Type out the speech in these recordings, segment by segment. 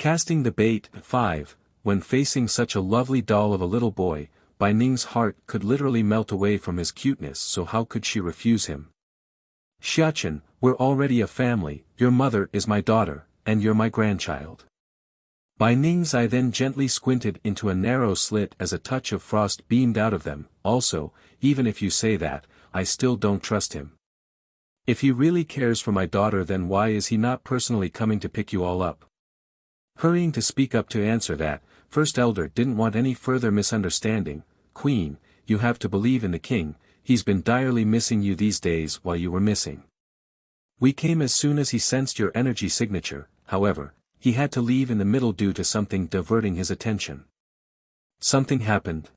Casting the bait. 5. When facing such a lovely doll of a little boy, Bai Ning's heart could literally melt away from his cuteness, so how could she refuse him? Xiachen, we're already a family, your mother is my daughter, and you're my grandchild. Bai Ning's eye then gently squinted into a narrow slit as a touch of frost beamed out of them. Also, even if you say that, I still don't trust him. If he really cares for my daughter, then why is he not personally coming to pick you all up? Hurrying to speak up to answer that, First Elder didn't want any further misunderstanding. Queen, you have to believe in the king, he's been direly missing you these days while you were missing. We came as soon as he sensed your energy signature, however, he had to leave in the middle due to something diverting his attention. Something happened.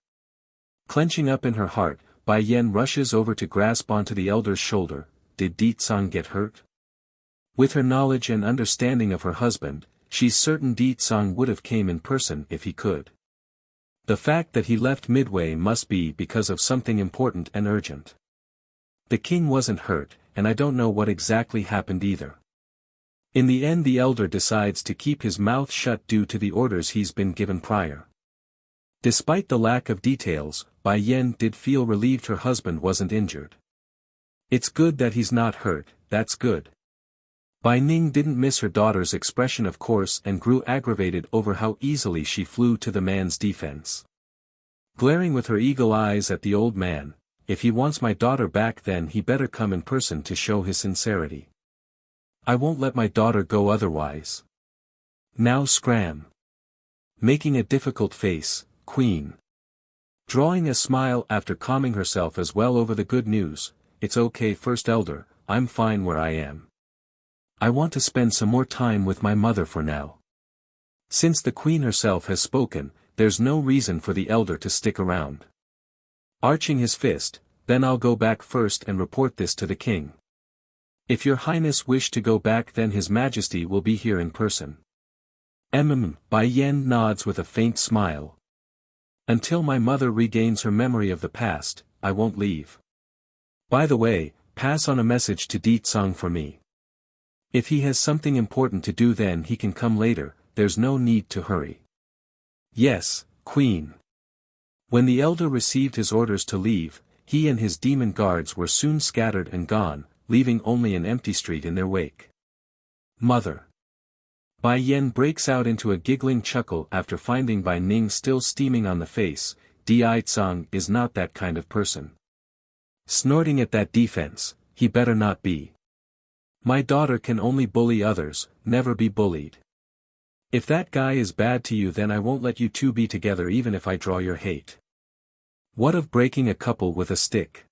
Clenching up in her heart, Bai Yan rushes over to grasp onto the elder's shoulder. Did Di Tsang get hurt? With her knowledge and understanding of her husband, she's certain Di Tsang would have came in person if he could. The fact that he left midway must be because of something important and urgent. The king wasn't hurt, and I don't know what exactly happened either. In the end, the elder decides to keep his mouth shut due to the orders he's been given prior. Despite the lack of details, Bai Yan did feel relieved her husband wasn't injured. It's good that he's not hurt, that's good. Bai Ning didn't miss her daughter's expression of course and grew aggravated over how easily she flew to the man's defense. Glaring with her eagle eyes at the old man, if he wants my daughter back then he better come in person to show his sincerity. I won't let my daughter go otherwise. Now scram. Making a difficult face, Queen. Drawing a smile after calming herself as well over the good news, it's okay First Elder, I'm fine where I am. I want to spend some more time with my mother for now. Since the Queen herself has spoken, there's no reason for the elder to stick around. Arching his fist, then I'll go back first and report this to the king. If your highness wish to go back then his majesty will be here in person. Bai Yan nods with a faint smile. Until my mother regains her memory of the past, I won't leave. By the way, pass on a message to Di Tsang for me. If he has something important to do then he can come later, there's no need to hurry. Yes, Queen. When the elder received his orders to leave, he and his demon guards were soon scattered and gone, leaving only an empty street in their wake. Mother. Bai Yan breaks out into a giggling chuckle after finding Bai Ning still steaming on the face. Di Tsang is not that kind of person. Snorting at that defense, he better not be. My daughter can only bully others, never be bullied. If that guy is bad to you then I won't let you two be together even if I draw your hate. What of breaking a couple with a stick?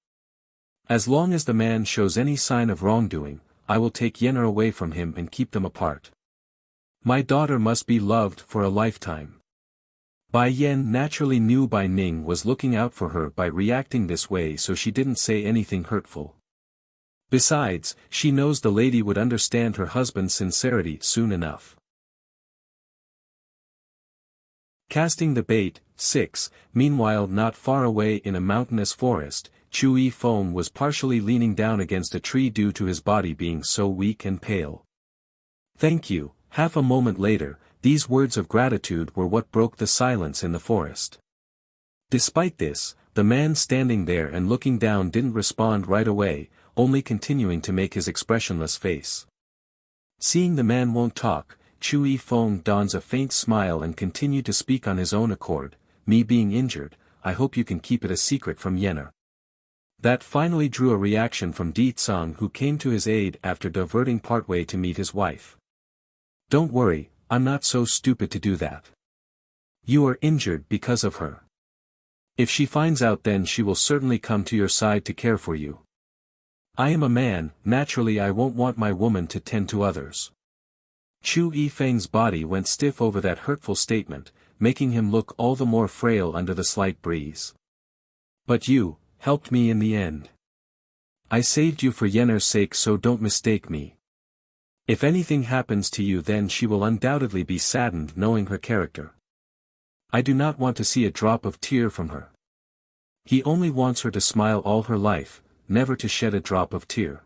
As long as the man shows any sign of wrongdoing, I will take Yenner away from him and keep them apart. My daughter must be loved for a lifetime. Bai Yan naturally knew Bai Ning was looking out for her by reacting this way, so she didn't say anything hurtful. Besides, she knows the lady would understand her husband's sincerity soon enough. Casting the bait. 6. Meanwhile, not far away in a mountainous forest, Chu Yifeng was partially leaning down against a tree due to his body being so weak and pale. Thank you. Half a moment later, these words of gratitude were what broke the silence in the forest. Despite this, the man standing there and looking down didn't respond right away, only continuing to make his expressionless face. Seeing the man won't talk, Chu Yifeng dons a faint smile and continued to speak on his own accord. Me being injured, I hope you can keep it a secret from Yenner. That finally drew a reaction from Di Tsang, who came to his aid after diverting partway to meet his wife. Don't worry, I'm not so stupid to do that. You are injured because of her. If she finds out then she will certainly come to your side to care for you. I am a man, naturally I won't want my woman to tend to others. Chu Yifeng's body went stiff over that hurtful statement, making him look all the more frail under the slight breeze. But you helped me in the end. I saved you for Yenner's sake, so don't mistake me. If anything happens to you then she will undoubtedly be saddened knowing her character. I do not want to see a drop of tear from her. He only wants her to smile all her life, never to shed a drop of tear.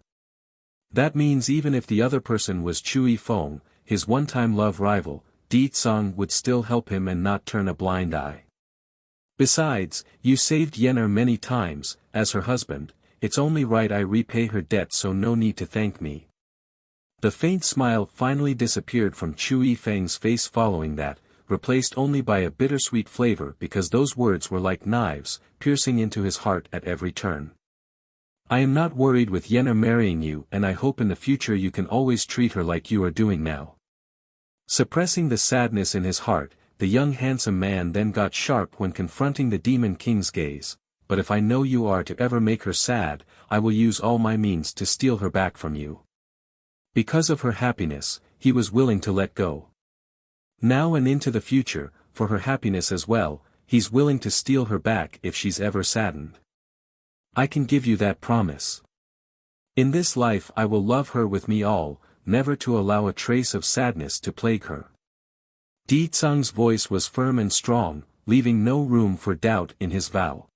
That means even if the other person was Chu Yifeng, his one-time love rival, Di Tsang would still help him and not turn a blind eye. Besides, you saved Yen'er many times, as her husband, it's only right I repay her debt, so no need to thank me. The faint smile finally disappeared from Chu Yifeng's face following that, replaced only by a bittersweet flavor because those words were like knives, piercing into his heart at every turn. I am not worried with Yen'er marrying you, and I hope in the future you can always treat her like you are doing now. Suppressing the sadness in his heart, the young handsome man then got sharp when confronting the Demon King's gaze. But if I know you are to ever make her sad, I will use all my means to steal her back from you. Because of her happiness, he was willing to let go. Now and into the future, for her happiness as well, he's willing to steal her back if she's ever saddened. I can give you that promise. In this life I will love her with me all, never to allow a trace of sadness to plague her. Di Tsang's voice was firm and strong, leaving no room for doubt in his vow.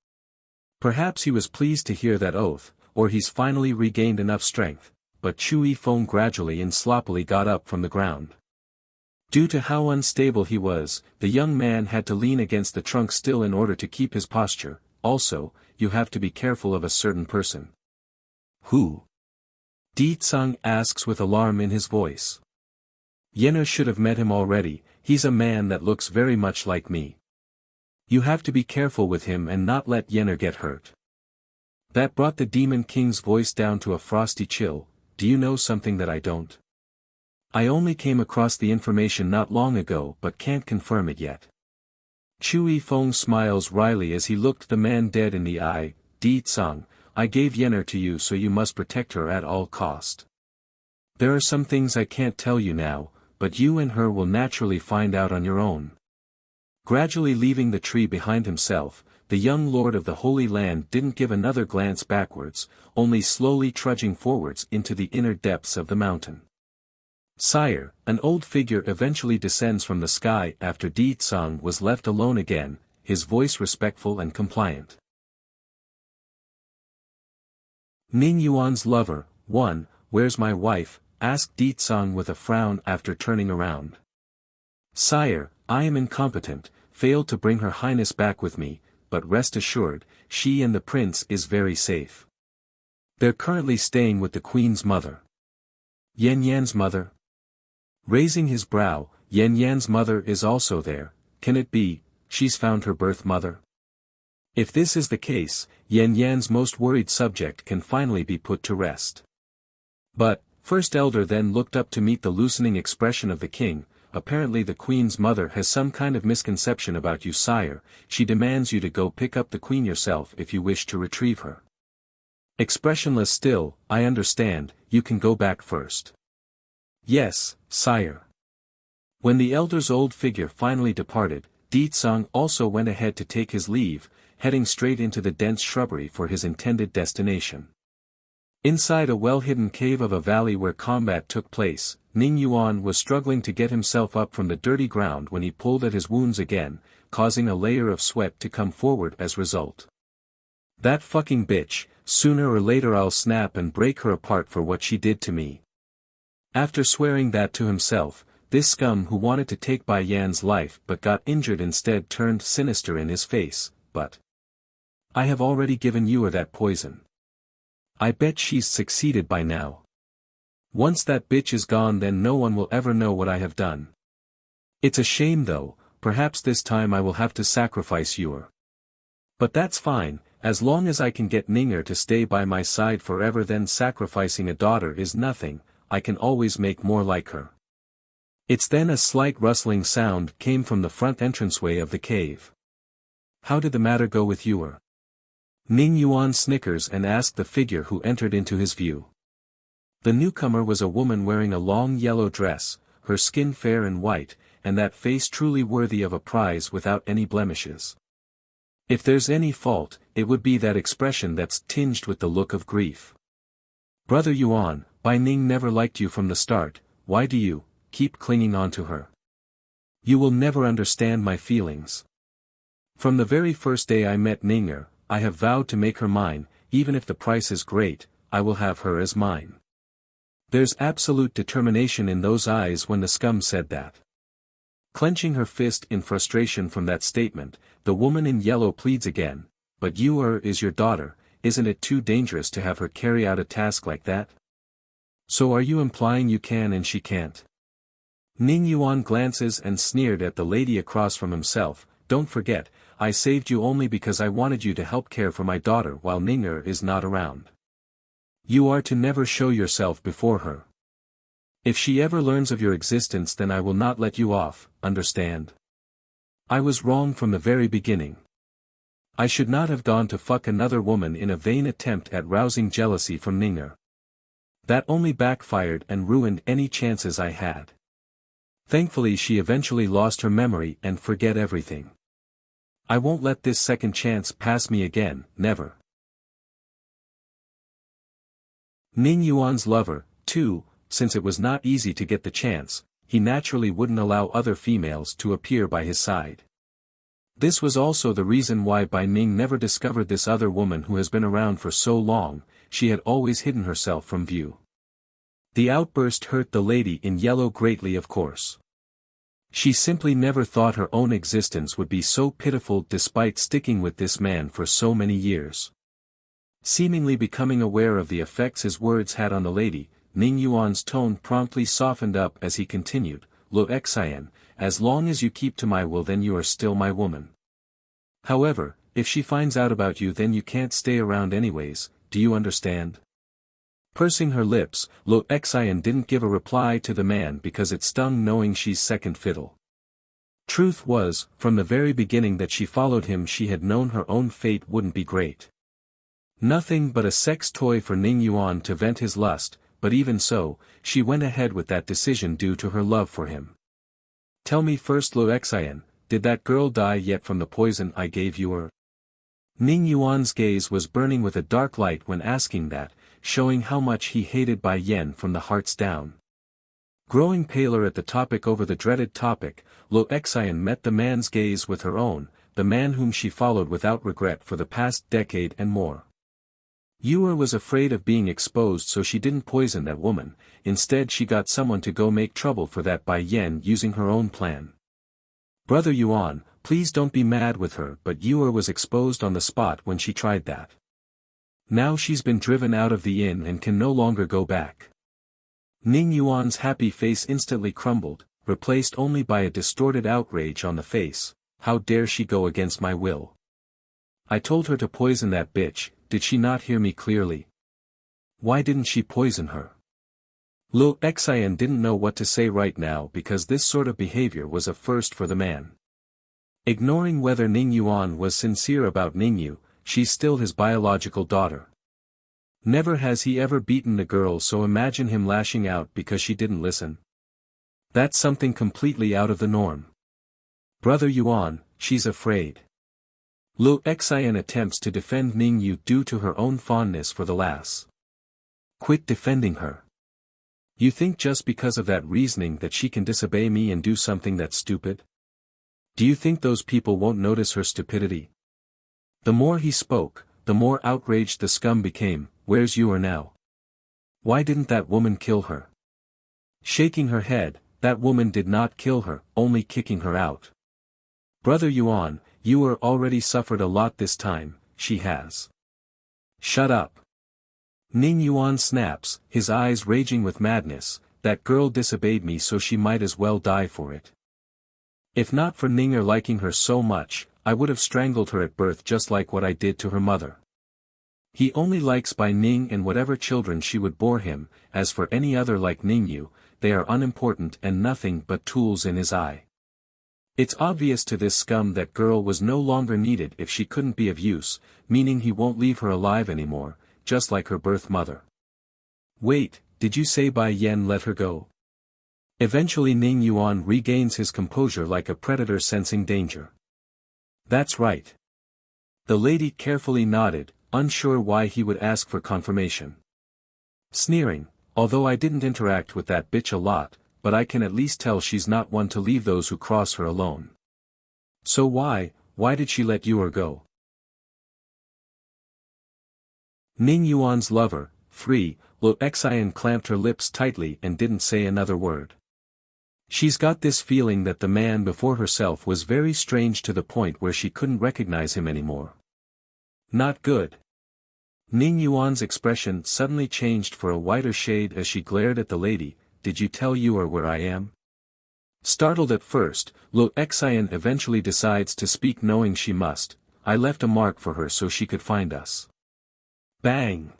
Perhaps he was pleased to hear that oath, or he's finally regained enough strength, but Chu Yifeng gradually and sloppily got up from the ground. Due to how unstable he was, the young man had to lean against the trunk still in order to keep his posture. Also, you have to be careful of a certain person. Who? Di Tsang asks with alarm in his voice. Yen'er should have met him already, he's a man that looks very much like me. You have to be careful with him and not let Yen'er get hurt. That brought the Demon King's voice down to a frosty chill. Do you know something that I don't? I only came across the information not long ago but can't confirm it yet. Chu Yifeng smiles wryly as he looked the man dead in the eye. Di Tsang, I gave Yen'er to you, so you must protect her at all cost. There are some things I can't tell you now, but you and her will naturally find out on your own. Gradually leaving the tree behind himself, the young lord of the Holy Land didn't give another glance backwards, only slowly trudging forwards into the inner depths of the mountain. Sire, an old figure eventually descends from the sky after Di Tsang was left alone again, his voice respectful and compliant. Ning Yuan's lover, 1, where's my wife? Asked Di Tsang with a frown after turning around. Sire, I am incompetent, failed to bring her highness back with me, but rest assured, she and the prince is very safe. They're currently staying with the queen's mother. Yan Yan's mother? Raising his brow, Yan Yan's mother is also there. Can it be, she's found her birth mother? If this is the case, Yan Yan's most worried subject can finally be put to rest. But, First Elder then looked up to meet the loosening expression of the king. Apparently the queen's mother has some kind of misconception about you, sire. She demands you to go pick up the queen yourself if you wish to retrieve her. Expressionless still, I understand, you can go back first. Yes, sire. When the elder's old figure finally departed, Di Tsang also went ahead to take his leave, heading straight into the dense shrubbery for his intended destination. Inside a well-hidden cave of a valley where combat took place, Ning Yuan was struggling to get himself up from the dirty ground when he pulled at his wounds again, causing a layer of sweat to come forward as result. That fucking bitch, sooner or later I'll snap and break her apart for what she did to me. After swearing that to himself, this scum who wanted to take Bai Yan's life but got injured instead turned sinister in his face. But I have already given you that poison. I bet she's succeeded by now. Once that bitch is gone, then no one will ever know what I have done. It's a shame though, perhaps this time I will have to sacrifice you. But that's fine, as long as I can get Ninger to stay by my side forever, then sacrificing a daughter is nothing, I can always make more like her. It's then a slight rustling sound came from the front entranceway of the cave. How did the matter go with you? Ning Yuan snickers and asked the figure who entered into his view. The newcomer was a woman wearing a long yellow dress, her skin fair and white, and that face truly worthy of a prize without any blemishes. If there's any fault, it would be that expression that's tinged with the look of grief. Brother Yuan, Bai Ning never liked you from the start, why do you keep clinging on to her? You will never understand my feelings. From the very first day I met Ninger, I have vowed to make her mine, even if the price is great, I will have her as mine. There's absolute determination in those eyes when the scum said that. Clenching her fist in frustration from that statement, the woman in yellow pleads again, but is your daughter, isn't it too dangerous to have her carry out a task like that? So are you implying you can and she can't? Ning Yuan glances and sneered at the lady across from himself. Don't forget, I saved you only because I wanted you to help care for my daughter while Ninger is not around. You are to never show yourself before her. If she ever learns of your existence, then I will not let you off, understand? I was wrong from the very beginning. I should not have gone to fuck another woman in a vain attempt at rousing jealousy from Ninger. That only backfired and ruined any chances I had. Thankfully she eventually lost her memory and forget everything. I won't let this second chance pass me again, never. Ning Yuan's lover, too, since it was not easy to get the chance, he naturally wouldn't allow other females to appear by his side. This was also the reason why Bai Ning never discovered this other woman who has been around for so long. She had always hidden herself from view. The outburst hurt the lady in yellow greatly, of course. She simply never thought her own existence would be so pitiful despite sticking with this man for so many years. Seemingly becoming aware of the effects his words had on the lady, Ning Yuan's tone promptly softened up as he continued, Lo Xian, as long as you keep to my will then you are still my woman. However, if she finds out about you then you can't stay around anyways, do you understand? Pursing her lips, Lo Xian didn't give a reply to the man because it stung knowing she's second fiddle. Truth was, from the very beginning that she followed him she had known her own fate wouldn't be great. Nothing but a sex toy for Ning Yuan to vent his lust, but even so, she went ahead with that decision due to her love for him. Tell me first Lo Xian, did that girl die yet from the poison I gave you or? Ning Yuan's gaze was burning with a dark light when asking that, showing how much he hated Bai Yen from the hearts down. Growing paler at the topic over the dreaded topic, Lo Xian met the man's gaze with her own, the man whom she followed without regret for the past decade and more. Yuer was afraid of being exposed so she didn't poison that woman, instead she got someone to go make trouble for that Bai Yen using her own plan. Brother Yuan, please don't be mad with her, but Yuer was exposed on the spot when she tried that. Now she's been driven out of the inn and can no longer go back. Ning Yuan's happy face instantly crumbled, replaced only by a distorted outrage on the face. How dare she go against my will? I told her to poison that bitch, did she not hear me clearly? Why didn't she poison her? Lo Xian didn't know what to say right now because this sort of behavior was a first for the man. Ignoring whether Ning Yuan was sincere about Ningyu, she's still his biological daughter. Never has he ever beaten a girl, so imagine him lashing out because she didn't listen. That's something completely out of the norm. Brother Yuan, she's afraid. Lo Xian attempts to defend Ningyu due to her own fondness for the lass. Quit defending her. You think just because of that reasoning that she can disobey me and do something that's stupid? Do you think those people won't notice her stupidity? The more he spoke, the more outraged the scum became. Where's Yuer now? Why didn't that woman kill her? Shaking her head, that woman did not kill her, only kicking her out. Brother Yuan, Yuer already suffered a lot this time, she has. Shut up. Ning Yuan snaps, his eyes raging with madness, that girl disobeyed me so she might as well die for it. If not for Ninger liking her so much, I would have strangled her at birth just like what I did to her mother. He only likes Bai Ning and whatever children she would bore him, as for any other like Ningyu, they are unimportant and nothing but tools in his eye. It's obvious to this scum that girl was no longer needed if she couldn't be of use, meaning he won't leave her alive anymore, just like her birth mother. Wait, did you say Bai Yen let her go? Eventually Ning Yuan regains his composure like a predator sensing danger. That's right. The lady carefully nodded, unsure why he would ask for confirmation. Sneering, although I didn't interact with that bitch a lot, but I can at least tell she's not one to leave those who cross her alone. So why did she let Yuer go? Ning Yuan's lover, free, Lo Xian clamped her lips tightly and didn't say another word. She's got this feeling that the man before herself was very strange to the point where she couldn't recognize him anymore. Not good. Ning Yuan's expression suddenly changed for a whiter shade as she glared at the lady. Did you tell you where I am? Startled at first, Lo Xian eventually decides to speak knowing she must. I left a mark for her so she could find us. Bang!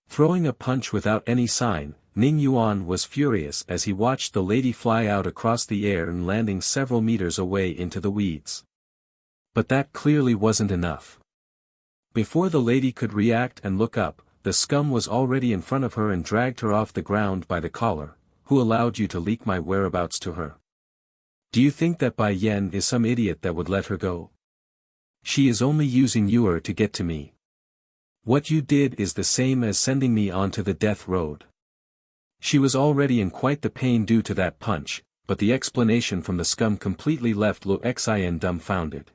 Throwing a punch without any sign, Ning Yuan was furious as he watched the lady fly out across the air and landing several meters away into the weeds. But that clearly wasn't enough. Before the lady could react and look up, the scum was already in front of her and dragged her off the ground by the collar. Who allowed you to leak my whereabouts to her? Do you think that Bai Yen is some idiot that would let her go? She is only using you to get to me. What you did is the same as sending me onto the death road. She was already in quite the pain due to that punch, but the explanation from the scum completely left Lo Xian dumbfounded.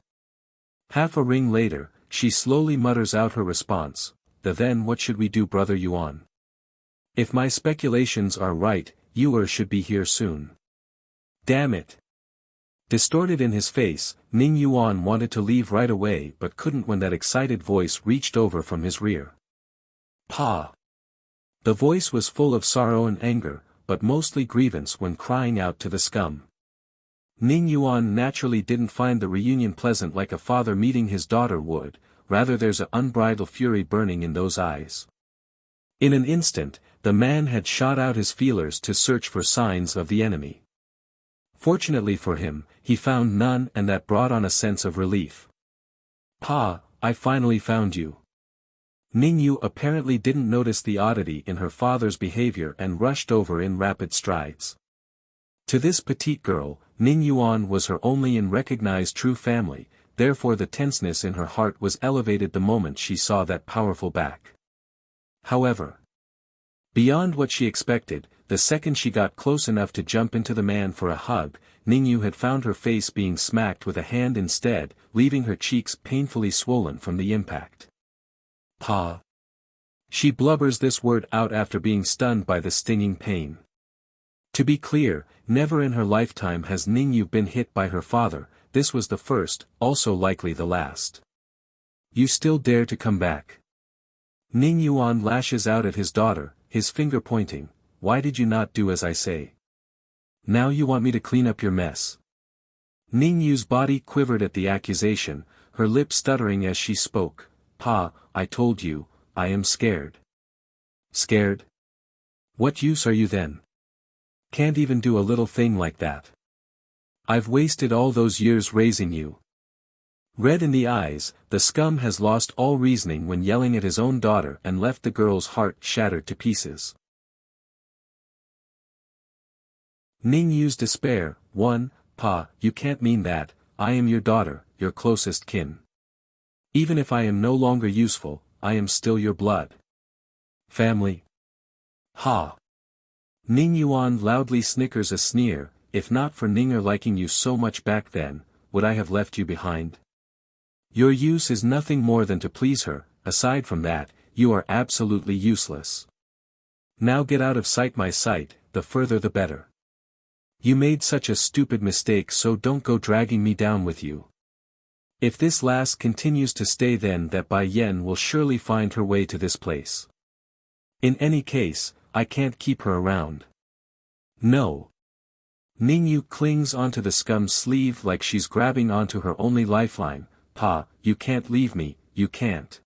Half a ring later, she slowly mutters out her response. Then what should we do, Brother Yuan? If my speculations are right, you should be here soon. Damn it. Distorted in his face, Ning Yuan wanted to leave right away but couldn't when that excited voice reached over from his rear. Pa! The voice was full of sorrow and anger, but mostly grievance when crying out to the scum. Ning Yuan naturally didn't find the reunion pleasant like a father meeting his daughter would, rather there's an unbridled fury burning in those eyes. In an instant, the man had shot out his feelers to search for signs of the enemy. Fortunately for him, he found none, and that brought on a sense of relief. Pa, I finally found you. Ning Yu apparently didn't notice the oddity in her father's behavior and rushed over in rapid strides. To this petite girl, Ning Yuan was her only and recognized true family, therefore the tenseness in her heart was elevated the moment she saw that powerful back. However, beyond what she expected, the second she got close enough to jump into the man for a hug, Ning Yu had found her face being smacked with a hand instead, leaving her cheeks painfully swollen from the impact. Pa. She blubbers this word out after being stunned by the stinging pain. To be clear, never in her lifetime has Ning Yu been hit by her father. This was the first, also likely the last. You still dare to come back? Ning Yuan lashes out at his daughter, his finger pointing. Why did you not do as I say? Now you want me to clean up your mess. Ning Yu's body quivered at the accusation, her lips stuttering as she spoke. Pa, I told you, I am scared. Scared? What use are you then? Can't even do a little thing like that. I've wasted all those years raising you. Red in the eyes, the scum has lost all reasoning when yelling at his own daughter and left the girl's heart shattered to pieces. Ning Yu's despair. 1. Pa, you can't mean that. I am your daughter, your closest kin. Even if I am no longer useful, I am still your blood. Family. Ha. Ning Yuan loudly snickers a sneer. If not for Ninger liking you so much back then, would I have left you behind? Your use is nothing more than to please her. Aside from that, you are absolutely useless. Now get out of sight, my sight, the further the better. You made such a stupid mistake, so don't go dragging me down with you. If this lass continues to stay, then that Bai Yen will surely find her way to this place. In any case, I can't keep her around. No. Ning Yu clings onto the scum's sleeve like she's grabbing onto her only lifeline. Pa, you can't leave me, you can't.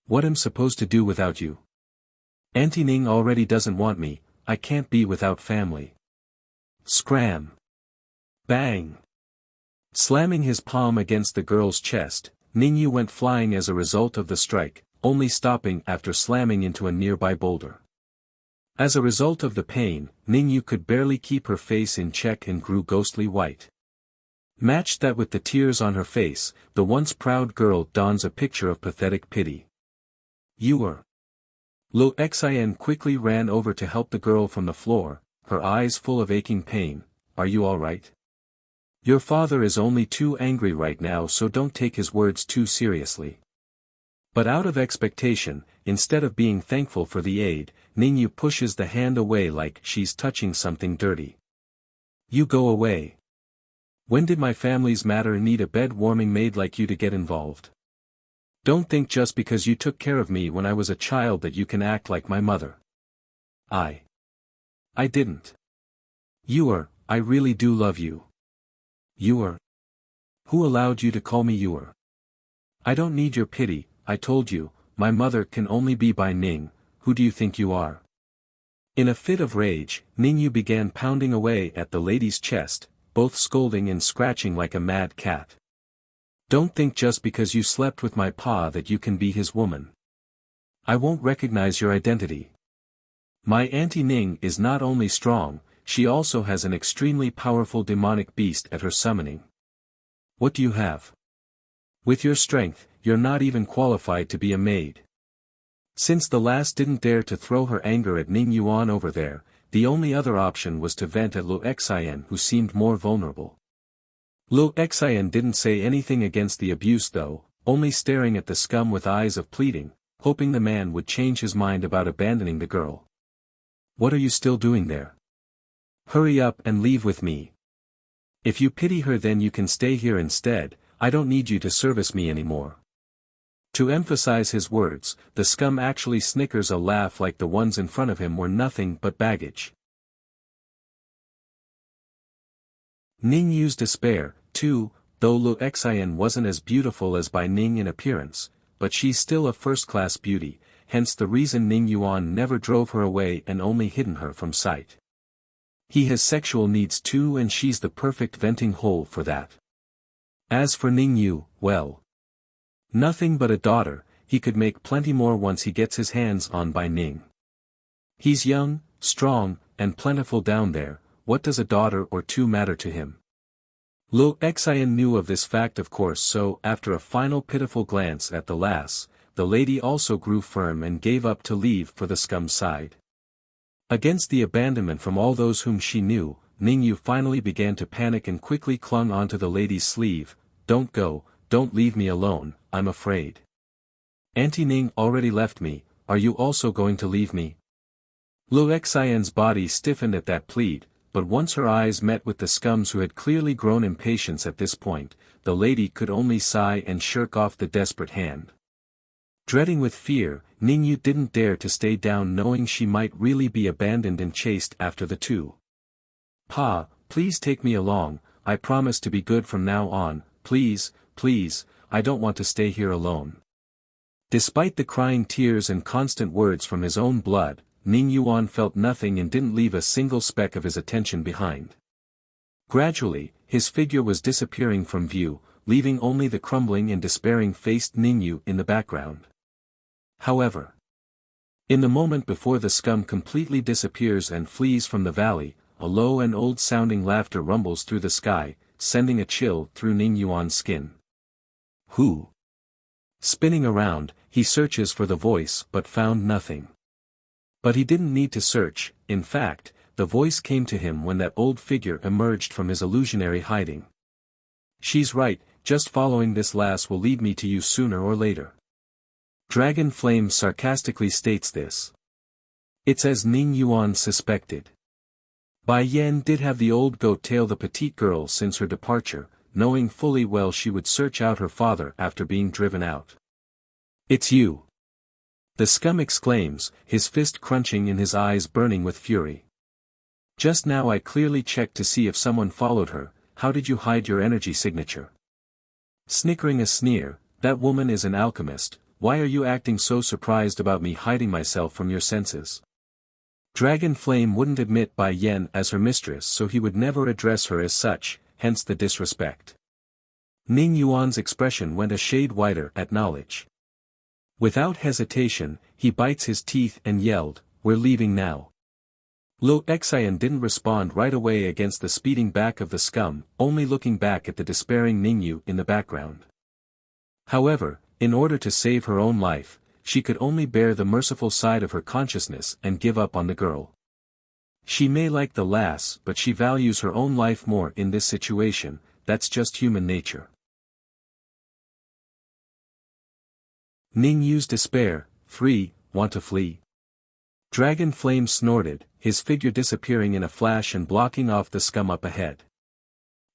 What am I supposed to do without you? Auntie Ning already doesn't want me, I can't be without family. Scram. Bang. Slamming his palm against the girl's chest, Ning Yu went flying as a result of the strike, only stopping after slamming into a nearby boulder. As a result of the pain, Ning Yu could barely keep her face in check and grew ghostly white. Match that with the tears on her face, the once proud girl dons a picture of pathetic pity. You were. Lo Xian quickly ran over to help the girl from the floor, her eyes full of aching pain. Are you all right? Your father is only too angry right now, so don't take his words too seriously. But out of expectation, instead of being thankful for the aid, Ning Yu pushes the hand away like she's touching something dirty. You go away. When did my family's matter need a bed-warming maid like you to get involved? Don't think just because you took care of me when I was a child that you can act like my mother. I didn't. I really do love you. Who allowed you to call me Yuer? I don't need your pity, I told you, my mother can only be by Ning, who do you think you are? In a fit of rage, Ningyu began pounding away at the lady's chest, both scolding and scratching like a mad cat. Don't think just because you slept with my pa that you can be his woman. I won't recognize your identity. My Auntie Ning is not only strong, she also has an extremely powerful demonic beast at her summoning. What do you have? With your strength, you're not even qualified to be a maid. Since the last didn't dare to throw her anger at Ning Yuan over there, the only other option was to vent at Lu Xian, who seemed more vulnerable. Lu Xian didn't say anything against the abuse though, only staring at the scum with eyes of pleading, hoping the man would change his mind about abandoning the girl. What are you still doing there? Hurry up and leave with me. If you pity her then you can stay here instead, I don't need you to service me anymore. To emphasize his words, the scum actually snickers a laugh like the ones in front of him were nothing but baggage. Ning Yu's despair, too, though Lu Xian wasn't as beautiful as Bai Ning in appearance, but she's still a first-class beauty, hence the reason Ning Yuan never drove her away and only hidden her from sight. He has sexual needs too and she's the perfect venting hole for that. As for Ning Yu, well, nothing but a daughter, he could make plenty more once he gets his hands on Bai Ning. He's young, strong, and plentiful down there, what does a daughter or two matter to him? Lu Xian knew of this fact of course, so after a final pitiful glance at the lass, the lady also grew firm and gave up to leave for the scum's side. Against the abandonment from all those whom she knew, Ning Yu finally began to panic and quickly clung onto the lady's sleeve. Don't go, don't leave me alone, I'm afraid. Auntie Ning already left me, are you also going to leave me? Lu Xian's body stiffened at that plead, but once her eyes met with the scum's who had clearly grown impatient at this point, the lady could only sigh and shirk off the desperate hand. Dreading with fear, Ning Yu didn't dare to stay down knowing she might really be abandoned and chased after the two. Pa, please take me along, I promise to be good from now on, please, please, I don't want to stay here alone. Despite the crying tears and constant words from his own blood, Ning Yuan felt nothing and didn't leave a single speck of his attention behind. Gradually, his figure was disappearing from view, leaving only the crumbling and despairing-faced Ningyu in the background. However, in the moment before the scum completely disappears and flees from the valley, a low and old-sounding laughter rumbles through the sky, sending a chill through Ning Yuan's skin. Who? Spinning around, he searches for the voice but found nothing. But he didn't need to search, in fact, the voice came to him when that old figure emerged from his illusionary hiding. She's right, just following this lass will lead me to you sooner or later. Dragon Flame sarcastically states this. It's as Ning Yuan suspected. Bai Yan did have the old goat tail the petite girl since her departure, knowing fully well she would search out her father after being driven out. It's you. The scum exclaims, his fist crunching and his eyes burning with fury. Just now I clearly checked to see if someone followed her, how did you hide your energy signature? Snickering a sneer, that woman is an alchemist, why are you acting so surprised about me hiding myself from your senses? Dragon Flame wouldn't admit Bai Yan as her mistress so he would never address her as such, hence the disrespect. Ning Yuan's expression went a shade whiter at knowledge. Without hesitation, he bites his teeth and yelled, we're leaving now. Lu Xian didn't respond right away against the speeding back of the scum, only looking back at the despairing Ningyu in the background. However, in order to save her own life, she could only bear the merciful side of her consciousness and give up on the girl. She may like the lass but she values her own life more in this situation, that's just human nature. Ning Yu's despair, want to flee. Dragon Flame snorted, his figure disappearing in a flash and blocking off the scum up ahead.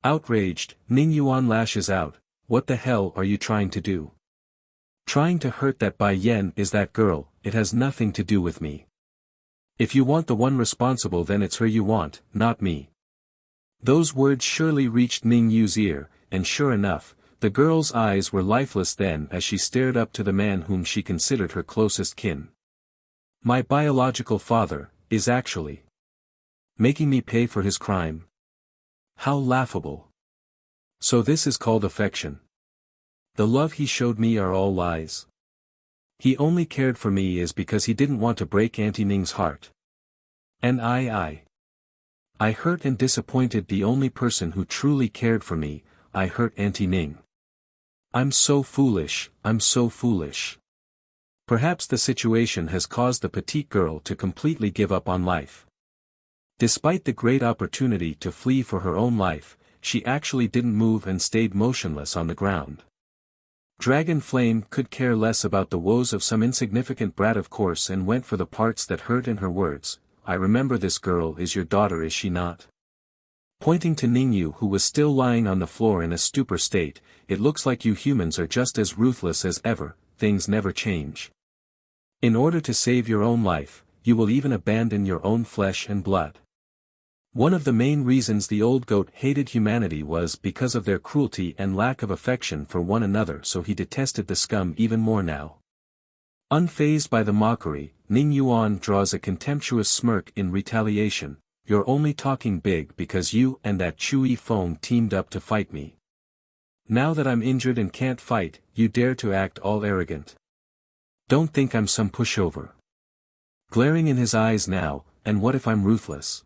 Outraged, Ning Yuan lashes out, "What the hell are you trying to do? Trying to hurt that Bai Yen is that girl, it has nothing to do with me. If you want the one responsible then it's her you want, not me." Those words surely reached Ning Yu's ear, and sure enough, the girl's eyes were lifeless then as she stared up to the man whom she considered her closest kin. My biological father, is actually making me pay for his crime. How laughable. So this is called affection. The love he showed me are all lies. He only cared for me is because he didn't want to break Auntie Ning's heart. And I hurt and disappointed the only person who truly cared for me, I hurt Auntie Ning. I'm so foolish, I'm so foolish. Perhaps the situation has caused the petite girl to completely give up on life. Despite the great opportunity to flee for her own life, she actually didn't move and stayed motionless on the ground. Dragon Flame could care less about the woes of some insignificant brat of course and went for the parts that hurt in her words. "I remember this girl is your daughter, is she not?" Pointing to Ningyu who was still lying on the floor in a stupor state, "It looks like you humans are just as ruthless as ever, things never change. In order to save your own life, you will even abandon your own flesh and blood." One of the main reasons the old goat hated humanity was because of their cruelty and lack of affection for one another, so he detested the scum even more now. Unfazed by the mockery, Ning Yuan draws a contemptuous smirk in retaliation. "You're only talking big because you and that Chui Feng teamed up to fight me. Now that I'm injured and can't fight, you dare to act all arrogant. Don't think I'm some pushover." Glaring in his eyes now, "And what if I'm ruthless?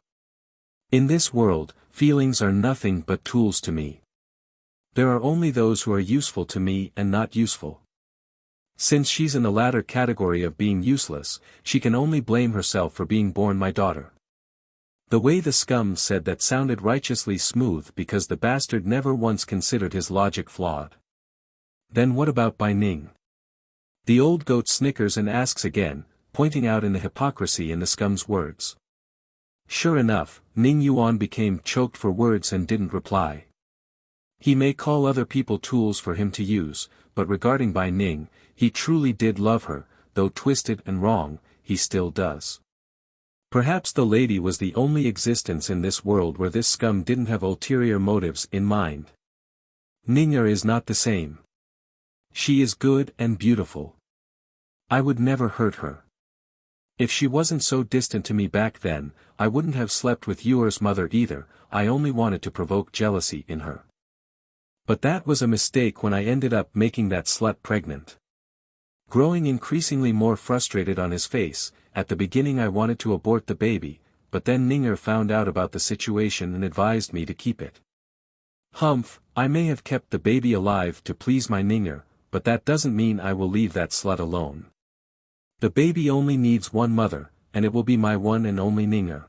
In this world, feelings are nothing but tools to me. There are only those who are useful to me and not useful." Since she's in the latter category of being useless, she can only blame herself for being born my daughter. The way the scum said that sounded righteously smooth because the bastard never once considered his logic flawed. Then what about Bai Ning? The old goat snickers and asks again, pointing out in the hypocrisy in the scum's words. Sure enough, Ning Yuan became choked for words and didn't reply. He may call other people tools for him to use, but regarding Bai Ning, he truly did love her, though twisted and wrong, he still does. Perhaps the lady was the only existence in this world where this scum didn't have ulterior motives in mind. Ning'er is not the same. She is good and beautiful. I would never hurt her. If she wasn't so distant to me back then, I wouldn't have slept with Yuer's mother either, I only wanted to provoke jealousy in her. But that was a mistake when I ended up making that slut pregnant. Growing increasingly more frustrated on his face, at the beginning I wanted to abort the baby, but then Ning'er found out about the situation and advised me to keep it. Humph, I may have kept the baby alive to please my Ning'er, but that doesn't mean I will leave that slut alone. The baby only needs one mother, and it will be my one and only Ning'er.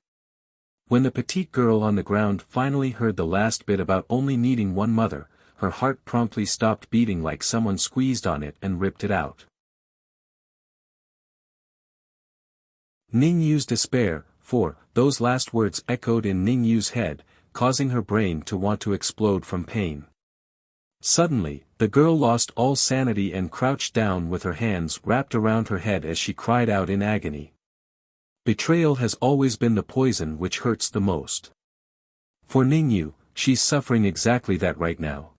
When the petite girl on the ground finally heard the last bit about only needing one mother, her heart promptly stopped beating like someone squeezed on it and ripped it out. Ning Yu's despair, for those last words echoed in Ning Yu's head, causing her brain to want to explode from pain. Suddenly, the girl lost all sanity and crouched down with her hands wrapped around her head as she cried out in agony. Betrayal has always been the poison which hurts the most. For Ningyu, she's suffering exactly that right now.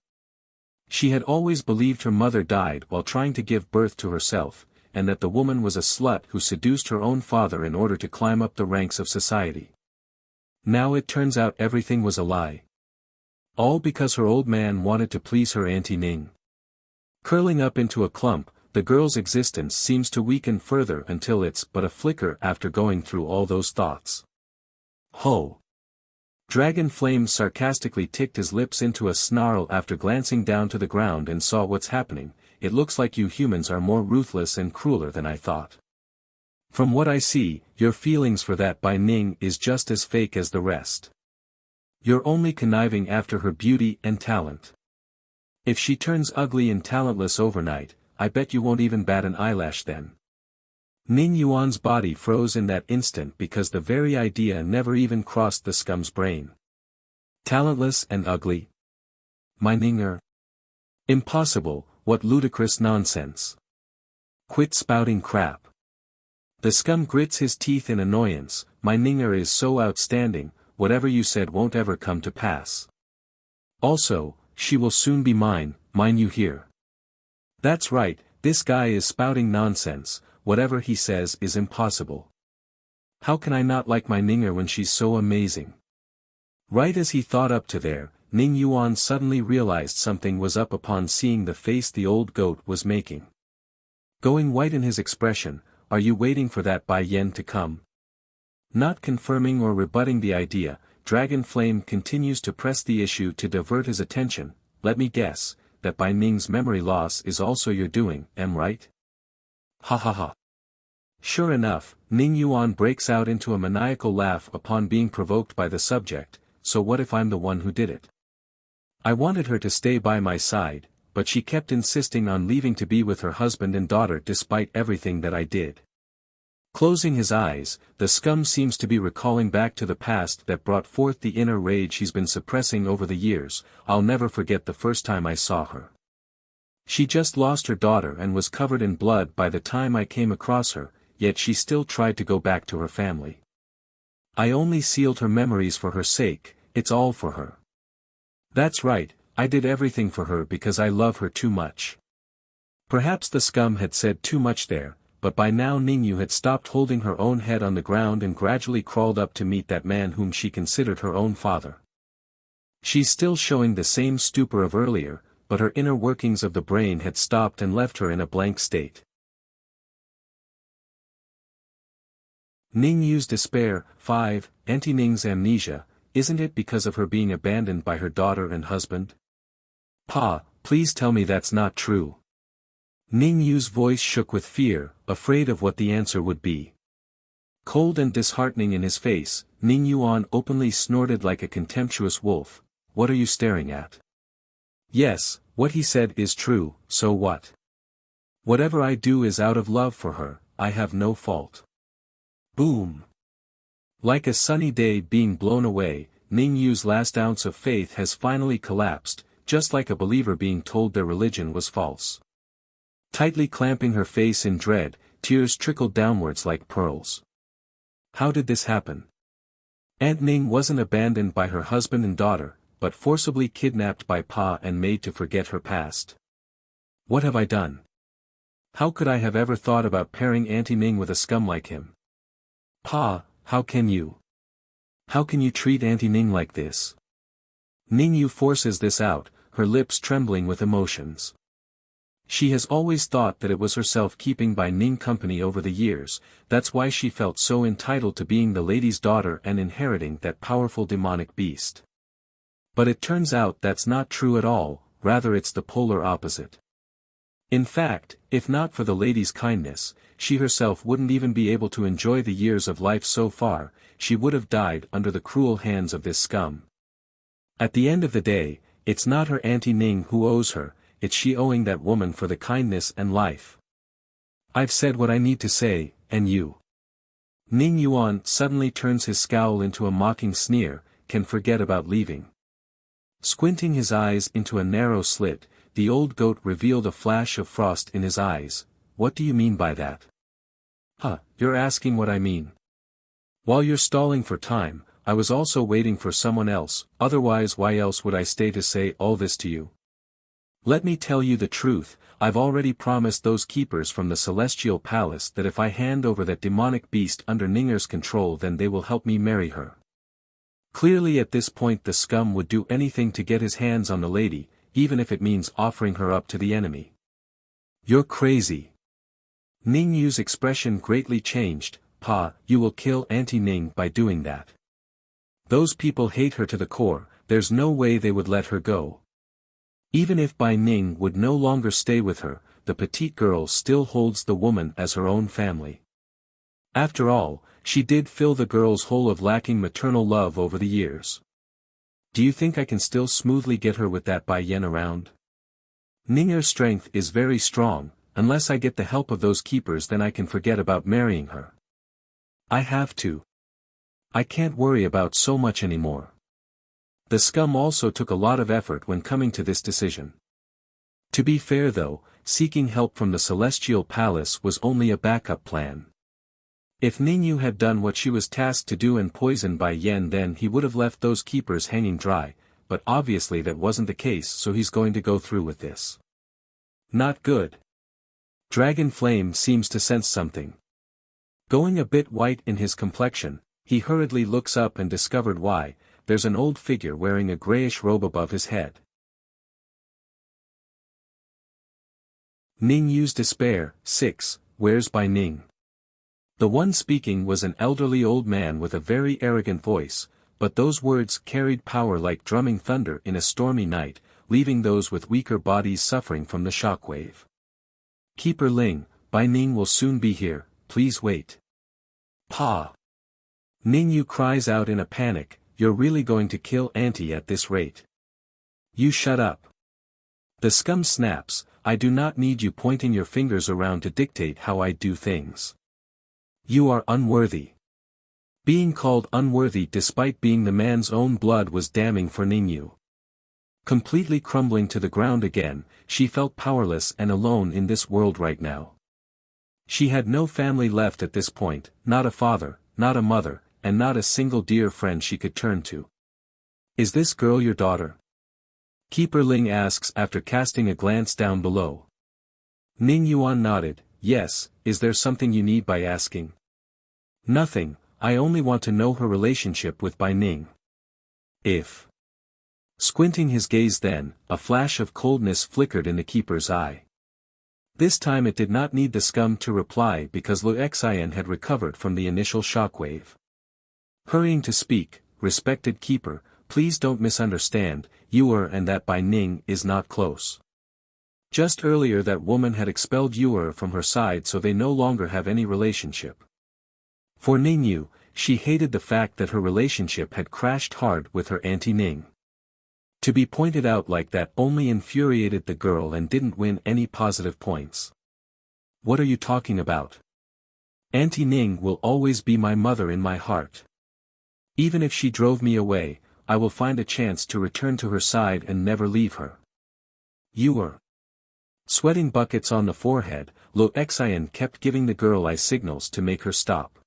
She had always believed her mother died while trying to give birth to herself, and that the woman was a slut who seduced her own father in order to climb up the ranks of society. Now it turns out everything was a lie. All because her old man wanted to please her Auntie Ning. Curling up into a clump, the girl's existence seems to weaken further until it's but a flicker after going through all those thoughts. Ho! Dragon Flame sarcastically ticked his lips into a snarl after glancing down to the ground and saw what's happening. It looks like you humans are more ruthless and crueler than I thought. From what I see, your feelings for that Bai Ning is just as fake as the rest. You're only conniving after her beauty and talent. If she turns ugly and talentless overnight, I bet you won't even bat an eyelash then. Ning Yuan's body froze in that instant because the very idea never even crossed the scum's brain. Talentless and ugly? My Ninger? Impossible, what ludicrous nonsense. Quit spouting crap. The scum grits his teeth in annoyance. My Ninger is so outstanding, whatever you said won't ever come to pass. Also, she will soon be mine you hear. That's right, this guy is spouting nonsense, whatever he says is impossible. How can I not like my Ninger when she's so amazing? Right as he thought up to there, Ning Yuan suddenly realized something was up upon seeing the face the old goat was making. Going white in his expression, are you waiting for that Bai Yen to come? Not confirming or rebutting the idea, Dragon Flame continues to press the issue to divert his attention. Let me guess, that Bai Ning's memory loss is also your doing, am right? Ha ha ha. Sure enough, Ning Yuan breaks out into a maniacal laugh upon being provoked by the subject. So what if I'm the one who did it? I wanted her to stay by my side, but she kept insisting on leaving to be with her husband and daughter despite everything that I did. Closing his eyes, the scum seems to be recalling back to the past that brought forth the inner rage he's been suppressing over the years. I'll never forget the first time I saw her. She just lost her daughter and was covered in blood by the time I came across her, yet she still tried to go back to her family. I only sealed her memories for her sake, it's all for her. That's right, I did everything for her because I love her too much. Perhaps the scum had said too much there, but by now Ningyu had stopped holding her own head on the ground and gradually crawled up to meet that man whom she considered her own father. She's still showing the same stupor of earlier, but her inner workings of the brain had stopped and left her in a blank state. Ningyu's despair. 5. Auntie Ning's amnesia, isn't it because of her being abandoned by her daughter and husband? Pa, please tell me that's not true. Ningyu's voice shook with fear, afraid of what the answer would be. Cold and disheartening in his face, Ning Yuan openly snorted like a contemptuous wolf. What are you staring at? Yes, what he said is true, so what? Whatever I do is out of love for her, I have no fault. Boom! Like a sunny day being blown away, Ningyu's last ounce of faith has finally collapsed, just like a believer being told their religion was false. Tightly clamping her face in dread, tears trickled downwards like pearls. How did this happen? Aunt Ning wasn't abandoned by her husband and daughter, but forcibly kidnapped by Pa and made to forget her past. What have I done? How could I have ever thought about pairing Auntie Ning with a scum like him? Pa, how can you? How can you treat Auntie Ning like this? Ningyu forces this out, her lips trembling with emotions. She has always thought that it was herself keeping Bai Ning company over the years, that's why she felt so entitled to being the lady's daughter and inheriting that powerful demonic beast. But it turns out that's not true at all, rather it's the polar opposite. In fact, if not for the lady's kindness, she herself wouldn't even be able to enjoy the years of life so far, she would have died under the cruel hands of this scum. At the end of the day, it's not her Auntie Ning who owes her, it's she owing that woman for the kindness and life. I've said what I need to say, and you. Ning Yuan suddenly turns his scowl into a mocking sneer, can forget about leaving. Squinting his eyes into a narrow slit, the old goat revealed a flash of frost in his eyes. What do you mean by that? Huh, you're asking what I mean. While you're stalling for time, I was also waiting for someone else, otherwise why else would I stay to say all this to you? Let me tell you the truth, I've already promised those keepers from the Celestial Palace that if I hand over that demonic beast under Ninger's control then they will help me marry her. Clearly at this point the scum would do anything to get his hands on the lady, even if it means offering her up to the enemy. You're crazy. Ningyu's expression greatly changed. Pa, you will kill Auntie Ning by doing that. Those people hate her to the core, there's no way they would let her go. Even if Bai Ning would no longer stay with her, the petite girl still holds the woman as her own family. After all, she did fill the girl's hole of lacking maternal love over the years. Do you think I can still smoothly get her with that Bai Yen around? Ninger's strength is very strong, unless I get the help of those keepers then I can forget about marrying her. I have to. I can't worry about so much anymore. The scum also took a lot of effort when coming to this decision. To be fair though, seeking help from the Celestial Palace was only a backup plan. If Ningyu had done what she was tasked to do and poisoned Bai Yan, then he would have left those keepers hanging dry, but obviously that wasn't the case, so he's going to go through with this. Not good. Dragon Flame seems to sense something. Going a bit white in his complexion, he hurriedly looks up and discovered why. There's an old figure wearing a grayish robe above his head. Ningyu's Despair, 6, Where's Bai Ning? The one speaking was an elderly old man with a very arrogant voice, but those words carried power like drumming thunder in a stormy night, leaving those with weaker bodies suffering from the shockwave. Keeper Ling, Bai Ning will soon be here, please wait. Pa! Ningyu cries out in a panic, you're really going to kill Auntie at this rate? You shut up. The scum snaps, I do not need you pointing your fingers around to dictate how I do things. You are unworthy. Being called unworthy despite being the man's own blood was damning for Ningyu. Completely crumbling to the ground again, she felt powerless and alone in this world right now. She had no family left at this point, not a father, not a mother, and not a single dear friend she could turn to. Is this girl your daughter? Keeper Ling asks after casting a glance down below. Ning Yuan nodded, yes, is there something you need by asking? Nothing, I only want to know her relationship with Bai Ning. If. Squinting his gaze then, a flash of coldness flickered in the keeper's eye. This time it did not need the scum to reply because Luxian had recovered from the initial shockwave. Hurrying to speak, respected keeper, please don't misunderstand, Yuer and that Bai Ning is not close. Just earlier that woman had expelled Yuer from her side, so they no longer have any relationship. For Ningyu, she hated the fact that her relationship had crashed hard with her Auntie Ning. To be pointed out like that only infuriated the girl and didn't win any positive points. What are you talking about? Auntie Ning will always be my mother in my heart. Even if she drove me away, I will find a chance to return to her side and never leave her. Yuer. Sweating buckets on the forehead, Luxian kept giving the girl eye signals to make her stop.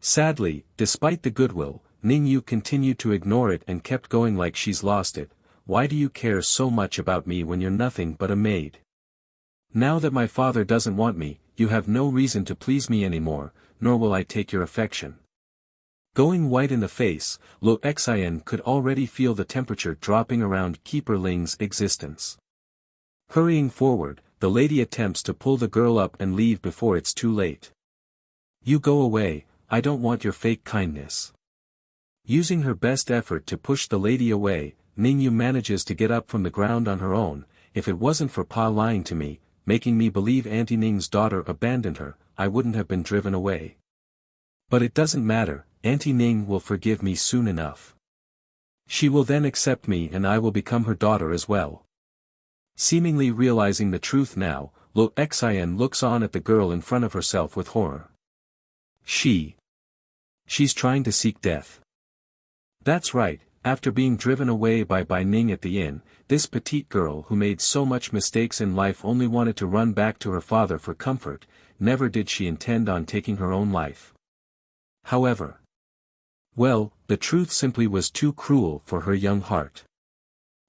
Sadly, despite the goodwill, Ningyu continued to ignore it and kept going like she's lost it. Why do you care so much about me when you're nothing but a maid? Now that my father doesn't want me, you have no reason to please me anymore, nor will I take your affection. Going white in the face, Luxian could already feel the temperature dropping around Keeper Ling's existence. Hurrying forward, the lady attempts to pull the girl up and leave before it's too late. You go away, I don't want your fake kindness. Using her best effort to push the lady away, Ningyu manages to get up from the ground on her own. If it wasn't for Pa lying to me, making me believe Auntie Ning's daughter abandoned her, I wouldn't have been driven away. But it doesn't matter, Auntie Ning will forgive me soon enough. She will then accept me and I will become her daughter as well. Seemingly realizing the truth now, Luxian looks on at the girl in front of herself with horror. She's trying to seek death. That's right, after being driven away by Bai Ning at the inn, this petite girl who made so much mistakes in life only wanted to run back to her father for comfort, never did she intend on taking her own life. However. Well, the truth simply was too cruel for her young heart.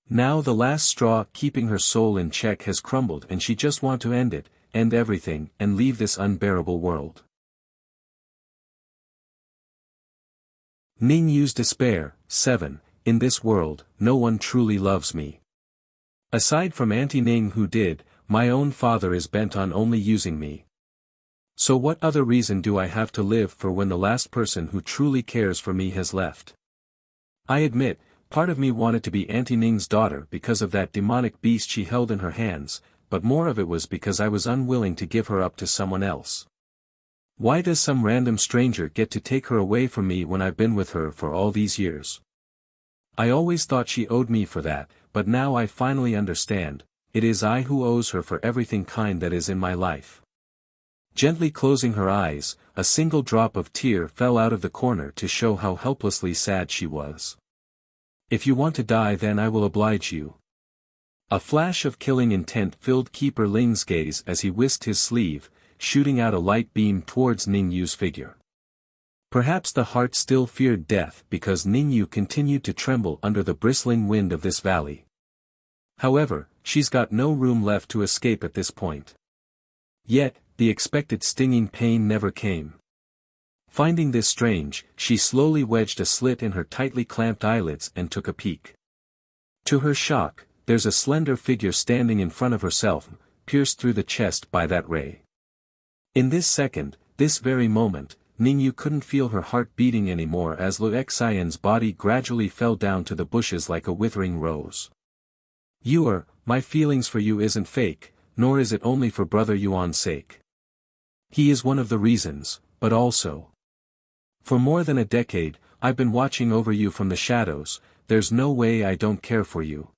Now the last straw keeping her soul in check has crumbled and she just wants to end it, end everything, and leave this unbearable world. Ningyu's Despair, 7, in this world, no one truly loves me. Aside from Auntie Ning who did, my own father is bent on only using me. So what other reason do I have to live for when the last person who truly cares for me has left? I admit, part of me wanted to be Auntie Ning's daughter because of that demonic beast she held in her hands, but more of it was because I was unwilling to give her up to someone else. Why does some random stranger get to take her away from me when I've been with her for all these years? I always thought she owed me for that, but now I finally understand. it is I who owes her for everything kind that is in my life. Gently closing her eyes, a single drop of tear fell out of the corner to show how helplessly sad she was. If you want to die, then I will oblige you. A flash of killing intent filled Keeper Ling's gaze as he whisked his sleeve, shooting out a light beam towards Ning Yu's figure. Perhaps the heart still feared death because Ning Yu continued to tremble under the bristling wind of this valley. However, she's got no room left to escape at this point. Yet, the expected stinging pain never came. Finding this strange, she slowly wedged a slit in her tightly clamped eyelids and took a peek. To her shock, there's a slender figure standing in front of herself, pierced through the chest by that ray. In this second, this very moment, Ning Yu couldn't feel her heart beating anymore as Luxian's body gradually fell down to the bushes like a withering rose. My feelings for you isn't fake, nor is it only for Brother Yuan's sake. He is one of the reasons, but also. For more than a decade, I've been watching over you from the shadows, there's no way I don't care for you.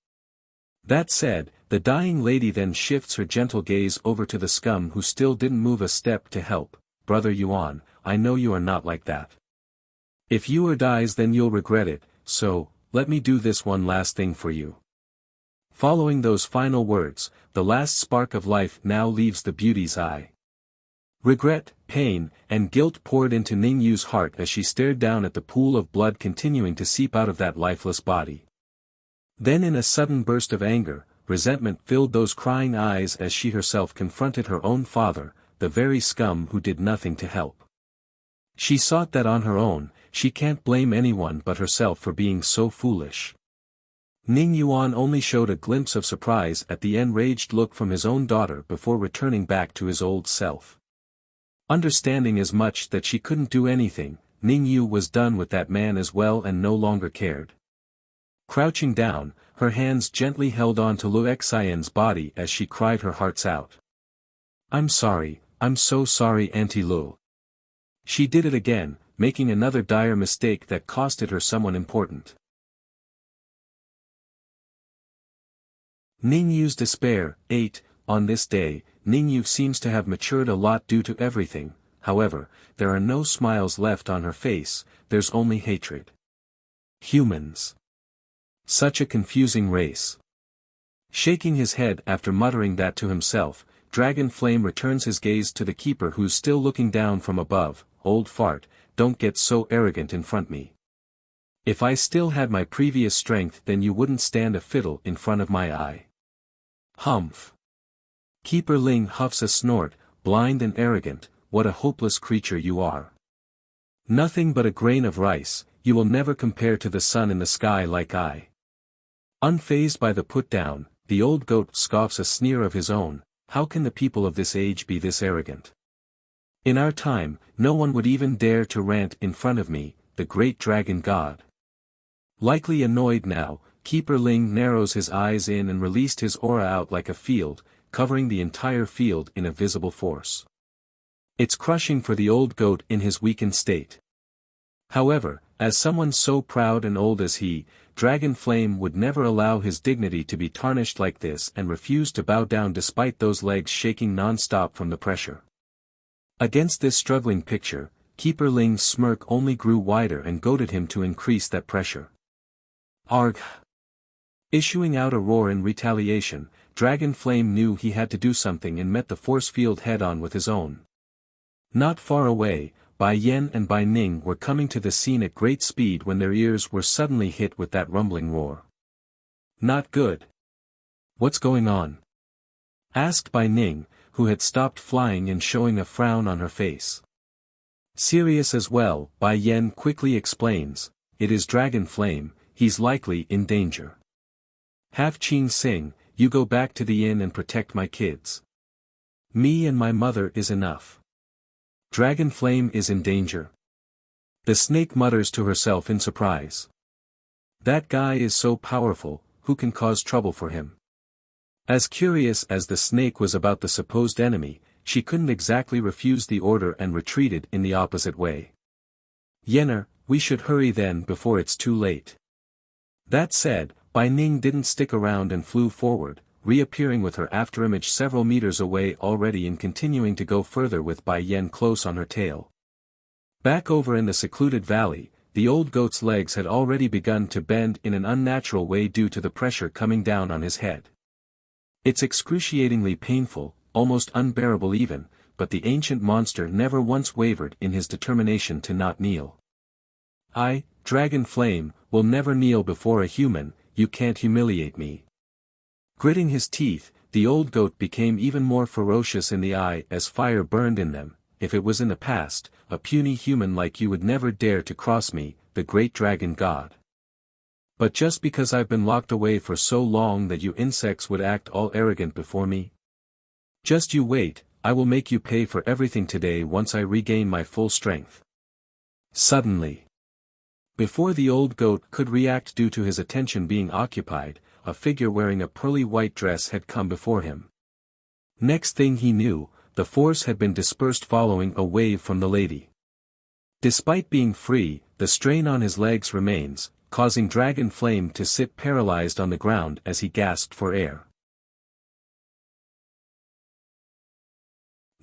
That said, the dying lady then shifts her gentle gaze over to the scum who still didn't move a step to help. Brother Yuan, I know you are not like that. If Yu dies, then you'll regret it, so, let me do this one last thing for you. Following those final words, the last spark of life now leaves the beauty's eye. Regret, pain, and guilt poured into Ning Yu's heart as she stared down at the pool of blood continuing to seep out of that lifeless body. Then in a sudden burst of anger, resentment filled those crying eyes as she herself confronted her own father, the very scum who did nothing to help. She sought that on her own, she can't blame anyone but herself for being so foolish. Ning Yuan only showed a glimpse of surprise at the enraged look from his own daughter before returning back to his old self. Understanding as much that she couldn't do anything, Ning Yu was done with that man as well and no longer cared. Crouching down, her hands gently held on to Luxian's body as she cried her hearts out. I'm sorry, I'm so sorry, Auntie Lu. She did it again, making another dire mistake that costed her someone important. Ning Yu's despair. 8. On this day, Ning Yu seems to have matured a lot due to everything, however, there are no smiles left on her face, there's only hatred. Humans. Such a confusing race. Shaking his head after muttering that to himself, Dragon Flame returns his gaze to the keeper who's still looking down from above. Old fart, don't get so arrogant in front me. If I still had my previous strength, then you wouldn't stand a fiddle in front of my eye. Humph. Keeper Ling huffs a snort, blind and arrogant, what a hopeless creature you are. Nothing but a grain of rice, you will never compare to the sun in the sky like I. Unfazed by the put-down, the old goat scoffs a sneer of his own. How can the people of this age be this arrogant? In our time, no one would even dare to rant in front of me, the great dragon god. Likely annoyed now, Keeper Ling narrows his eyes in and released his aura out like a field, covering the entire field in a visible force. It's crushing for the old goat in his weakened state. However, as someone so proud and old as he, Dragon Flame would never allow his dignity to be tarnished like this and refused to bow down despite those legs shaking non-stop from the pressure. Against this struggling picture, Keeper Ling's smirk only grew wider and goaded him to increase that pressure. Argh! Issuing out a roar in retaliation, Dragon Flame knew he had to do something and met the force field head-on with his own. Not far away, Bai Yan and Bai Ning were coming to the scene at great speed when their ears were suddenly hit with that rumbling roar. Not good. What's going on? Asked Bai Ning, who had stopped flying and showing a frown on her face. Serious as well, Bai Yan quickly explains, it is Dragon Flame, he's likely in danger. Have Qing Sing, you go back to the inn and protect my kids. Me and my mother is enough. Dragon Flame is in danger. The snake mutters to herself in surprise. That guy is so powerful, who can cause trouble for him? As curious as the snake was about the supposed enemy, she couldn't exactly refuse the order and retreated in the opposite way. Yenner, we should hurry then before it's too late. That said, Bai Ning didn't stick around and flew forward, reappearing with her afterimage several meters away already and continuing to go further with Bai Yen close on her tail. Back over in the secluded valley, the old goat's legs had already begun to bend in an unnatural way due to the pressure coming down on his head. It's excruciatingly painful, almost unbearable even, but the ancient monster never once wavered in his determination to not kneel. I, Dragon Flame, will never kneel before a human, you can't humiliate me. Gritting his teeth, the old goat became even more ferocious in the eye as fire burned in them. If it was in the past, a puny human like you would never dare to cross me, the great dragon god. But just because I've been locked away for so long that you insects would act all arrogant before me? Just you wait, I will make you pay for everything today once I regain my full strength. Suddenly, before the old goat could react due to his attention being occupied, a figure wearing a pearly white dress had come before him. Next thing he knew, the force had been dispersed following a wave from the lady. Despite being free, the strain on his legs remains, causing Dragon Flame to sit paralyzed on the ground as he gasped for air.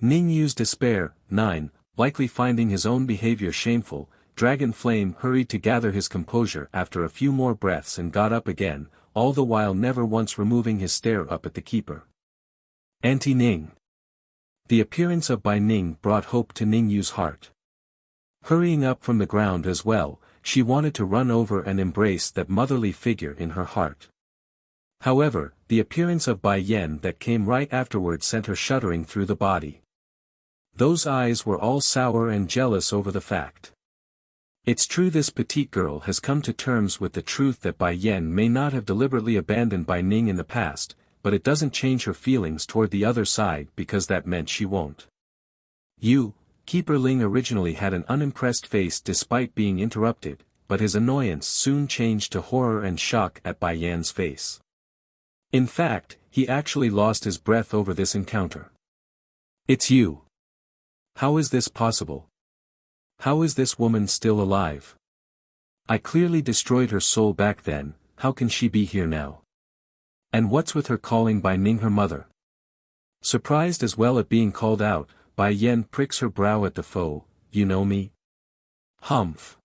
Ningyu's despair. 9. Likely finding his own behavior shameful, Dragon Flame hurried to gather his composure after a few more breaths and got up again, all the while never once removing his stare up at the keeper. Auntie Ning. The appearance of Bai Ning brought hope to Ningyu's heart. Hurrying up from the ground as well, she wanted to run over and embrace that motherly figure in her heart. However, the appearance of Bai Yen that came right afterward sent her shuddering through the body. Those eyes were all sour and jealous over the fact. It's true this petite girl has come to terms with the truth that Bai Yen may not have deliberately abandoned Bai Ning in the past, but it doesn't change her feelings toward the other side because that meant she won't. Keeper Ling originally had an unimpressed face despite being interrupted, but his annoyance soon changed to horror and shock at Bai Yan's face. In fact, he actually lost his breath over this encounter. It's you. How is this possible? How is this woman still alive? I clearly destroyed her soul back then, how can she be here now? And what's with her calling Bai Ning her mother? Surprised as well at being called out, Bai Yen pricks her brow at the foe. You know me? Humph.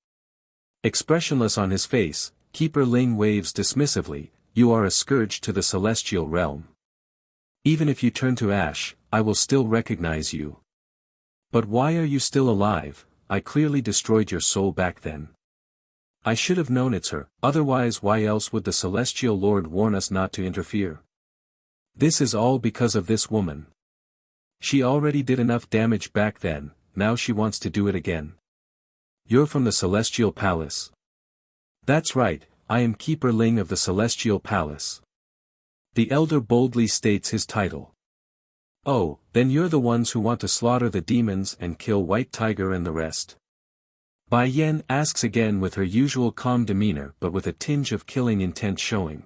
Expressionless on his face, Keeper Ling waves dismissively, you are a scourge to the celestial realm. Even if you turn to ash, I will still recognize you. But why are you still alive? I clearly destroyed your soul back then. I should have known it's her, otherwise why else would the Celestial Lord warn us not to interfere? This is all because of this woman. She already did enough damage back then, now she wants to do it again. You're from the Celestial Palace. That's right, I am Keeper Ling of the Celestial Palace. The elder boldly states his title. Oh, then you're the ones who want to slaughter the demons and kill White Tiger and the rest? Bai Yen asks again with her usual calm demeanor but with a tinge of killing intent showing.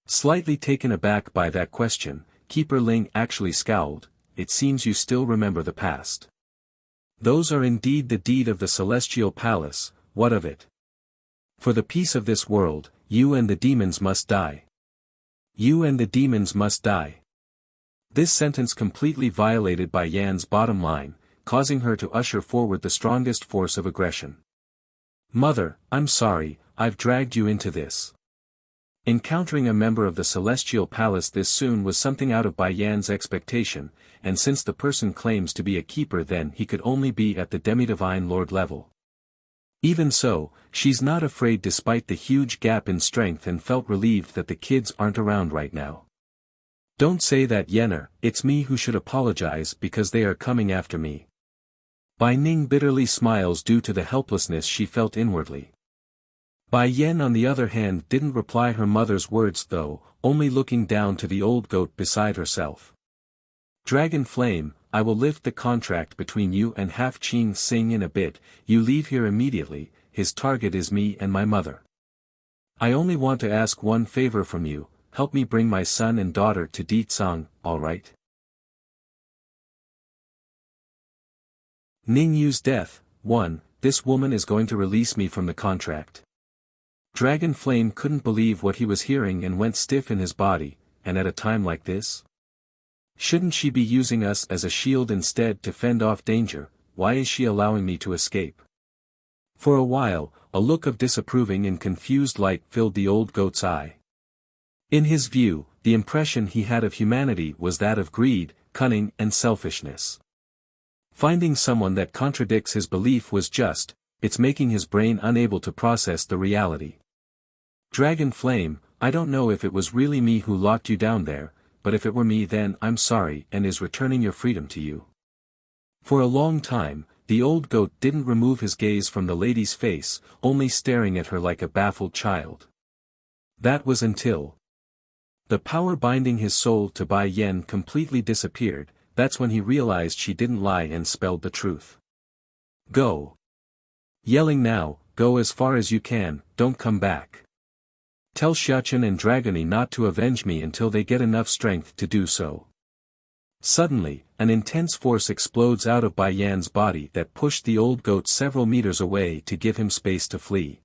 Slightly taken aback by that question, Keeper Ling actually scowled, it seems you still remember the past. Those are indeed the deed of the Celestial Palace, what of it? For the peace of this world, you and the demons must die. You and the demons must die. This sentence completely violated Bai Yan's bottom line, causing her to usher forward the strongest force of aggression. Mother, I'm sorry, I've dragged you into this. Encountering a member of the Celestial Palace this soon was something out of Bai Yan's expectation, and since the person claims to be a keeper then he could only be at the demi-divine lord level. Even so, she's not afraid despite the huge gap in strength and felt relieved that the kids aren't around right now. Don't say that Yenner, it's me who should apologize because they are coming after me. Bai Ning bitterly smiles due to the helplessness she felt inwardly. Bai Yen on the other hand didn't reply her mother's words though, only looking down to the old goat beside herself. Dragon Flame, I will lift the contract between you and Half Qing Sing in a bit, you leave here immediately, his target is me and my mother. I only want to ask one favor from you, help me bring my son and daughter to Ditsang, alright? Ningyu's death. 1. This woman is going to release me from the contract. Dragon Flame couldn't believe what he was hearing and went stiff in his body, and at a time like this? Shouldn't she be using us as a shield instead to fend off danger? Why is she allowing me to escape? For a while, a look of disapproving and confused light filled the old goat's eye. In his view, the impression he had of humanity was that of greed, cunning and selfishness. Finding someone that contradicts his belief was just, it's making his brain unable to process the reality. Dragon Flame, I don't know if it was really me who locked you down there, but if it were me then I'm sorry and is returning your freedom to you. For a long time, the old goat didn't remove his gaze from the lady's face, only staring at her like a baffled child. That was until the power binding his soul to Bai Yen completely disappeared. That's when he realized she didn't lie and spelled the truth. Go. Yelling now, go as far as you can, don't come back. Tell Xiachen and Dragony not to avenge me until they get enough strength to do so. Suddenly, an intense force explodes out of Bai Yan's body that pushed the old goat several meters away to give him space to flee.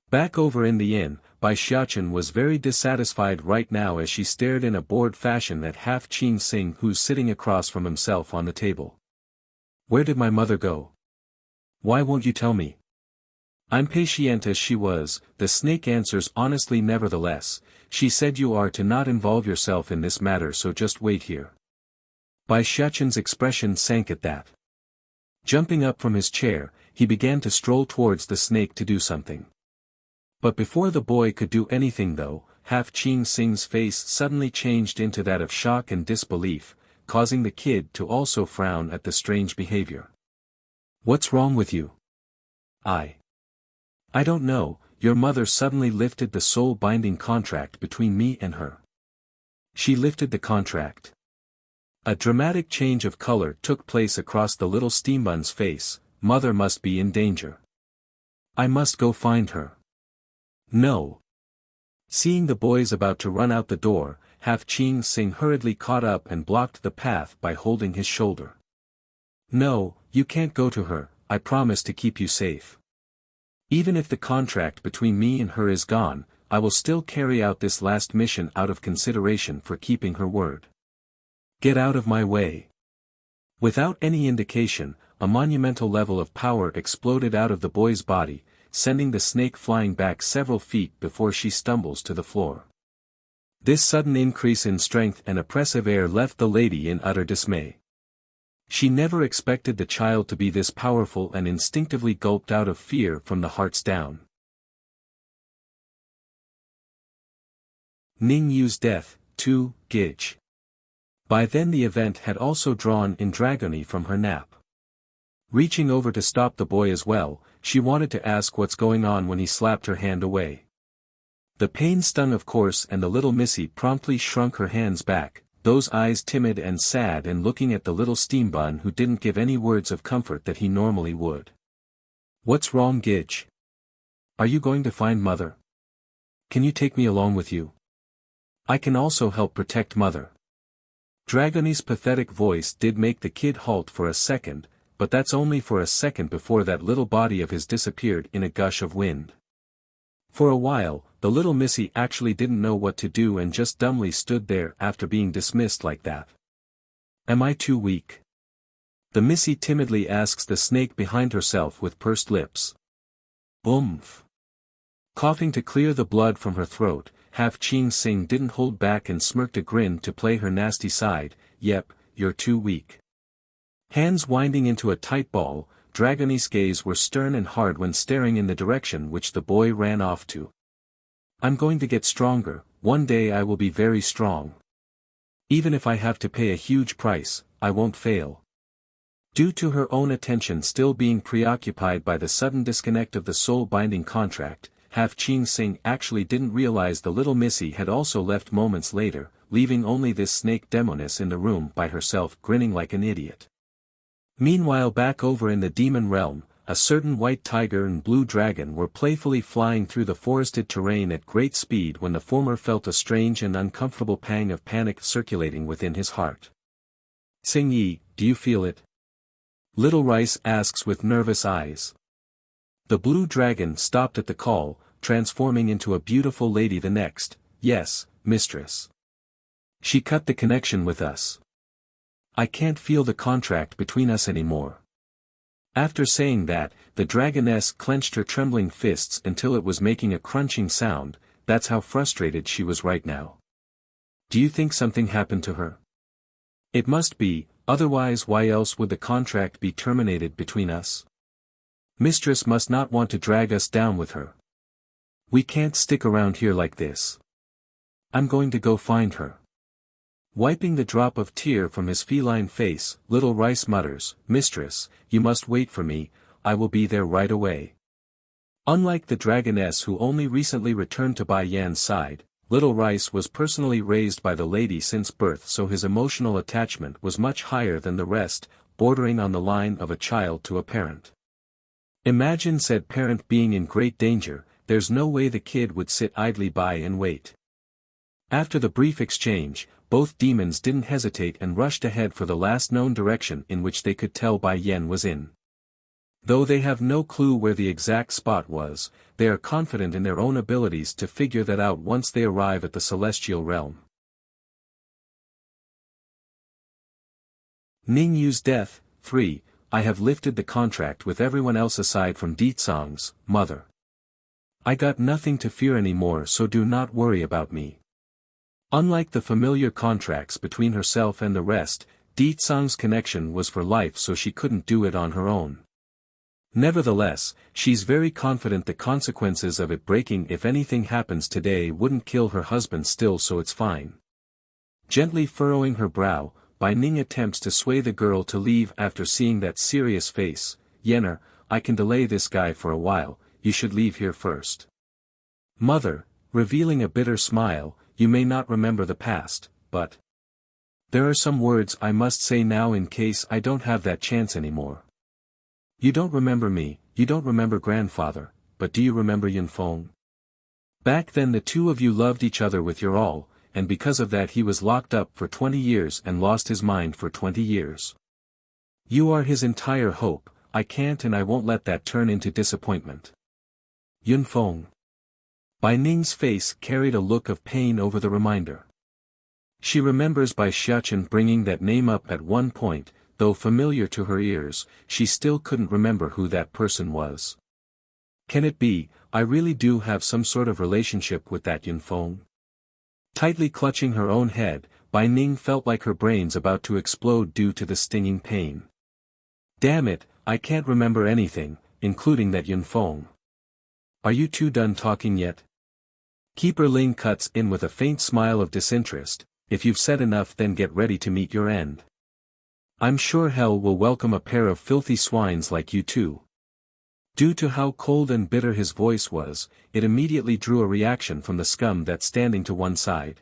Back over in the inn, Bai Xiachen was very dissatisfied right now as she stared in a bored fashion at half Qing Sing who's sitting across from himself on the table. Where did my mother go? Why won't you tell me? I'm patient as she was, the snake answers honestly nevertheless, she said you are to not involve yourself in this matter so just wait here. Bai Xiachen's expression sank at that. Jumping up from his chair, he began to stroll towards the snake to do something. But before the boy could do anything though, half Qing Sing's face suddenly changed into that of shock and disbelief, causing the kid to also frown at the strange behavior. What's wrong with you? I don't know, your mother suddenly lifted the soul-binding contract between me and her. She lifted the contract. A dramatic change of color took place across the little steambun's face. Mother must be in danger. I must go find her. No. Seeing the boys about to run out the door, half Qing Sing hurriedly caught up and blocked the path by holding his shoulder. No, you can't go to her, I promise to keep you safe. Even if the contract between me and her is gone, I will still carry out this last mission out of consideration for keeping her word. Get out of my way. Without any indication, a monumental level of power exploded out of the boy's body, sending the snake flying back several feet before she stumbles to the floor. This sudden increase in strength and oppressive air left the lady in utter dismay. She never expected the child to be this powerful and instinctively gulped out of fear from the hearts down. Ning Yu's death, 2, Gij. By then the event had also drawn in Dragony from her nap. Reaching over to stop the boy as well, she wanted to ask what's going on when he slapped her hand away. The pain stung of course and the little missy promptly shrunk her hands back, those eyes timid and sad and looking at the little steambun who didn't give any words of comfort that he normally would. What's wrong, Gij? Are you going to find mother? Can you take me along with you? I can also help protect mother. Dragony's pathetic voice did make the kid halt for a second, but that's only for a second before that little body of his disappeared in a gush of wind. For a while, the little missy actually didn't know what to do and just dumbly stood there after being dismissed like that. Am I too weak? The missy timidly asks the snake behind herself with pursed lips. Oomph. Coughing to clear the blood from her throat, half Qing Sing didn't hold back and smirked a grin to play her nasty side. Yep, you're too weak. Hands winding into a tight ball, Dragony's gaze were stern and hard when staring in the direction which the boy ran off to. I'm going to get stronger, one day I will be very strong. Even if I have to pay a huge price, I won't fail. Due to her own attention still being preoccupied by the sudden disconnect of the soul-binding contract, half Qing Sing actually didn't realize the little missy had also left moments later, leaving only this snake demoness in the room by herself grinning like an idiot. Meanwhile back over in the demon realm, a certain white tiger and blue dragon were playfully flying through the forested terrain at great speed when the former felt a strange and uncomfortable pang of panic circulating within his heart. Sing Yi, do you feel it? Little Rice asks with nervous eyes. The blue dragon stopped at the call, transforming into a beautiful lady the next. Yes, mistress. She cut the connection with us. I can't feel the contract between us anymore. After saying that, the dragoness clenched her trembling fists until it was making a crunching sound. That's how frustrated she was right now. Do you think something happened to her? It must be, otherwise why else would the contract be terminated between us? Mistress must not want to drag us down with her. We can't stick around here like this. I'm going to go find her. Wiping the drop of tear from his feline face, Little Rice mutters, Mistress, you must wait for me, I will be there right away. Unlike the dragoness who only recently returned to Bai Yan's side, Little Rice was personally raised by the lady since birth, so his emotional attachment was much higher than the rest, bordering on the line of a child to a parent. Imagine said parent being in great danger, there's no way the kid would sit idly by and wait. After the brief exchange, both demons didn't hesitate and rushed ahead for the last known direction in which they could tell Bai Yan was in. Though they have no clue where the exact spot was, they are confident in their own abilities to figure that out once they arrive at the celestial realm. Ning Yu's death. 3. I have lifted the contract with everyone else aside from Ditsang's mother. I got nothing to fear anymore, so do not worry about me. Unlike the familiar contracts between herself and the rest, Ditsang's connection was for life, so she couldn't do it on her own. Nevertheless, she's very confident the consequences of it breaking if anything happens today wouldn't kill her husband still, so it's fine. Gently furrowing her brow, Bai Ning attempts to sway the girl to leave after seeing that serious face. Yenner, I can delay this guy for a while, you should leave here first. Mother, revealing a bitter smile, you may not remember the past, but there are some words I must say now in case I don't have that chance anymore. You don't remember me, you don't remember grandfather, but do you remember Yunfeng? Back then the two of you loved each other with your all, and because of that he was locked up for 20 years and lost his mind for 20 years. You are his entire hope, I can't and I won't let that turn into disappointment. Yunfeng. Bai Ning's face carried a look of pain over the reminder. She remembers Bai Xiachen bringing that name up at one point, though familiar to her ears, she still couldn't remember who that person was. Can it be, I really do have some sort of relationship with that Yunfeng? Tightly clutching her own head, Bai Ning felt like her brain's about to explode due to the stinging pain. Damn it, I can't remember anything, including that Yunfeng. Are you two done talking yet? Keeper Ling cuts in with a faint smile of disinterest. If you've said enough, then get ready to meet your end. I'm sure hell will welcome a pair of filthy swines like you two. Due to how cold and bitter his voice was, it immediately drew a reaction from the scum that's standing to one side.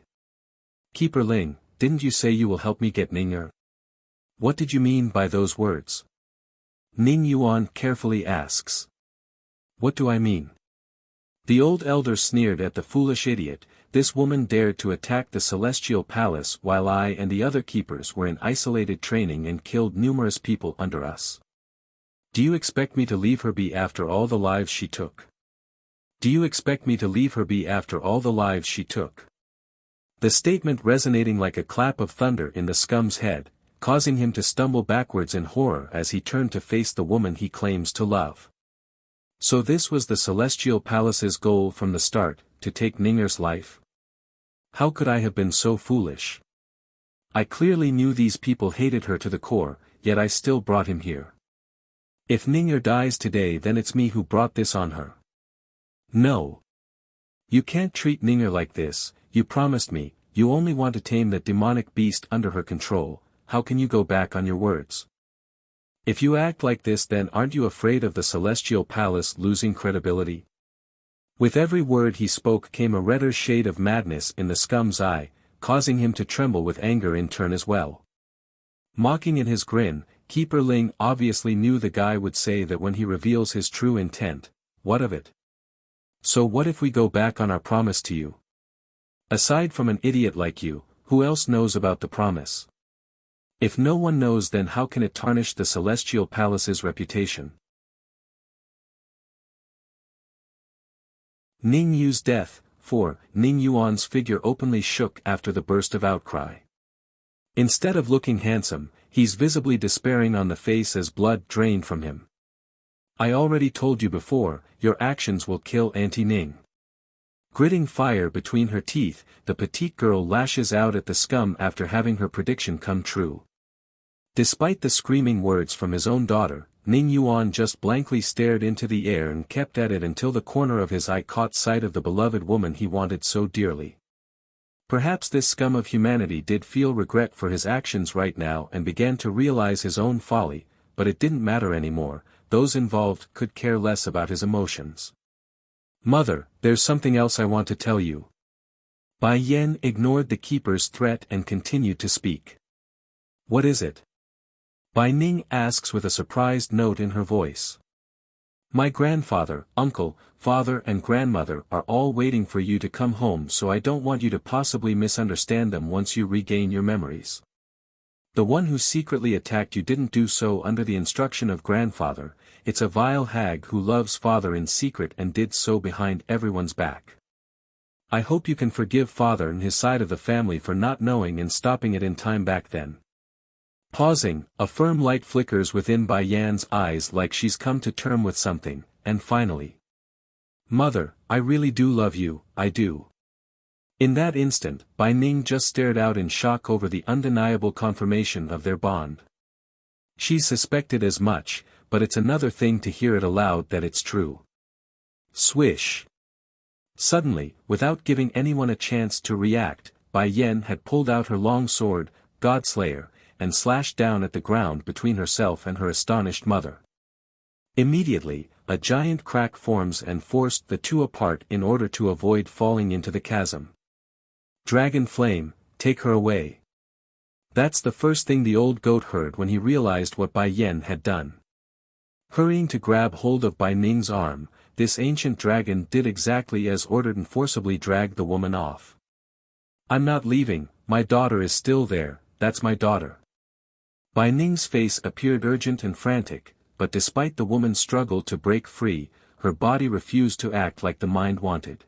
Keeper Ling, didn't you say you will help me get Ninger? What did you mean by those words? Ning Yuan carefully asks. What do I mean? The old elder sneered at the foolish idiot. This woman dared to attack the celestial palace while I and the other keepers were in isolated training and killed numerous people under us. Do you expect me to leave her be after all the lives she took? Do you expect me to leave her be after all the lives she took? The statement resonating like a clap of thunder in the scum's head, causing him to stumble backwards in horror as he turned to face the woman he claims to love. So this was the Celestial Palace's goal from the start, to take Ninger's life? How could I have been so foolish? I clearly knew these people hated her to the core, yet I still brought him here. If Ninger dies today, then it's me who brought this on her. No. You can't treat Ninger like this. You promised me, you only want to tame that demonic beast under her control. How can you go back on your words? If you act like this, then aren't you afraid of the Celestial Palace losing credibility? With every word he spoke came a redder shade of madness in the scum's eye, causing him to tremble with anger in turn as well. Mocking in his grin, Keeper Ling obviously knew the guy would say that when he reveals his true intent. What of it? So what if we go back on our promise to you? Aside from an idiot like you, who else knows about the promise? If no one knows, then how can it tarnish the Celestial Palace's reputation? Ning Yu's death. 4. Ning Yuan's figure openly shook after the burst of outcry. Instead of looking handsome, he's visibly despairing on the face as blood drained from him. I already told you before, your actions will kill Auntie Ning. Gritting fire between her teeth, the petite girl lashes out at the scum after having her prediction come true. Despite the screaming words from his own daughter, Ning Yuan just blankly stared into the air and kept at it until the corner of his eye caught sight of the beloved woman he wanted so dearly. Perhaps this scum of humanity did feel regret for his actions right now and began to realize his own folly, but it didn't matter anymore, those involved could care less about his emotions. Mother, there's something else I want to tell you. Bai Yan ignored the keeper's threat and continued to speak. What is it? Bai Ning asks with a surprised note in her voice. My grandfather, uncle, father and grandmother are all waiting for you to come home, so I don't want you to possibly misunderstand them once you regain your memories. The one who secretly attacked you didn't do so under the instruction of grandfather, it's a vile hag who loves father in secret and did so behind everyone's back. I hope you can forgive father and his side of the family for not knowing and stopping it in time back then. Pausing, a firm light flickers within Bai Yan's eyes like she's come to terms with something, and finally. Mother, I really do love you, I do. In that instant, Bai Ning just stared out in shock over the undeniable confirmation of their bond. She suspected as much, but it's another thing to hear it aloud that it's true. Swish. Suddenly, without giving anyone a chance to react, Bai Yan had pulled out her long sword, Godslayer, and slashed down at the ground between herself and her astonished mother. Immediately, a giant crack forms and forced the two apart in order to avoid falling into the chasm. Dragon Flame, take her away. That's the first thing the old goat heard when he realized what Bai Yan had done. Hurrying to grab hold of Bai Ning's arm, this ancient dragon did exactly as ordered and forcibly dragged the woman off. I'm not leaving, my daughter is still there, that's my daughter. Bai Ning's face appeared urgent and frantic, but despite the woman's struggle to break free, her body refused to act like the mind wanted.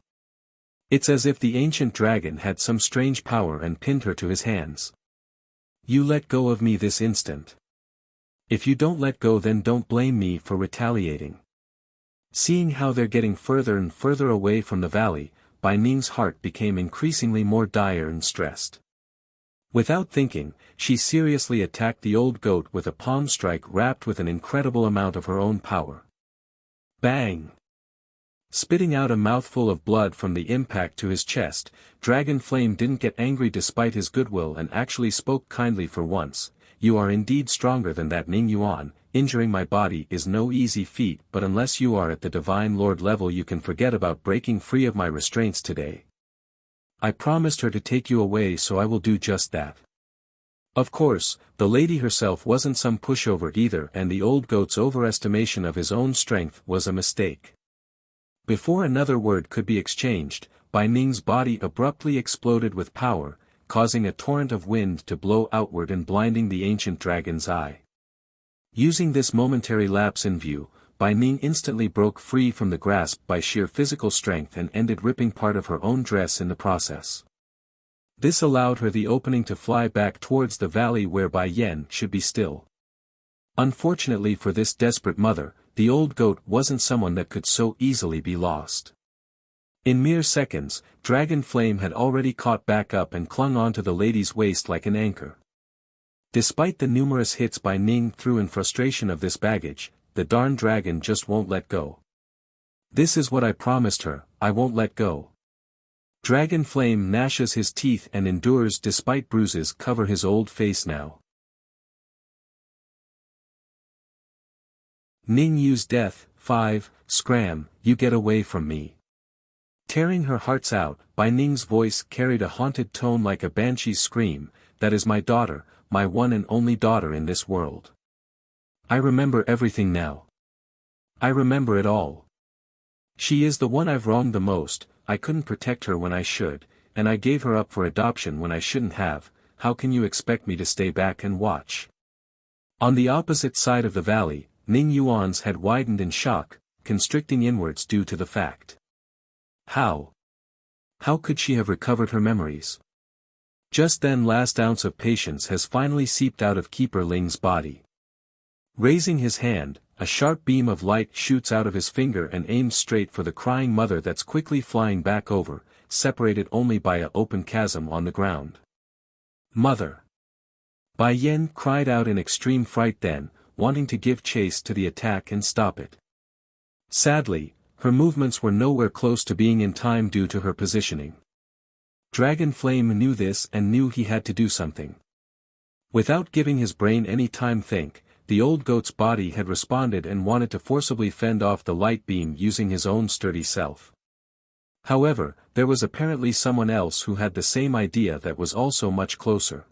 It's as if the ancient dragon had some strange power and pinned her to his hands. You let go of me this instant. If you don't let go, then don't blame me for retaliating. Seeing how they're getting further and further away from the valley, Bai Ning's heart became increasingly more dire and stressed. Without thinking, she seriously attacked the old goat with a palm strike wrapped with an incredible amount of her own power. Bang! Spitting out a mouthful of blood from the impact to his chest, Dragon Flame didn't get angry despite his goodwill and actually spoke kindly for once. You are indeed stronger than that, Ning Yuan. Injuring my body is no easy feat, but unless you are at the Divine Lord level you can forget about breaking free of my restraints today. I promised her to take you away, so I will do just that. Of course, the lady herself wasn't some pushover either, and the old goat's overestimation of his own strength was a mistake. Before another word could be exchanged, Bai Ning's body abruptly exploded with power, causing a torrent of wind to blow outward and blinding the ancient dragon's eye. Using this momentary lapse in view, Bai Ning instantly broke free from the grasp by sheer physical strength and ended ripping part of her own dress in the process. This allowed her the opening to fly back towards the valley where Bai Yan should be still. Unfortunately for this desperate mother, the old goat wasn't someone that could so easily be lost. In mere seconds, Dragon Flame had already caught back up and clung onto the lady's waist like an anchor. Despite the numerous hits Bai Ning threw in frustration of this baggage, the darn dragon just won't let go. This is what I promised her, I won't let go. Dragon Flame gnashes his teeth and endures despite bruises cover his old face now. Ning Yu's death. 5. Scram, you get away from me. Tearing her hearts out, Bai Ning's voice carried a haunted tone like a banshee's scream. That is my daughter, my one and only daughter in this world. I remember everything now. I remember it all. She is the one I've wronged the most. I couldn't protect her when I should, and I gave her up for adoption when I shouldn't have. How can you expect me to stay back and watch? On the opposite side of the valley, Ning Yuan's head widened in shock, constricting inwards due to the fact. How? How could she have recovered her memories? Just then last ounce of patience has finally seeped out of Keeper Ling's body. Raising his hand, a sharp beam of light shoots out of his finger and aims straight for the crying mother that's quickly flying back over, separated only by an open chasm on the ground. Mother! Bai Yen cried out in extreme fright then, wanting to give chase to the attack and stop it. Sadly, her movements were nowhere close to being in time due to her positioning. Dragon Flame knew this and knew he had to do something. Without giving his brain any time to think, the old goat's body had responded and wanted to forcibly fend off the light beam using his own sturdy self. However, there was apparently someone else who had the same idea that was also much closer.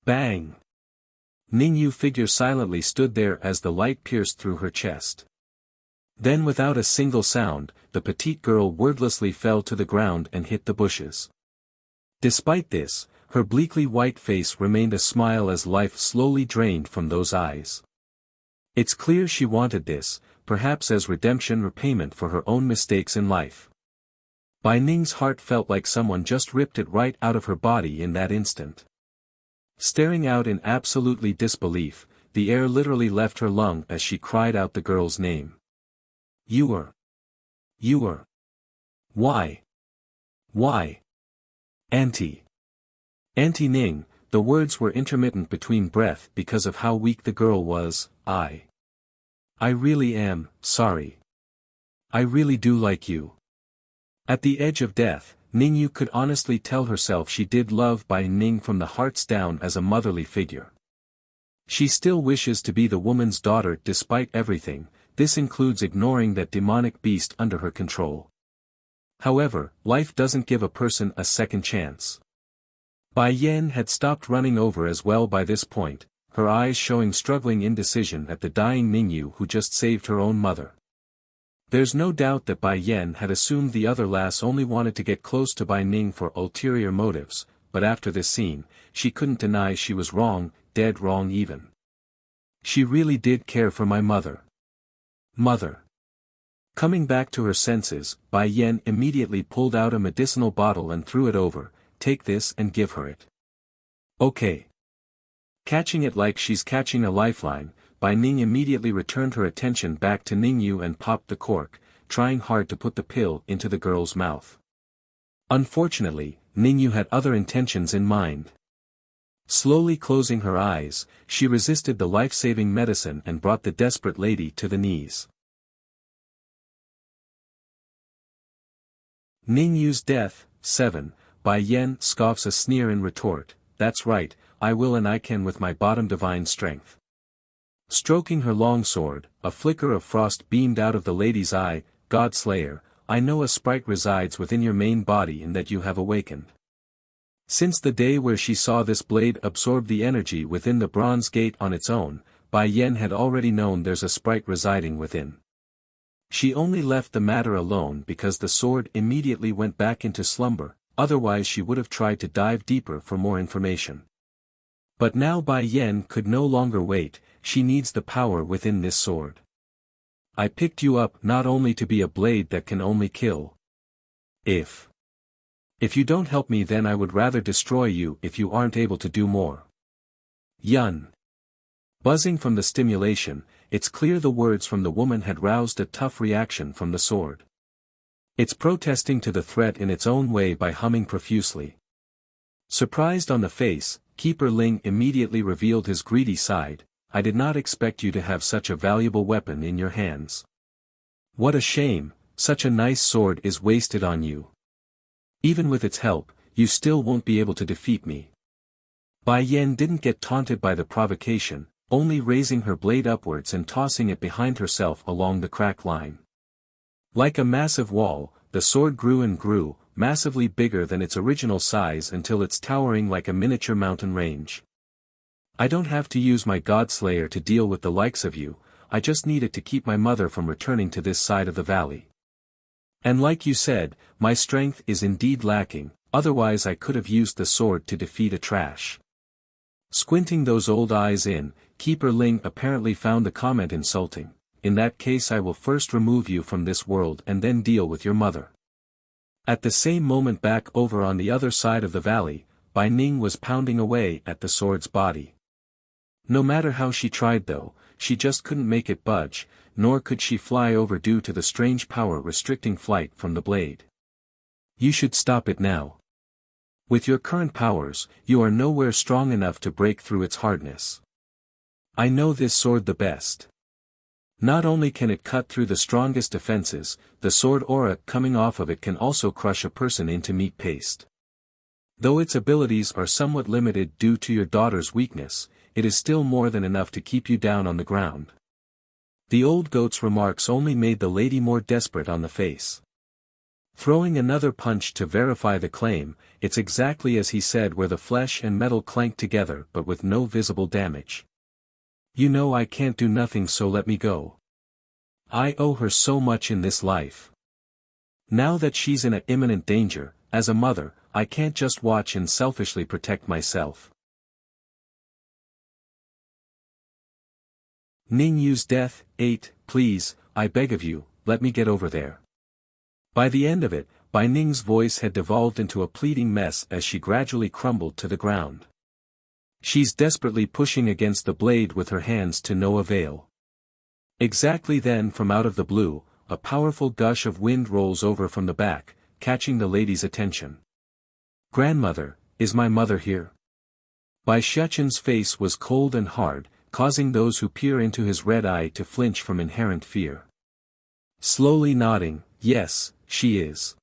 Bang! Ningyu figure silently stood there as the light pierced through her chest. Then without a single sound, the petite girl wordlessly fell to the ground and hit the bushes. Despite this, her bleakly white face remained a smile as life slowly drained from those eyes. It's clear she wanted this, perhaps as redemption or payment for her own mistakes in life. Bai Ning's heart felt like someone just ripped it right out of her body in that instant. Staring out in absolutely disbelief, the air literally left her lung as she cried out the girl's name. You were. Why? Auntie Ning, the words were intermittent between breath because of how weak the girl was. I really am, sorry. I really do like you. At the edge of death, Ningyu could honestly tell herself she did love Bai Ning from the hearts down as a motherly figure. She still wishes to be the woman's daughter despite everything, this includes ignoring that demonic beast under her control. However, life doesn't give a person a second chance. Bai Yen had stopped running over as well by this point, her eyes showing struggling indecision at the dying Ningyu who just saved her own mother. There's no doubt that Bai Yen had assumed the other lass only wanted to get close to Bai Ning for ulterior motives, but after this scene, she couldn't deny she was wrong, dead wrong even. She really did care for my mother. Mother. Coming back to her senses, Bai Yen immediately pulled out a medicinal bottle and threw it over. Take this and give her it. Okay. Catching it like she's catching a lifeline, Bai Ning immediately returned her attention back to Ningyu and popped the cork, trying hard to put the pill into the girl's mouth. Unfortunately, Ningyu had other intentions in mind. Slowly closing her eyes, she resisted the life-saving medicine and brought the desperate lady to the knees. Ningyu's death. 7. Bai Yen scoffs a sneer in retort, that's right, I will and I can with my bottom divine strength. Stroking her long sword, a flicker of frost beamed out of the lady's eye. God Slayer, I know a sprite resides within your main body and that you have awakened. Since the day where she saw this blade absorb the energy within the bronze gate on its own, Bai Yen had already known there's a sprite residing within. She only left the matter alone because the sword immediately went back into slumber, otherwise she would have tried to dive deeper for more information. But now Bai Yen could no longer wait, she needs the power within this sword. I picked you up not only to be a blade that can only kill. If you don't help me then I would rather destroy you if you aren't able to do more. Yun. Buzzing from the stimulation, it's clear the words from the woman had roused a tough reaction from the sword. It's protesting to the threat in its own way by humming profusely. Surprised on the face, Keeper Ling immediately revealed his greedy side. I did not expect you to have such a valuable weapon in your hands. What a shame, such a nice sword is wasted on you. Even with its help, you still won't be able to defeat me. Bai Yen didn't get taunted by the provocation, only raising her blade upwards and tossing it behind herself along the crack line. Like a massive wall, the sword grew and grew, massively bigger than its original size until it's towering like a miniature mountain range. I don't have to use my Godslayer to deal with the likes of you, I just need it to keep my mother from returning to this side of the valley. And like you said, my strength is indeed lacking, otherwise I could have used the sword to defeat a trash. Squinting those old eyes in, Keeper Ling apparently found the comment insulting. In that case I will first remove you from this world and then deal with your mother. At the same moment back over on the other side of the valley, Bai Ning was pounding away at the sword's body. No matter how she tried though, she just couldn't make it budge, nor could she fly over due to the strange power restricting flight from the blade. You should stop it now. With your current powers, you are nowhere strong enough to break through its hardness. I know this sword the best. Not only can it cut through the strongest defenses, the sword aura coming off of it can also crush a person into meat paste. Though its abilities are somewhat limited due to your daughter's weakness, it is still more than enough to keep you down on the ground. The old goat's remarks only made the lady more desperate on the face. Throwing another punch to verify the claim, it's exactly as he said where the flesh and metal clanked together but with no visible damage. You know I can't do nothing, so let me go. I owe her so much in this life. Now that she's in imminent danger, as a mother, I can't just watch and selfishly protect myself. Ning Yu's death. 8, please, I beg of you, let me get over there. By the end of it, Bai Ning's voice had devolved into a pleading mess as she gradually crumbled to the ground. She's desperately pushing against the blade with her hands to no avail. Exactly then, from out of the blue, a powerful gush of wind rolls over from the back, catching the lady's attention. Grandmother, is my mother here? Bai Shechen's face was cold and hard, causing those who peer into his red eye to flinch from inherent fear. Slowly nodding, yes, she is.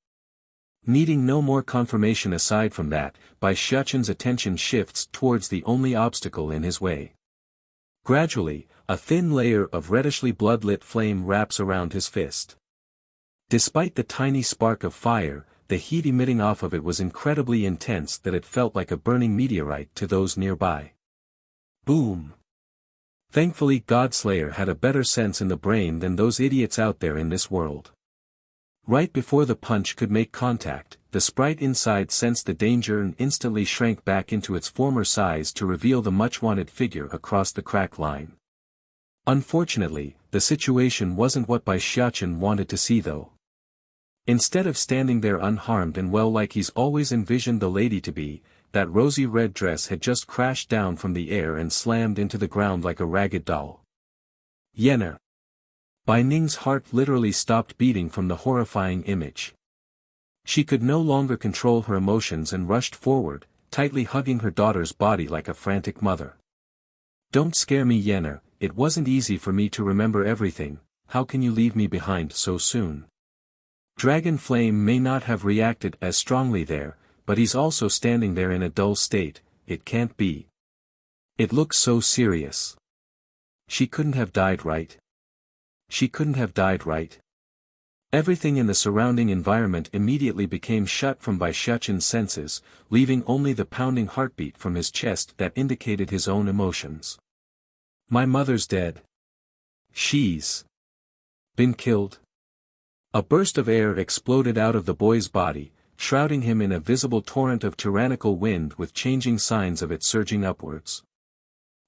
Needing no more confirmation aside from that, Bai Shechen's attention shifts towards the only obstacle in his way. Gradually, a thin layer of reddishly blood-lit flame wraps around his fist. Despite the tiny spark of fire, the heat emitting off of it was incredibly intense that it felt like a burning meteorite to those nearby. Boom! Thankfully Godslayer had a better sense in the brain than those idiots out there in this world. Right before the punch could make contact, the sprite inside sensed the danger and instantly shrank back into its former size to reveal the much-wanted figure across the crack line. Unfortunately, the situation wasn't what Bai Xiachen wanted to see though. Instead of standing there unharmed and well like he's always envisioned the lady to be, that rosy red dress had just crashed down from the air and slammed into the ground like a ragged doll. Yenner. Bai Ning's heart literally stopped beating from the horrifying image. She could no longer control her emotions and rushed forward, tightly hugging her daughter's body like a frantic mother. Don't scare me, Yenner, it wasn't easy for me to remember everything, how can you leave me behind so soon? Dragon Flame may not have reacted as strongly there, but he's also standing there in a dull state, it can't be. It looks so serious. She couldn't have died, right? She couldn't have died, right? Everything in the surrounding environment immediately became shut from Bai Shechen's senses, leaving only the pounding heartbeat from his chest that indicated his own emotions. My mother's dead. She's been killed. A burst of air exploded out of the boy's body, shrouding him in a visible torrent of tyrannical wind with changing signs of it surging upwards.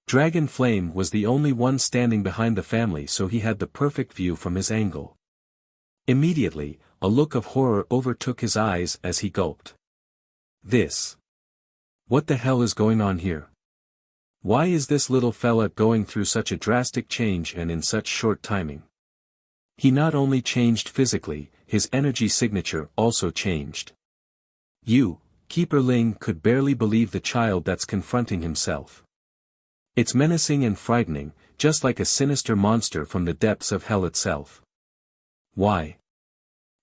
Dragon Flame was the only one standing behind the family, so he had the perfect view from his angle. Immediately, a look of horror overtook his eyes as he gulped. This. What the hell is going on here? Why is this little fella going through such a drastic change and in such short timing? He not only changed physically, his energy signature also changed. Keeper Ling could barely believe the child that's confronting himself. It's menacing and frightening, just like a sinister monster from the depths of hell itself. Why?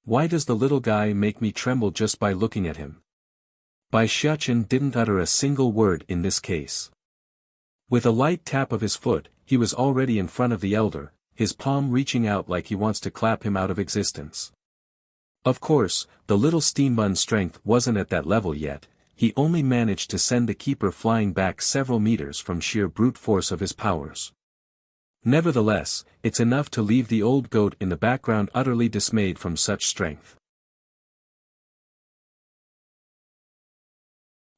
Why does the little guy make me tremble just by looking at him? Bai Xiachen didn't utter a single word in this case. With a light tap of his foot, he was already in front of the elder, his palm reaching out like he wants to clap him out of existence. Of course, the little steambun's strength wasn't at that level yet. He only managed to send the keeper flying back several meters from sheer brute force of his powers. Nevertheless, it's enough to leave the old goat in the background utterly dismayed from such strength.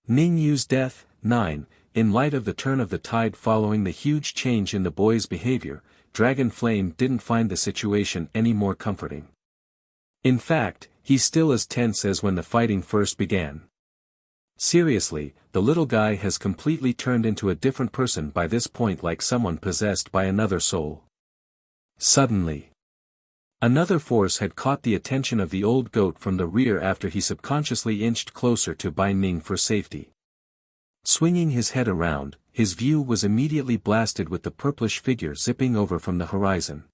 Ning Yu's death. 9. In light of the turn of the tide following the huge change in the boy's behavior, Dragon Flame didn't find the situation any more comforting. In fact, He's still as tense as when the fighting first began. Seriously, the little guy has completely turned into a different person by this point, like someone possessed by another soul. Suddenly, another force had caught the attention of the old goat from the rear after he subconsciously inched closer to Bai Ning for safety. Swinging his head around, his view was immediately blasted with the purplish figure zipping over from the horizon.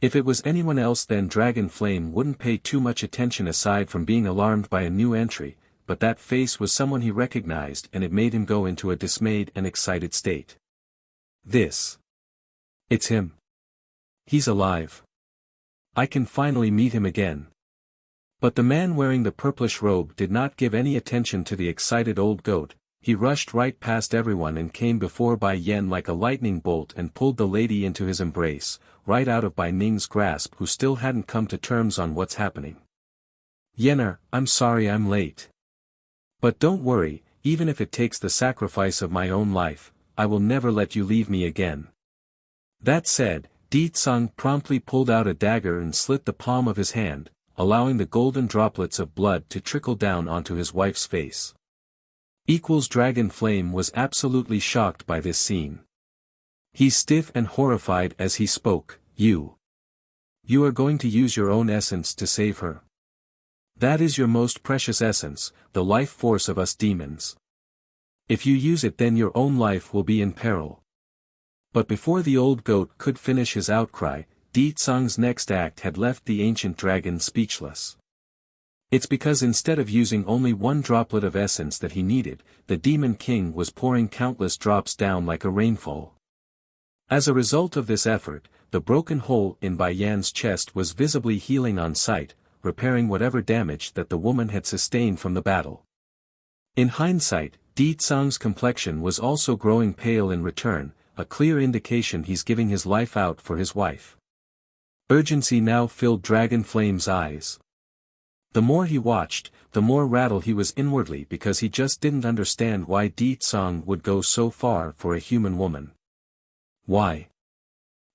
If it was anyone else, then Dragon Flame wouldn't pay too much attention aside from being alarmed by a new entry, but that face was someone he recognized, and it made him go into a dismayed and excited state. It's him. He's alive. I can finally meet him again. But the man wearing the purplish robe did not give any attention to the excited old goat. He rushed right past everyone and came before Bai Yen like a lightning bolt and pulled the lady into his embrace, right out of Bai Ning's grasp, who still hadn't come to terms on what's happening. "Yener, I'm sorry I'm late. But don't worry, even if it takes the sacrifice of my own life, I will never let you leave me again." That said, Di Tsang promptly pulled out a dagger and slit the palm of his hand, allowing the golden droplets of blood to trickle down onto his wife's face. Dragon Flame was absolutely shocked by this scene. He's stiff and horrified as he spoke. You are going to use your own essence to save her. That is your most precious essence, the life force of us demons. If you use it, then your own life will be in peril. But before the old goat could finish his outcry, Di Tsang's next act had left the ancient dragon speechless. It's because instead of using only one droplet of essence that he needed, the Demon King was pouring countless drops down like a rainfall. As a result of this effort, the broken hole in Bai Yan's chest was visibly healing on sight, repairing whatever damage that the woman had sustained from the battle. In hindsight, Di Tsang's complexion was also growing pale in return, a clear indication he's giving his life out for his wife. Urgency now filled Dragon Flame's eyes. The more he watched, the more rattled he was inwardly, because he just didn't understand why Di Tsang would go so far for a human woman. Why?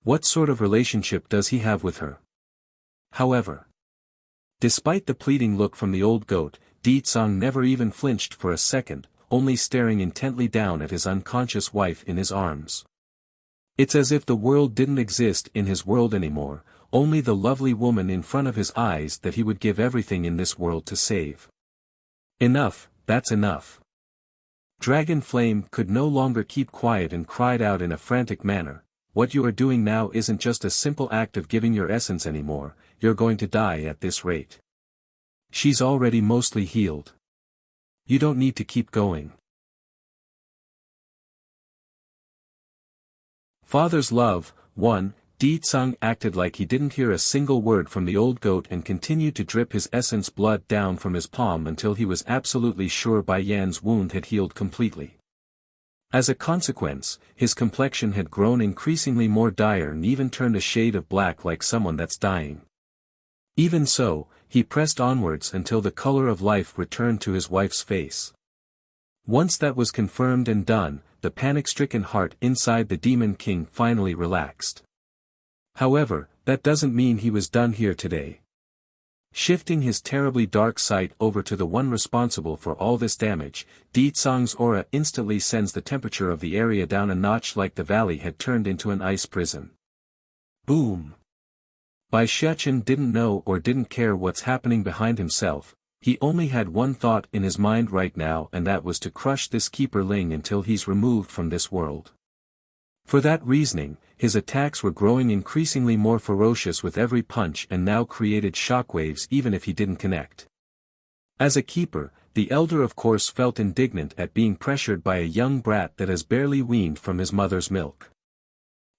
What sort of relationship does he have with her? However, despite the pleading look from the old goat, Di Tsang never even flinched for a second, only staring intently down at his unconscious wife in his arms. It's as if the world didn't exist in his world anymore, only the lovely woman in front of his eyes that he would give everything in this world to save. Enough, that's enough. Dragon Flame could no longer keep quiet and cried out in a frantic manner, "What you are doing now isn't just a simple act of giving your essence anymore, you're going to die at this rate. She's already mostly healed. You don't need to keep going." Father's Love, 1. Di Tsang acted like he didn't hear a single word from the old goat and continued to drip his essence blood down from his palm until he was absolutely sure Bai Yan's wound had healed completely. As a consequence, his complexion had grown increasingly more dire and even turned a shade of black like someone that's dying. Even so, he pressed onwards until the color of life returned to his wife's face. Once that was confirmed and done, the panic-stricken heart inside the Demon King finally relaxed. However, that doesn't mean he was done here today. Shifting his terribly dark sight over to the one responsible for all this damage, Di Tsang's aura instantly sends the temperature of the area down a notch, like the valley had turned into an ice prison. Boom! Bai Shichen didn't know or didn't care what's happening behind himself. He only had one thought in his mind right now, and that was to crush this Keeper Ling until he's removed from this world. For that reasoning, his attacks were growing increasingly more ferocious with every punch and now created shockwaves even if he didn't connect. As a keeper, the elder of course felt indignant at being pressured by a young brat that has barely weaned from his mother's milk.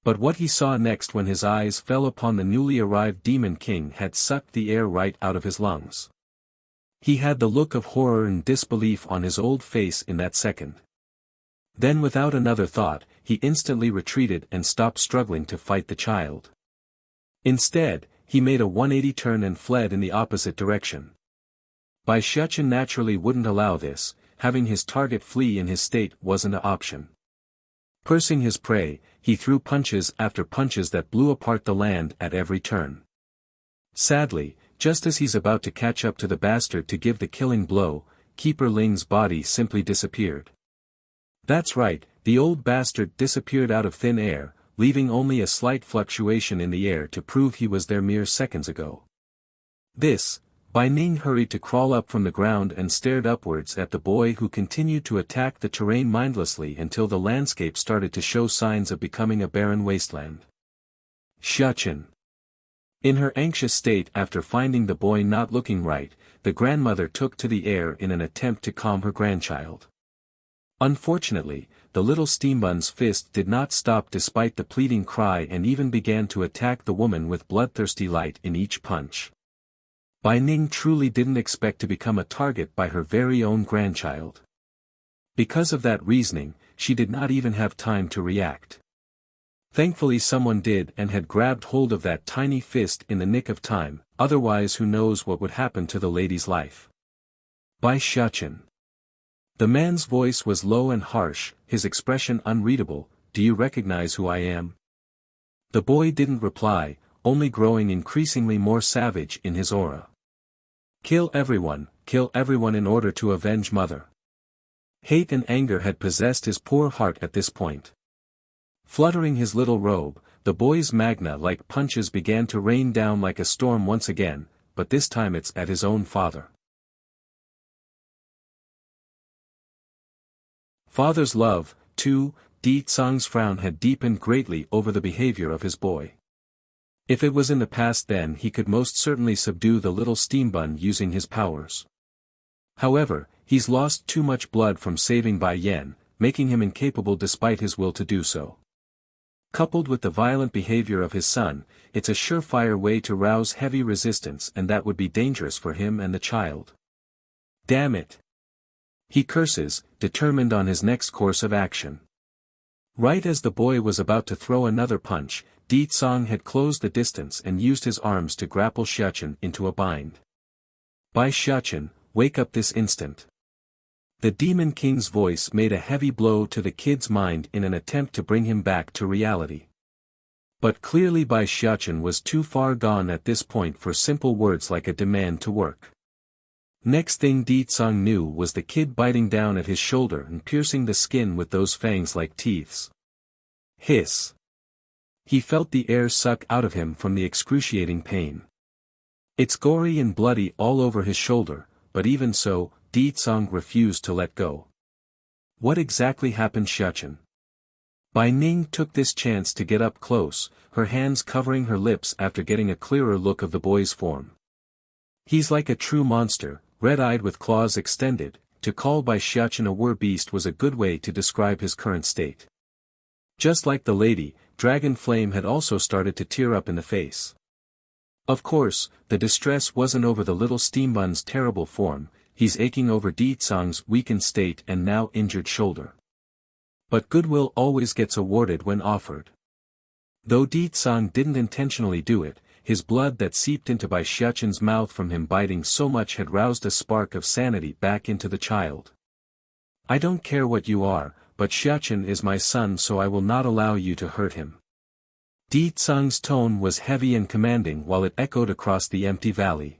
But what he saw next when his eyes fell upon the newly arrived Demon King had sucked the air right out of his lungs. He had the look of horror and disbelief on his old face in that second. Then without another thought, he instantly retreated and stopped struggling to fight the child. Instead, he made a 180 turn and fled in the opposite direction. Bai Shichen naturally wouldn't allow this. Having his target flee in his state wasn't an option. Cursing his prey, he threw punches after punches that blew apart the land at every turn. Sadly, Just as he's about to catch up to the bastard to give the killing blow, Keeper Ling's body simply disappeared. That's right, the old bastard disappeared out of thin air, leaving only a slight fluctuation in the air to prove he was there mere seconds ago. Bai Ning hurried to crawl up from the ground and stared upwards at the boy who continued to attack the terrain mindlessly until the landscape started to show signs of becoming a barren wasteland. Xiachen. In her anxious state after finding the boy not looking right, the grandmother took to the air in an attempt to calm her grandchild. Unfortunately, the little steambun's fist did not stop despite the pleading cry and even began to attack the woman with bloodthirsty light in each punch. Bai Ning truly didn't expect to become a target by her very own grandchild. Because of that reasoning, she did not even have time to react. Thankfully someone did and had grabbed hold of that tiny fist in the nick of time, otherwise who knows what would happen to the lady's life. Bai Xiachen. The man's voice was low and harsh, his expression unreadable. Do you recognize who I am? The boy didn't reply, only growing increasingly more savage in his aura. Kill everyone in order to avenge mother. Hate and anger had possessed his poor heart at this point. Fluttering his little robe, the boy's magna-like punches began to rain down like a storm once again, but this time it's at his own father. Father's love, too. Di Tsang's frown had deepened greatly over the behavior of his boy. If it was in the past then he could most certainly subdue the little steambun using his powers. However, he's lost too much blood from saving Bai Yan, making him incapable despite his will to do so. Coupled with the violent behavior of his son, it's a surefire way to rouse heavy resistance and that would be dangerous for him and the child. Damn it! He curses, determined on his next course of action. Right as the boy was about to throw another punch, Di Tsang had closed the distance and used his arms to grapple Xiachen into a bind. Bai Xiachen, wake up this instant. The Demon King's voice made a heavy blow to the kid's mind in an attempt to bring him back to reality. But clearly Bai Xiachen was too far gone at this point for simple words like a demand to work. Next thing Di Tsang knew was the kid biting down at his shoulder and piercing the skin with those fangs like teeths. Hiss. He felt the air suck out of him from the excruciating pain. It's gory and bloody all over his shoulder, but even so, Di Tsang refused to let go. What exactly happened, Xiachen? Bai Ning took this chance to get up close, her hands covering her lips after getting a clearer look of the boy's form. He's like a true monster, red-eyed with claws extended. To call Bai Xiachen a wer-beast was a good way to describe his current state. Just like the lady, Dragon Flame had also started to tear up in the face. Of course, the distress wasn't over the little steambun's terrible form, he's aching over Di Tsang's weakened state and now injured shoulder. But goodwill always gets awarded when offered. Though Di Tsang didn't intentionally do it, his blood that seeped into Bai Xiachen's mouth from him biting so much had roused a spark of sanity back into the child. I don't care what you are, but Xiachen is my son, so I will not allow you to hurt him. Di Tsang's tone was heavy and commanding while it echoed across the empty valley.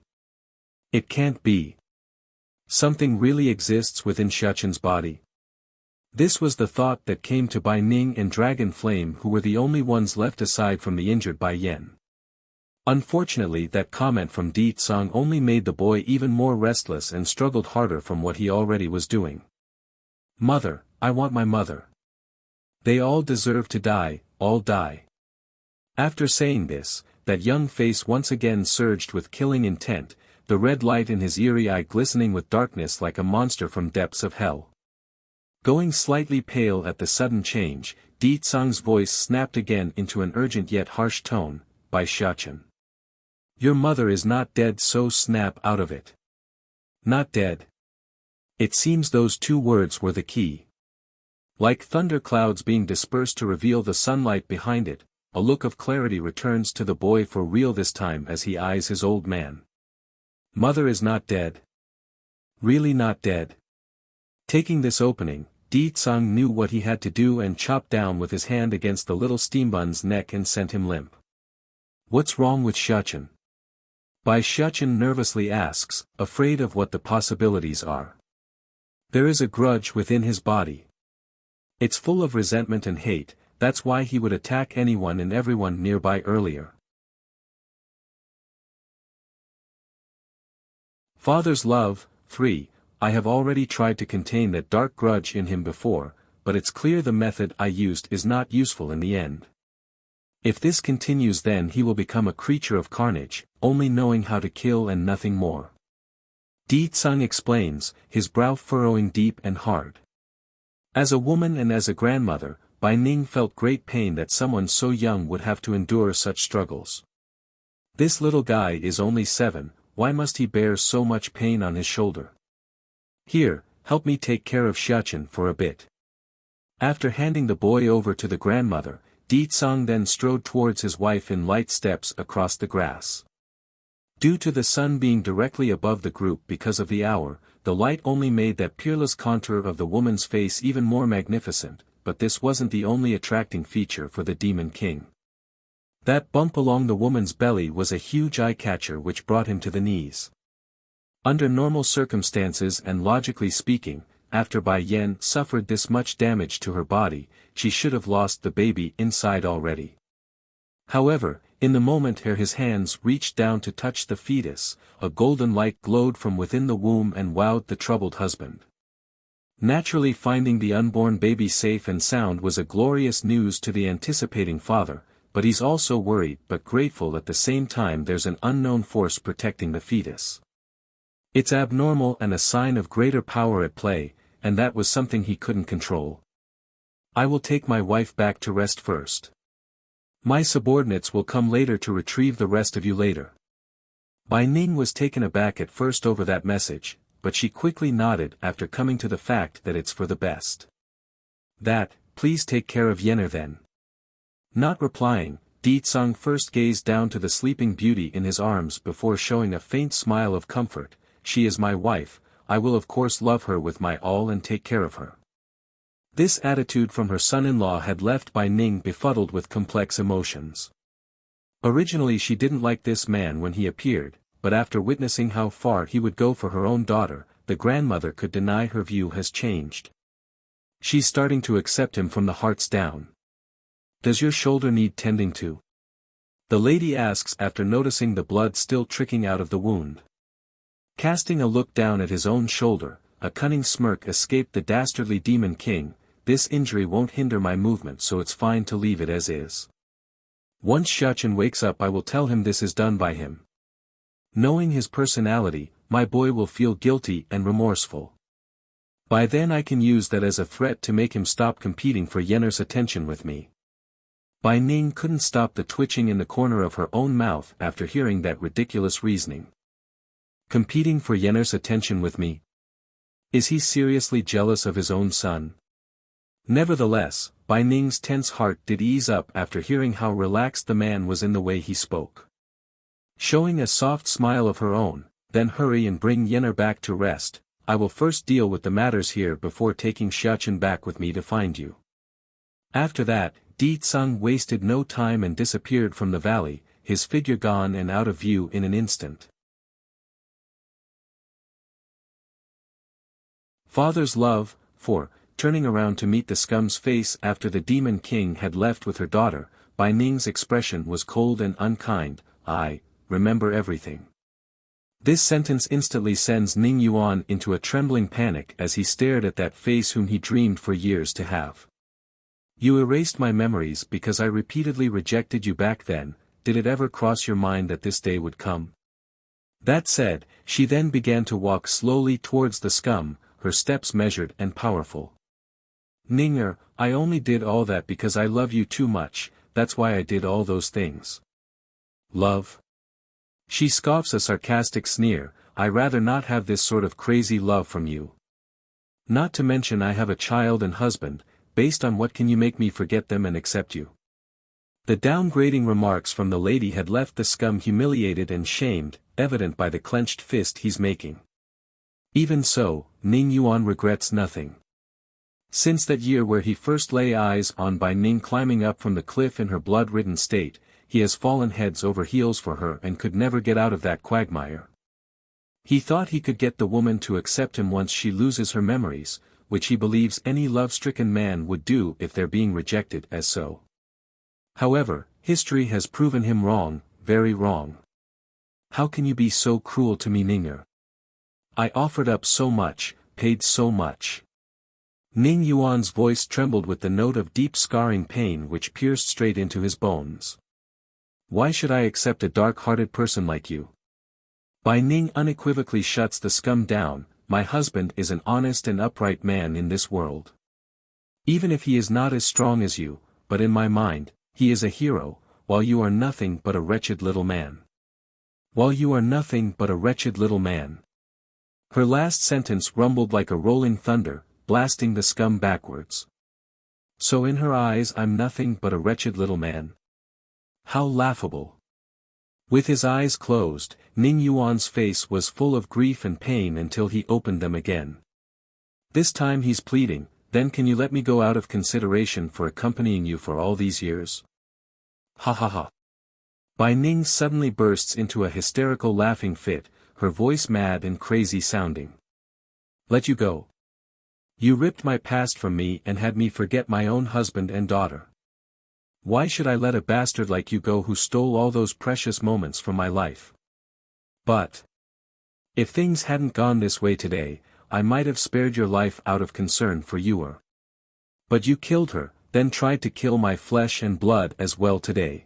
It can't be. Something really exists within Xiachen's body. This was the thought that came to Bai Ning and Dragon Flame, who were the only ones left aside from the injured Bai Yan. Unfortunately, that comment from Di Tsang only made the boy even more restless and struggled harder from what he already was doing. Mother, I want my mother. They all deserve to die, all die. After saying this, that young face once again surged with killing intent, the red light in his eerie eye glistening with darkness like a monster from depths of hell. Going slightly pale at the sudden change, Di Tsang's voice snapped again into an urgent yet harsh tone, Bai Xiachen. Your mother is not dead, so snap out of it. Not dead. It seems those two words were the key. Like thunder clouds being dispersed to reveal the sunlight behind it, a look of clarity returns to the boy for real this time as he eyes his old man. Mother is not dead. Really not dead. Taking this opening, Di Tsang knew what he had to do and chopped down with his hand against the little steambun's neck and sent him limp. What's wrong with Xiachen? Bai Xiachen nervously asks, afraid of what the possibilities are. There is a grudge within his body. It's full of resentment and hate, that's why he would attack anyone and everyone nearby earlier. Father's love. 3. I have already tried to contain that dark grudge in him before, but it's clear the method I used is not useful in the end. If this continues, then he will become a creature of carnage, only knowing how to kill and nothing more. Di Tsung explains, his brow furrowing deep and hard. As a woman and as a grandmother, Bai Ning felt great pain that someone so young would have to endure such struggles. This little guy is only 7, why must he bear so much pain on his shoulder? Here, help me take care of Xiachen for a bit. After handing the boy over to the grandmother, Di Tsung then strode towards his wife in light steps across the grass. Due to the sun being directly above the group because of the hour, the light only made that peerless contour of the woman's face even more magnificent, but this wasn't the only attracting feature for the Demon King. That bump along the woman's belly was a huge eye-catcher which brought him to the knees. Under normal circumstances and logically speaking, after Bai Yan suffered this much damage to her body, she should have lost the baby inside already. However, in the moment ere his hands reached down to touch the fetus, a golden light glowed from within the womb and wowed the troubled husband. Naturally, finding the unborn baby safe and sound was a glorious news to the anticipating father, but he's also worried but grateful at the same time. There's an unknown force protecting the fetus. It's abnormal and a sign of greater power at play, and that was something he couldn't control. I will take my wife back to rest first. My subordinates will come later to retrieve the rest of you later. Bai Ning was taken aback at first over that message, but she quickly nodded after coming to the fact that it's for the best. Please take care of Yenner then. Not replying, Di Tsung first gazed down to the sleeping beauty in his arms before showing a faint smile of comfort. She is my wife, I will of course love her with my all and take care of her. This attitude from her son-in-law had left Bai Ning befuddled with complex emotions. Originally she didn't like this man when he appeared, but after witnessing how far he would go for her own daughter, the grandmother could deny her view has changed. She's starting to accept him from the hearts down. Does your shoulder need tending to? The lady asks after noticing the blood still trickling out of the wound. Casting a look down at his own shoulder, a cunning smirk escaped the dastardly Demon King. This injury won't hinder my movement, so it's fine to leave it as is. Once Xiachen wakes up I will tell him this is done by him. Knowing his personality, my boy will feel guilty and remorseful. By then I can use that as a threat to make him stop competing for Yenner's attention with me. Bai Ning couldn't stop the twitching in the corner of her own mouth after hearing that ridiculous reasoning. Competing for Yenner's attention with me? Is he seriously jealous of his own son? Nevertheless, Bai Ning's tense heart did ease up after hearing how relaxed the man was in the way he spoke. Showing a soft smile of her own, then hurry and bring Yenner back to rest. I will first deal with the matters here before taking Xiachen back with me to find you. After that, Di Tsung wasted no time and disappeared from the valley, his figure gone and out of view in an instant. Father's love. 4. Turning around to meet the scum's face after the Demon King had left with her daughter, Bai Ning's expression was cold and unkind. I remember everything. This sentence instantly sends Ning Yuan into a trembling panic as he stared at that face whom he dreamed for years to have. You erased my memories because I repeatedly rejected you back then. Did it ever cross your mind that this day would come? That said, she then began to walk slowly towards the scum, her steps measured and powerful. Ninger, I only did all that because I love you too much, that's why I did all those things. Love? She scoffs a sarcastic sneer. I rather not have this sort of crazy love from you. Not to mention I have a child and husband. Based on what can you make me forget them and accept you? The downgrading remarks from the lady had left the scum humiliated and shamed, evident by the clenched fist he's making. Even so, Ning Yuan regrets nothing. Since that year where he first lay eyes on Bai Ning climbing up from the cliff in her blood-ridden state, he has fallen heads over heels for her and could never get out of that quagmire. He thought he could get the woman to accept him once she loses her memories, which he believes any love-stricken man would do if they're being rejected as so. However, history has proven him wrong, very wrong. How can you be so cruel to me, Ninger? I offered up so much, paid so much. Ning Yuan's voice trembled with the note of deep scarring pain which pierced straight into his bones. Why should I accept a dark-hearted person like you? Bai Ning unequivocally shuts the scum down. My husband is an honest and upright man in this world. Even if he is not as strong as you, but in my mind, he is a hero, while you are nothing but a wretched little man. While you are nothing but a wretched little man. Her last sentence rumbled like a rolling thunder, blasting the scum backwards. So in her eyes I'm nothing but a wretched little man. How laughable. With his eyes closed, Ning Yuan's face was full of grief and pain until he opened them again. This time he's pleading, then can you let me go out of consideration for accompanying you for all these years? Ha ha ha. Bai Ning suddenly bursts into a hysterical laughing fit, her voice mad and crazy sounding. Let you go. You ripped my past from me and had me forget my own husband and daughter. Why should I let a bastard like you go who stole all those precious moments from my life? But if things hadn't gone this way today, I might have spared your life out of concern for you. But you killed her, then tried to kill my flesh and blood as well today.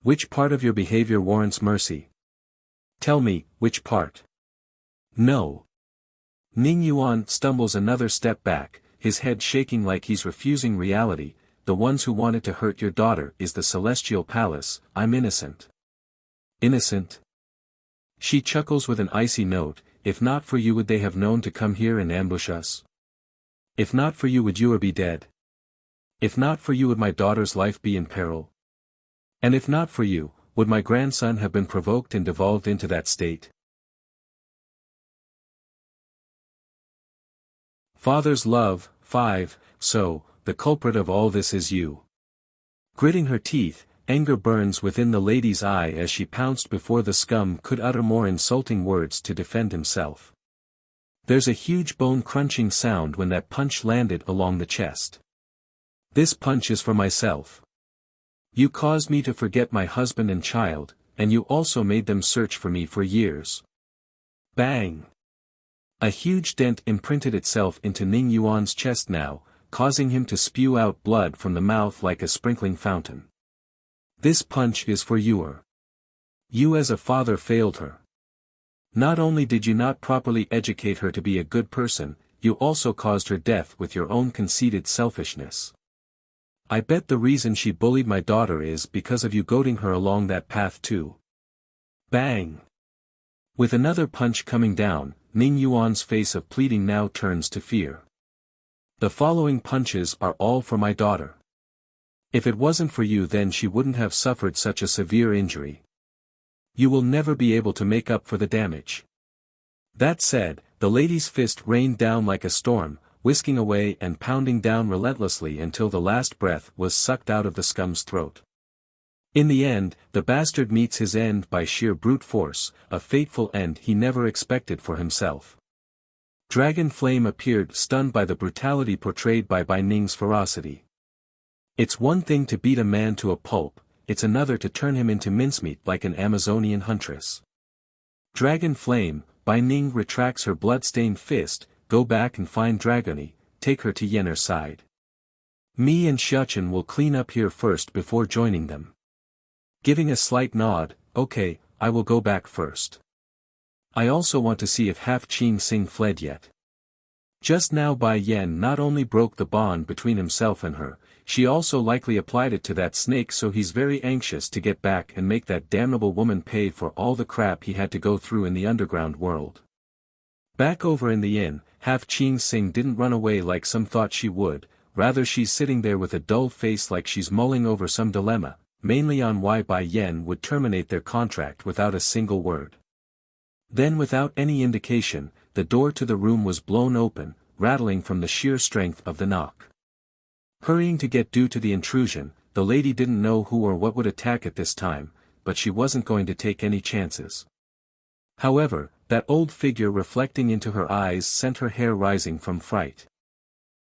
Which part of your behavior warrants mercy? Tell me, which part? No. Ning Yuan stumbles another step back, his head shaking like he's refusing reality. The ones who wanted to hurt your daughter is the Celestial Palace. I'm innocent. Innocent? She chuckles with an icy note. If not for you would they have known to come here and ambush us? If not for you would you be dead? If not for you would my daughter's life be in peril? And if not for you, would my grandson have been provoked and devolved into that state? Father's love. 5. So, the culprit of all this is you. Gritting her teeth, anger burns within the lady's eye as she pounced before the scum could utter more insulting words to defend himself. There's a huge bone-crunching sound when that punch landed along the chest. This punch is for myself. You caused me to forget my husband and child, and you also made them search for me for years. Bang! A huge dent imprinted itself into Ning Yuan's chest now, causing him to spew out blood from the mouth like a sprinkling fountain. This punch is for you. You as a father failed her. Not only did you not properly educate her to be a good person, you also caused her death with your own conceited selfishness. I bet the reason she bullied my daughter is because of you goading her along that path too. Bang! With another punch coming down, Ning Yuan's face of pleading now turns to fear. The following punches are all for my daughter. If it wasn't for you then she wouldn't have suffered such a severe injury. You will never be able to make up for the damage. That said, the lady's fist rained down like a storm, whisking away and pounding down relentlessly until the last breath was sucked out of the scum's throat. In the end, the bastard meets his end by sheer brute force, a fateful end he never expected for himself. Dragon Flame appeared stunned by the brutality portrayed by Bai Ning's ferocity. It's one thing to beat a man to a pulp, it's another to turn him into mincemeat like an Amazonian huntress. Dragon Flame, Bai Ning retracts her blood-stained fist, go back and find Dragony, take her to Yenner's side. Me and Xiachen will clean up here first before joining them. Giving a slight nod, okay, I will go back first. I also want to see if Half Qing Sing fled yet. Just now Bai Yan not only broke the bond between himself and her, she also likely applied it to that snake, so he's very anxious to get back and make that damnable woman pay for all the crap he had to go through in the underground world. Back over in the inn, Half Qing Sing didn't run away like some thought she would, rather she's sitting there with a dull face like she's mulling over some dilemma, mainly on why Bai Yan would terminate their contract without a single word. Then without any indication, the door to the room was blown open, rattling from the sheer strength of the knock. Hurrying to get due to the intrusion, the lady didn't know who or what would attack at this time, but she wasn't going to take any chances. However, that old figure reflecting into her eyes sent her hair rising from fright.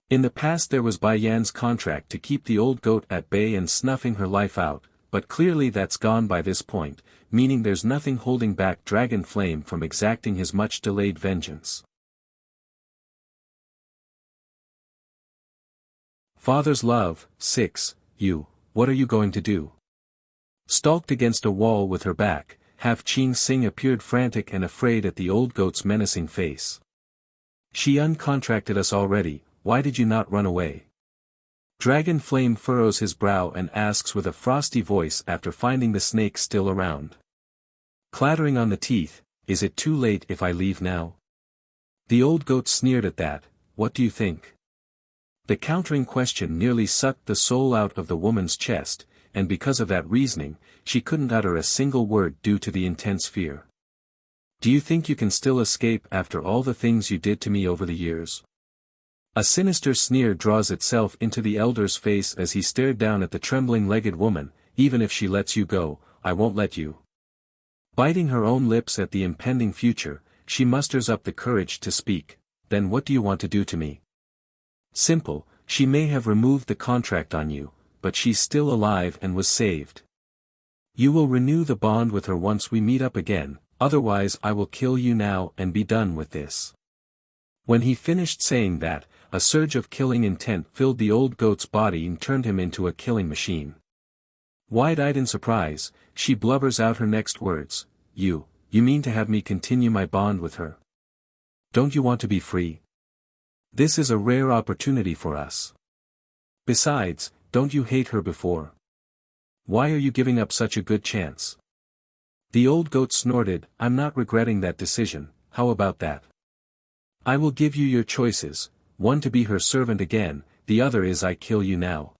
In the past there was Bai Yan's contract to keep the old goat at bay and snuffing her life out, but clearly that's gone by this point, meaning there's nothing holding back Dragon Flame from exacting his much-delayed vengeance. Father's love. 6. You, what are you going to do? Stalked against a wall with her back, Qing Sing appeared frantic and afraid at the old goat's menacing face. She uncontracted us already, why did you not run away? Dragon Flame furrows his brow and asks with a frosty voice after finding the snake still around. Clattering on the teeth, is it too late if I leave now? The old goat sneered at that, what do you think? The countering question nearly sucked the soul out of the woman's chest, and because of that reasoning, she couldn't utter a single word due to the intense fear. Do you think you can still escape after all the things you did to me over the years? A sinister sneer draws itself into the elder's face as he stared down at the trembling-legged woman, even if she lets you go, I won't let you. Biting her own lips at the impending future, she musters up the courage to speak, then what do you want to do to me? Simple, she may have removed the contract on you, but she's still alive and was saved. You will renew the bond with her once we meet up again, otherwise I will kill you now and be done with this. When he finished saying that, a surge of killing intent filled the old goat's body and turned him into a killing machine. Wide-eyed in surprise, she blubbers out her next words, you mean to have me continue my bond with her? Don't you want to be free? This is a rare opportunity for us. Besides, don't you hate her before? Why are you giving up such a good chance? The old goat snorted, I'm not regretting that decision, how about that? I will give you your choices, one to be her servant again, the other is I kill you now.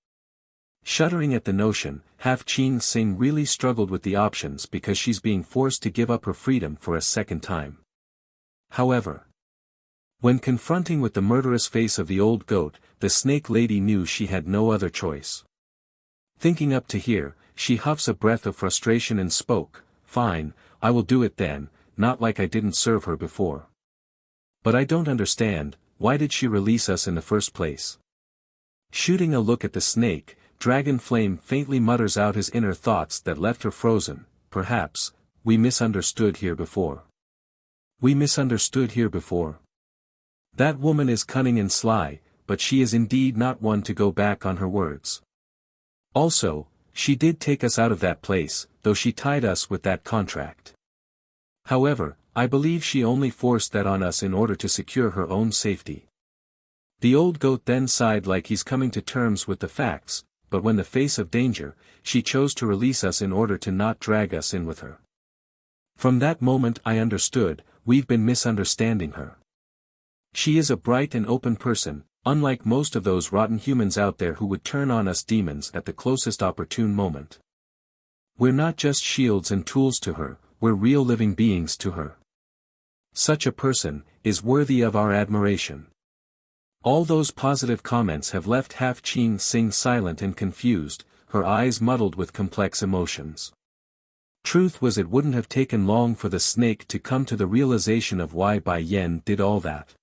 Shuddering at the notion, Qing Sing really struggled with the options because she's being forced to give up her freedom for a second time. However, when confronting with the murderous face of the old goat, the snake lady knew she had no other choice. Thinking up to here, she huffs a breath of frustration and spoke, fine, I will do it then, not like I didn't serve her before. But I don't understand, why did she release us in the first place? Shooting a look at the snake, Dragon Flame faintly mutters out his inner thoughts that left her frozen, perhaps, we misunderstood here before. We misunderstood here before. That woman is cunning and sly, but she is indeed not one to go back on her words. Also, she did take us out of that place, though she tied us with that contract. However, I believe she only forced that on us in order to secure her own safety. The old goat then sighed like he's coming to terms with the facts, but when the face of danger, she chose to release us in order to not drag us in with her. From that moment I understood, we've been misunderstanding her. She is a bright and open person, unlike most of those rotten humans out there who would turn on us demons at the closest opportune moment. We're not just shields and tools to her, we're real living beings to her. Such a person is worthy of our admiration. All those positive comments have left Qing Sing silent and confused, her eyes muddled with complex emotions. Truth was it wouldn't have taken long for the snake to come to the realization of why Bai Yan did all that.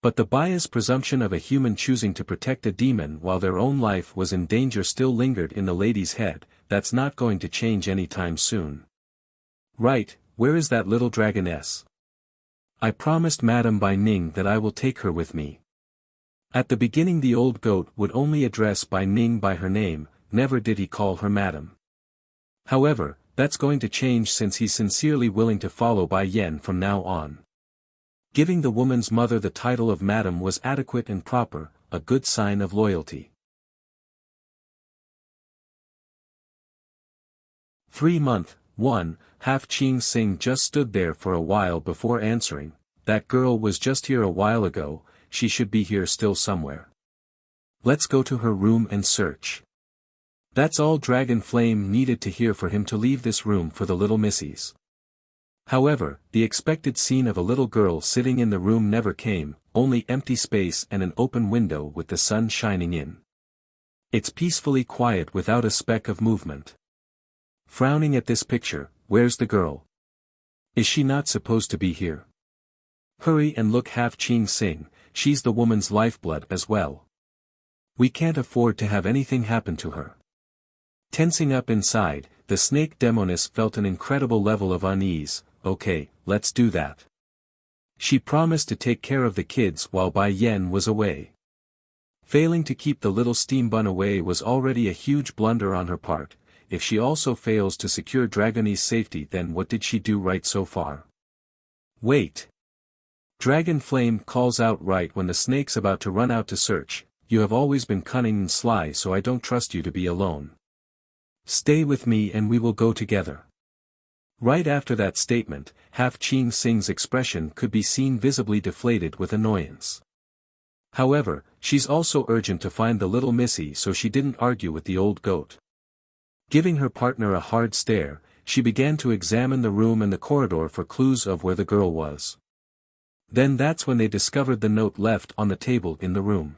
But the biased presumption of a human choosing to protect a demon while their own life was in danger still lingered in the lady's head, that's not going to change anytime soon. Right, where is that little dragoness? I promised Madame Bai Ning that I will take her with me. At the beginning the old goat would only address Bai Ning by her name, never did he call her Madam. However, that's going to change since he's sincerely willing to follow Bai Yan from now on. Giving the woman's mother the title of Madam was adequate and proper, a good sign of loyalty. 3-month, 1, Qing Sing just stood there for a while before answering, that girl was just here a while ago, she should be here still somewhere. Let's go to her room and search. That's all Dragon Flame needed to hear for him to leave this room for the little missies. However, the expected scene of a little girl sitting in the room never came, only empty space and an open window with the sun shining in. It's peacefully quiet without a speck of movement. Frowning at this picture, where's the girl? Is she not supposed to be here? Hurry and look, Half Ching Sing, she's the woman's lifeblood as well. We can't afford to have anything happen to her. Tensing up inside, the snake demoness felt an incredible level of unease. Okay, let's do that. She promised to take care of the kids while Bai Yen was away. Failing to keep the little steam bun away was already a huge blunder on her part. If she also fails to secure Dragonie's safety, then what did she do right so far? Wait. Dragon Flame calls out right when the snake's about to run out to search. You have always been cunning and sly, so I don't trust you to be alone. Stay with me and we will go together. Right after that statement, Half Ching Sing's expression could be seen visibly deflated with annoyance. However, she's also urgent to find the little missy, so she didn't argue with the old goat. Giving her partner a hard stare, she began to examine the room and the corridor for clues of where the girl was. Then that's when they discovered the note left on the table in the room.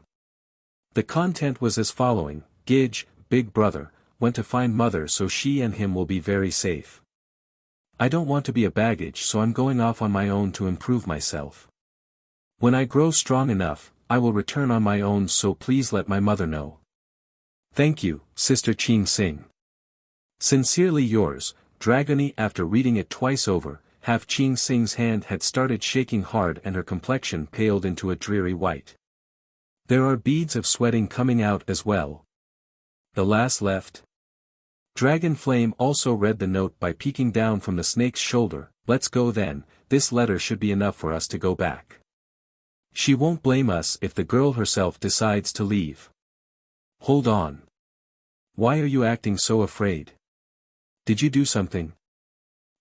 The content was as following: Gidge, big brother, went to find mother so she and him will be very safe. I don't want to be a baggage, so I'm going off on my own to improve myself. When I grow strong enough, I will return on my own, so please let my mother know. Thank you, Sister Ching Sing. Sincerely yours, Dragonie. After reading it twice over, Half Ching Sing's hand had started shaking hard and her complexion paled into a dreary white. There are beads of sweating coming out as well. The last left. Dragon Flame also read the note by peeking down from the snake's shoulder. Let's go then, this letter should be enough for us to go back. She won't blame us if the girl herself decides to leave. Hold on. Why are you acting so afraid? Did you do something?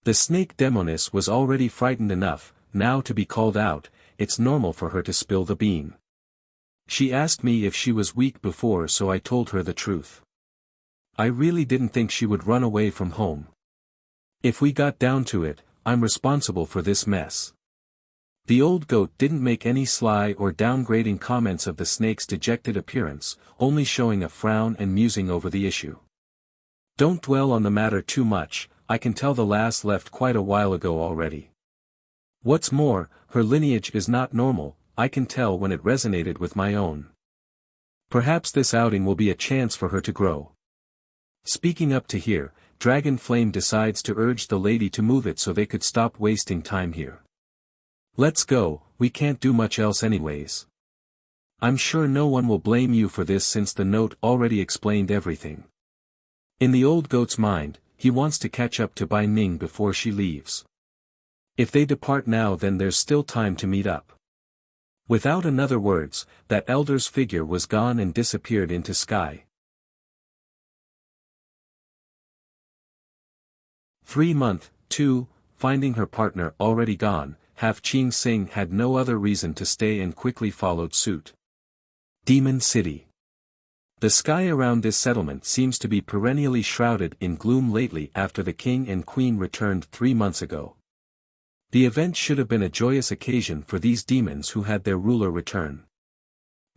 The snake demoness was already frightened enough, now to be called out. It's normal for her to spill the bean. She asked me if she was weak before, so I told her the truth. I really didn't think she would run away from home. If we got down to it, I'm responsible for this mess. The old goat didn't make any sly or downgrading comments of the snake's dejected appearance, only showing a frown and musing over the issue. Don't dwell on the matter too much, I can tell the lass left quite a while ago already. What's more, her lineage is not normal, I can tell when it resonated with my own. Perhaps this outing will be a chance for her to grow. Speaking up to here, Dragon Flame decides to urge the lady to move it so they could stop wasting time here. Let's go, we can't do much else anyways. I'm sure no one will blame you for this since the note already explained everything. In the old goat's mind, he wants to catch up to Bai Ning before she leaves. If they depart now, then there's still time to meet up. Without another words, that elder's figure was gone and disappeared into sky. 3-month, 2, finding her partner already gone, Half Ching Sing had no other reason to stay and quickly followed suit. Demon City. The sky around this settlement seems to be perennially shrouded in gloom lately after the king and queen returned 3 months ago. The event should have been a joyous occasion for these demons who had their ruler return.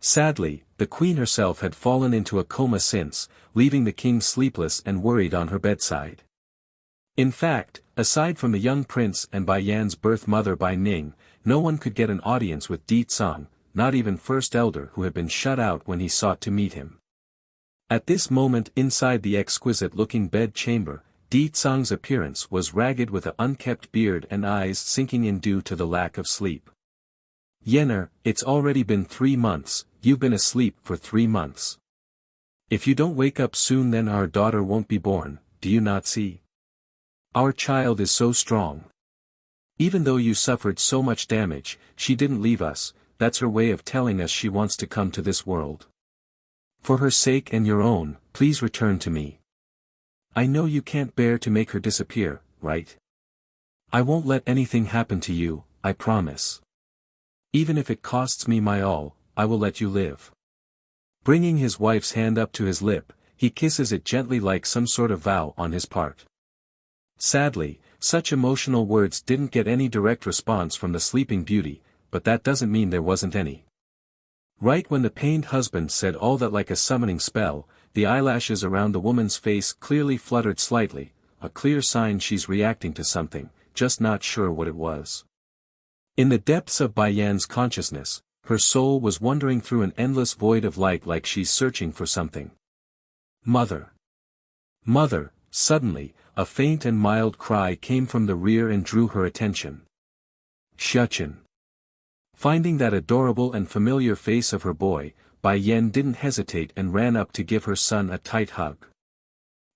Sadly, the queen herself had fallen into a coma since, leaving the king sleepless and worried on her bedside. In fact, aside from the young prince and Bai Yan's birth mother Bai Ning, no one could get an audience with Di Tsang, not even First Elder, who had been shut out when he sought to meet him. At this moment, inside the exquisite-looking bed chamber, Di Tsang's appearance was ragged with an unkempt beard and eyes sinking in due to the lack of sleep. Yenner, it's already been 3 months, you've been asleep for 3 months. If you don't wake up soon, then our daughter won't be born, do you not see? Our child is so strong. Even though you suffered so much damage, she didn't leave us, that's her way of telling us she wants to come to this world. For her sake and your own, please return to me. I know you can't bear to make her disappear, right? I won't let anything happen to you, I promise. Even if it costs me my all, I will let you live. Bringing his wife's hand up to his lip, he kisses it gently like some sort of vow on his part. Sadly, such emotional words didn't get any direct response from the sleeping beauty, but that doesn't mean there wasn't any. Right when the pained husband said all that like a summoning spell, the eyelashes around the woman's face clearly fluttered slightly, a clear sign she's reacting to something, just not sure what it was. In the depths of Bai Yan's consciousness, her soul was wandering through an endless void of light like she's searching for something. Mother! Mother! Suddenly, a faint and mild cry came from the rear and drew her attention. Xiachen. Finding that adorable and familiar face of her boy, Bai Yan didn't hesitate and ran up to give her son a tight hug.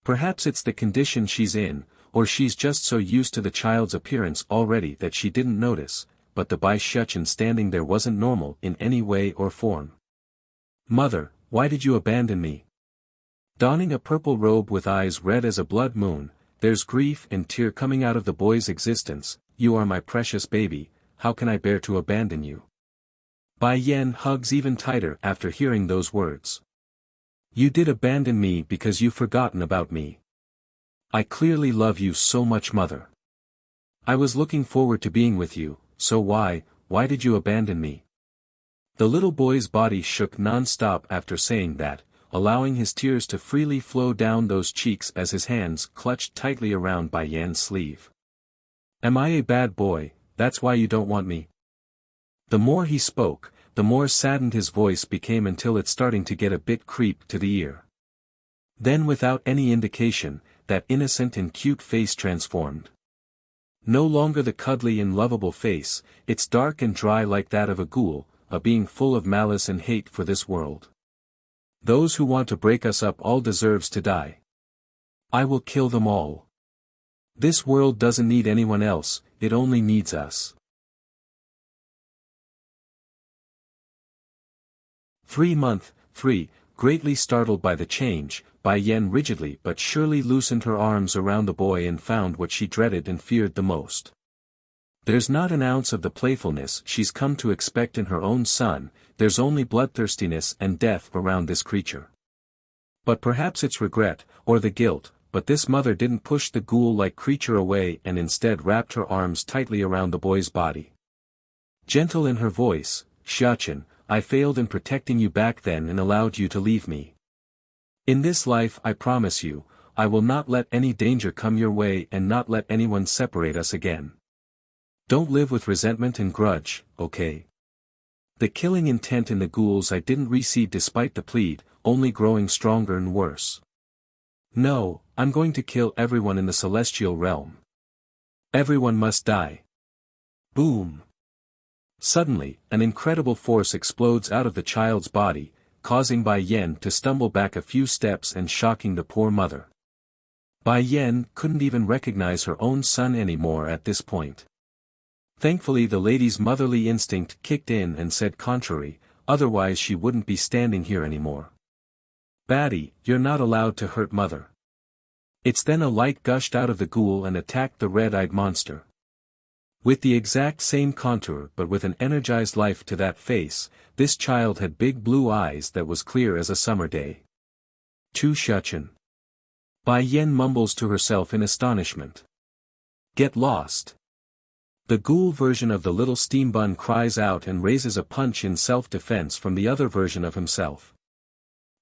Perhaps it's the condition she's in, or she's just so used to the child's appearance already that she didn't notice, but the Bai Xiachen standing there wasn't normal in any way or form. Mother, why did you abandon me? Donning a purple robe with eyes red as a blood moon, there's grief and tear coming out of the boy's existence. You are my precious baby, how can I bear to abandon you? Bai Yan hugs even tighter after hearing those words. You did abandon me because you've forgotten about me. I clearly love you so much, mother. I was looking forward to being with you, so why did you abandon me? The little boy's body shook non-stop after saying that, allowing his tears to freely flow down those cheeks as his hands clutched tightly around Bai Yan's sleeve. Am I a bad boy, that's why you don't want me? The more he spoke, the more saddened his voice became until it's starting to get a bit creep to the ear. Then without any indication, that innocent and cute face transformed. No longer the cuddly and lovable face, it's dark and dry like that of a ghoul, a being full of malice and hate for this world. Those who want to break us up all deserves to die. I will kill them all. This world doesn't need anyone else, it only needs us. 3. Greatly startled by the change, Bai Yan rigidly but surely loosened her arms around the boy and found what she dreaded and feared the most. There's not an ounce of the playfulness she's come to expect in her own son, there's only bloodthirstiness and death around this creature. But perhaps it's regret, or the guilt, but this mother didn't push the ghoul-like creature away and instead wrapped her arms tightly around the boy's body. Gentle in her voice, Xiachen, I failed in protecting you back then and allowed you to leave me. In this life I promise you, I will not let any danger come your way and not let anyone separate us again. Don't live with resentment and grudge, okay? The killing intent in the ghouls I didn't recede despite the plead, only growing stronger and worse. No, I'm going to kill everyone in the celestial realm. Everyone must die. Boom! Suddenly, an incredible force explodes out of the child's body, causing Bai Yan to stumble back a few steps and shocking the poor mother. Bai Yan couldn't even recognize her own son anymore at this point. Thankfully the lady's motherly instinct kicked in and said contrary, otherwise she wouldn't be standing here anymore. Baddie, you're not allowed to hurt mother. It's then a light gushed out of the ghoul and attacked the red-eyed monster. With the exact same contour but with an energized life to that face, this child had big blue eyes that was clear as a summer day. Tu Xiachen. Bai Yan mumbles to herself in astonishment. Get lost. The ghoul version of the little steam bun cries out and raises a punch in self-defense from the other version of himself.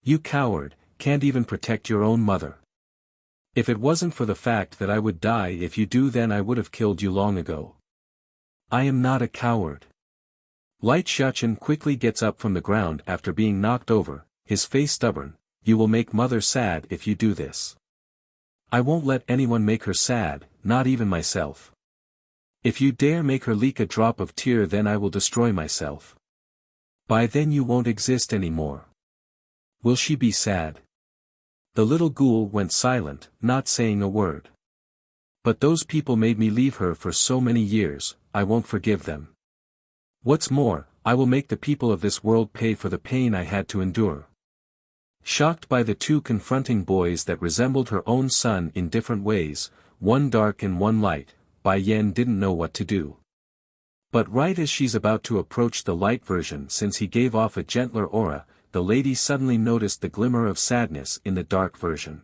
You coward, can't even protect your own mother. If it wasn't for the fact that I would die if you do, then I would have killed you long ago. I am not a coward. Light Xiachen quickly gets up from the ground after being knocked over, his face stubborn. You will make mother sad if you do this. I won't let anyone make her sad, not even myself. If you dare make her leak a drop of tear, then I will destroy myself. By then you won't exist anymore. Will she be sad? The little ghoul went silent, not saying a word. But those people made me leave her for so many years, I won't forgive them. What's more, I will make the people of this world pay for the pain I had to endure. Shocked by the two confronting boys that resembled her own son in different ways, one dark and one light, Bai Yan didn't know what to do. But right as she's about to approach the light version, since he gave off a gentler aura, the lady suddenly noticed the glimmer of sadness in the dark version.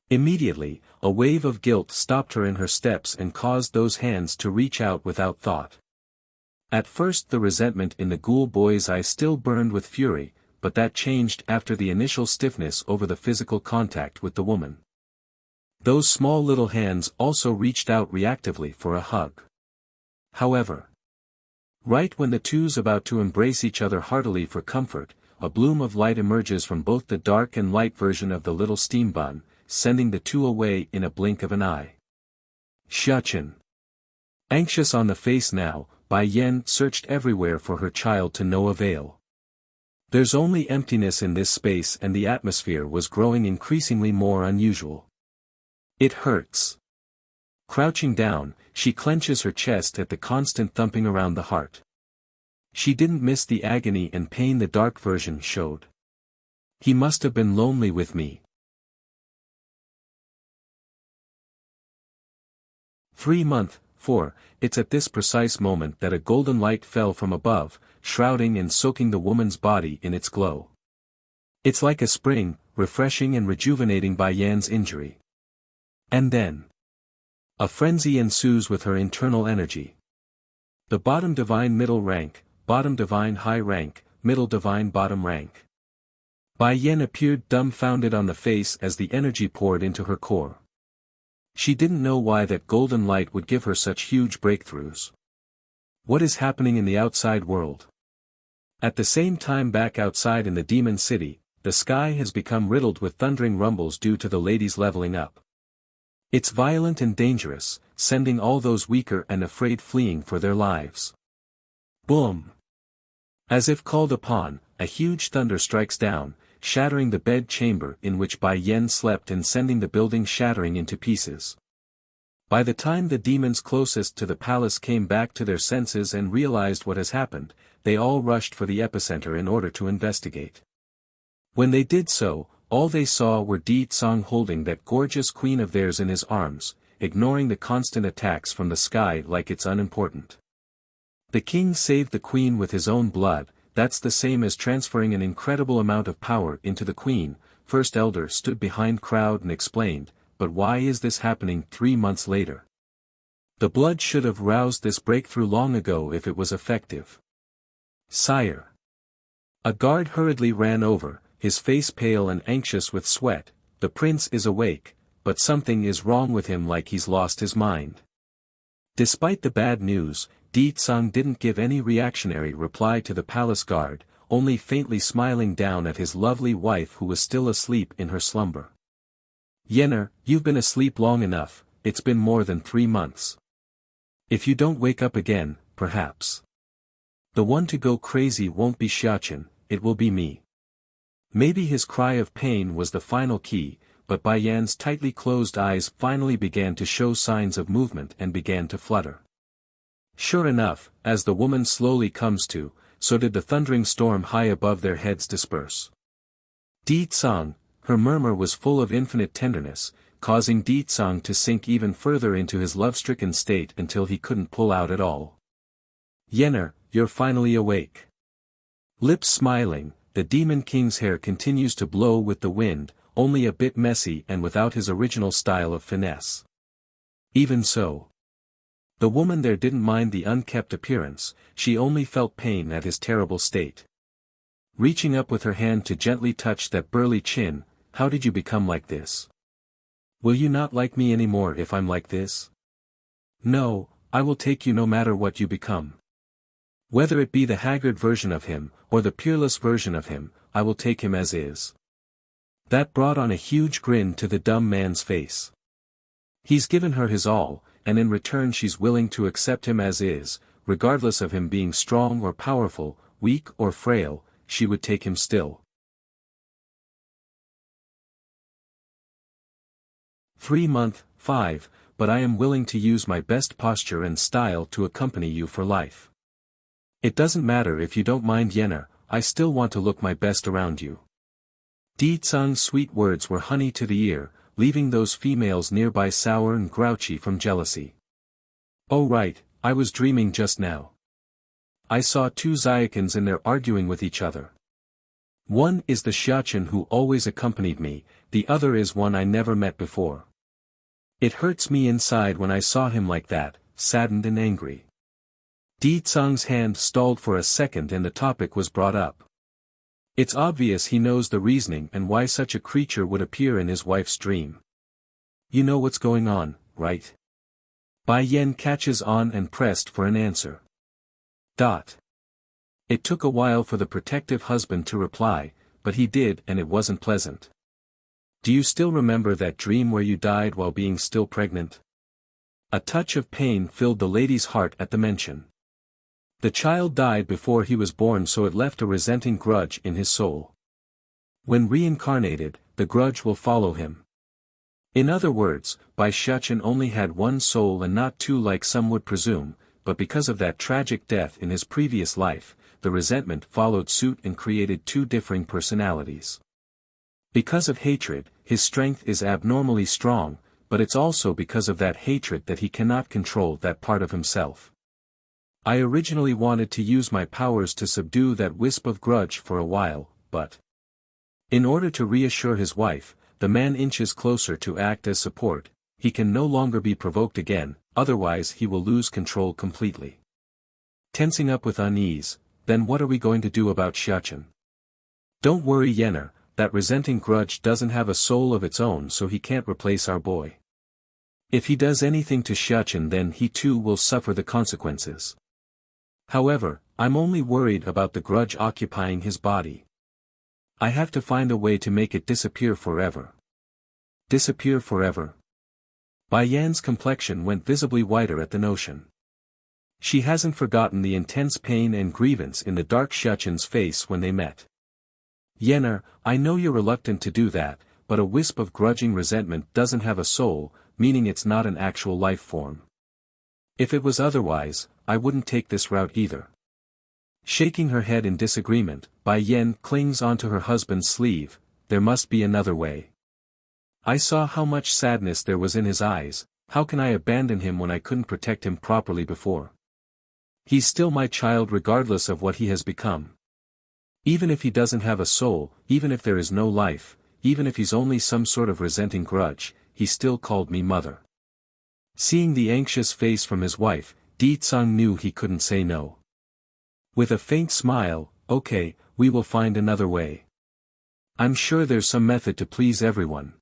Immediately, a wave of guilt stopped her in her steps and caused those hands to reach out without thought. At first the resentment in the ghoul boy's eyes still burned with fury, but that changed after the initial stiffness over the physical contact with the woman. Those small little hands also reached out reactively for a hug. However, right when the two's about to embrace each other heartily for comfort, a bloom of light emerges from both the dark and light version of the little steam bun, sending the two away in a blink of an eye. Xiaqin. Anxious on the face now, Bai Yan searched everywhere for her child to no avail. There's only emptiness in this space, and the atmosphere was growing increasingly more unusual. It hurts. Crouching down, she clenches her chest at the constant thumping around the heart. She didn't miss the agony and pain the dark version showed. He must have been lonely with me. 3-4. It's at this precise moment that a golden light fell from above, shrouding and soaking the woman's body in its glow. It's like a spring, refreshing and rejuvenating Bai Yan's injury. And then a frenzy ensues with her internal energy. The bottom divine middle rank, bottom divine high rank, middle divine bottom rank. Bai Yan appeared dumbfounded on the face as the energy poured into her core. She didn't know why that golden light would give her such huge breakthroughs. What is happening in the outside world? At the same time, back outside in the demon city, the sky has become riddled with thundering rumbles due to the ladies leveling up. It's violent and dangerous, sending all those weaker and afraid fleeing for their lives. Boom! As if called upon, a huge thunder strikes down, shattering the bed chamber in which Bai Yan slept and sending the building shattering into pieces. By the time the demons closest to the palace came back to their senses and realized what has happened, they all rushed for the epicenter in order to investigate. When they did so, all they saw were Di Tsang holding that gorgeous queen of theirs in his arms, ignoring the constant attacks from the sky like it's unimportant. The king saved the queen with his own blood. That's the same as transferring an incredible amount of power into the queen. First elder stood behind crowd and explained, but why is this happening 3 months later? The blood should have roused this breakthrough long ago if it was effective. Sire. A guard hurriedly ran over, his face pale and anxious with sweat. The prince is awake, but something is wrong with him, like he's lost his mind. Despite the bad news, Di Tsang didn't give any reactionary reply to the palace guard, only faintly smiling down at his lovely wife who was still asleep in her slumber. Yener, you've been asleep long enough, it's been more than 3 months. If you don't wake up again, perhaps the one to go crazy won't be Xiaqin, it will be me. Maybe his cry of pain was the final key, but Bai Yan's tightly closed eyes finally began to show signs of movement and began to flutter. Sure enough, as the woman slowly comes to, so did the thundering storm high above their heads disperse. Di Tsang, her murmur was full of infinite tenderness, causing Di Tsang to sink even further into his love-stricken state until he couldn't pull out at all. Yener, you're finally awake. Lips smiling, the demon king's hair continues to blow with the wind, only a bit messy and without his original style of finesse. Even so, the woman there didn't mind the unkempt appearance, she only felt pain at his terrible state. Reaching up with her hand to gently touch that burly chin, how did you become like this? Will you not like me anymore if I'm like this? No, I will take you no matter what you become. Whether it be the haggard version of him, or the peerless version of him, I will take him as is. That brought on a huge grin to the dumb man's face. He's given her his all, and in return she's willing to accept him as is, regardless of him being strong or powerful, weak or frail, she would take him still. 3-5, but I am willing to use my best posture and style to accompany you for life. It doesn't matter if you don't mind, Yener, I still want to look my best around you. Di Tsang's sweet words were honey to the ear, leaving those females nearby sour and grouchy from jealousy. Oh right, I was dreaming just now. I saw 2 Zyakans in there arguing with each other. One is the Xiaqin who always accompanied me, the other is one I never met before. It hurts me inside when I saw him like that, saddened and angry. Di Tsang's hand stalled for a second and the topic was brought up. It's obvious he knows the reasoning and why such a creature would appear in his wife's dream. You know what's going on, right? Bai Yan catches on and pressed for an answer. It took a while for the protective husband to reply, but he did, and it wasn't pleasant. Do you still remember that dream where you died while being still pregnant? A touch of pain filled the lady's heart at the mention. The child died before he was born, so it left a resenting grudge in his soul. When reincarnated, the grudge will follow him. In other words, Bai Shichen only had one soul and not two like some would presume, but because of that tragic death in his previous life, the resentment followed suit and created two differing personalities. Because of hatred, his strength is abnormally strong, but it's also because of that hatred that he cannot control that part of himself. I originally wanted to use my powers to subdue that wisp of grudge for a while, but in order to reassure his wife, the man inches closer to act as support. He can no longer be provoked again, otherwise he will lose control completely. Tensing up with unease, then what are we going to do about Shichen? Don't worry, Yenner, that resenting grudge doesn't have a soul of its own, so he can't replace our boy. If he does anything to Shichen, then he too will suffer the consequences. However, I'm only worried about the grudge occupying his body. I have to find a way to make it disappear forever. Disappear forever? Bai Yan's complexion went visibly whiter at the notion. She hasn't forgotten the intense pain and grievance in the dark Shichen's face when they met. Yenner, I know you're reluctant to do that, but a wisp of grudging resentment doesn't have a soul, meaning it's not an actual life form. If it was otherwise, I wouldn't take this route either. Shaking her head in disagreement, Bai Yan clings onto her husband's sleeve. There must be another way. I saw how much sadness there was in his eyes. How can I abandon him when I couldn't protect him properly before? He's still my child regardless of what he has become. Even if he doesn't have a soul, even if there is no life, even if he's only some sort of resenting grudge, he still called me mother. Seeing the anxious face from his wife, Di Tsang knew he couldn't say no. With a faint smile, okay, we will find another way. I'm sure there's some method to please everyone.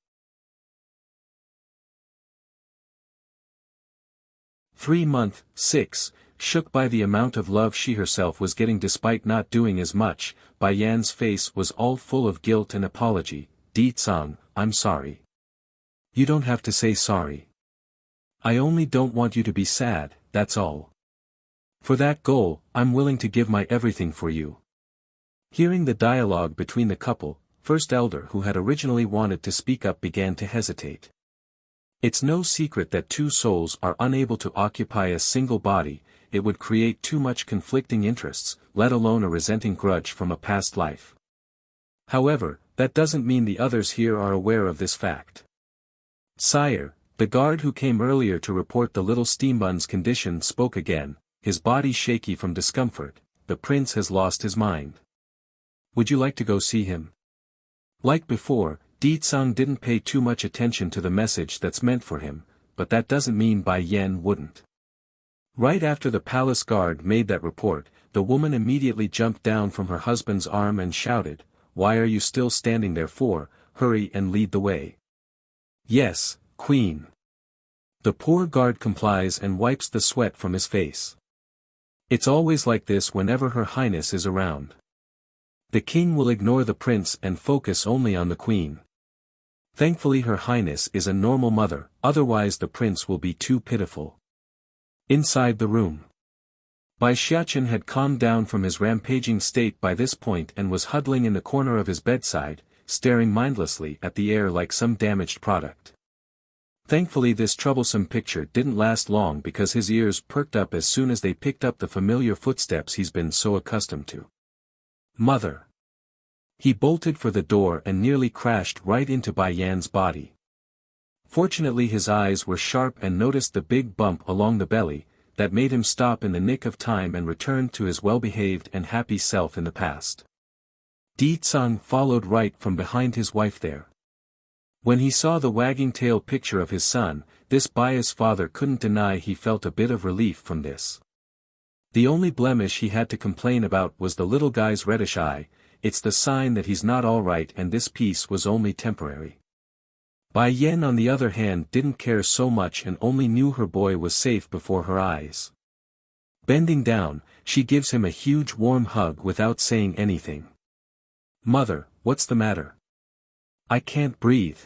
3-month, 6, shook by the amount of love she herself was getting despite not doing as much, Bai Yan's face was all full of guilt and apology. Di Tsang, I'm sorry. You don't have to say sorry. I only don't want you to be sad, that's all. For that goal, I'm willing to give my everything for you. Hearing the dialogue between the couple, First Elder who had originally wanted to speak up began to hesitate. It's no secret that two souls are unable to occupy a single body. It would create too much conflicting interests, let alone a resenting grudge from a past life. However, that doesn't mean the others here are aware of this fact. Sire, the guard who came earlier to report the little steambun's condition spoke again, his body shaky from discomfort. The prince has lost his mind. Would you like to go see him? Like before, Di Tsang didn't pay too much attention to the message that's meant for him, but that doesn't mean Bai Yan wouldn't. Right after the palace guard made that report, the woman immediately jumped down from her husband's arm and shouted, "Why are you still standing there for? Hurry and lead the way." "Yes, Queen." The poor guard complies and wipes the sweat from his face. It's always like this whenever Her Highness is around. The king will ignore the prince and focus only on the queen. Thankfully Her Highness is a normal mother, otherwise the prince will be too pitiful. Inside the room, Bai Shichen had calmed down from his rampaging state by this point and was huddling in the corner of his bedside, staring mindlessly at the air like some damaged product. Thankfully this troublesome picture didn't last long because his ears perked up as soon as they picked up the familiar footsteps he's been so accustomed to. "Mother!" He bolted for the door and nearly crashed right into Bai Yan's body. Fortunately his eyes were sharp and noticed the big bump along the belly, that made him stop in the nick of time and return to his well-behaved and happy self in the past. Di Tsang followed right from behind his wife there. When he saw the wagging tail picture of his son, this Bai's father couldn't deny he felt a bit of relief from this. The only blemish he had to complain about was the little guy's reddish eye. it's the sign that he's not alright and this peace was only temporary. Bai Yen on the other hand didn't care so much and only knew her boy was safe before her eyes. Bending down, she gives him a huge warm hug without saying anything. "Mother, what's the matter? I can't breathe."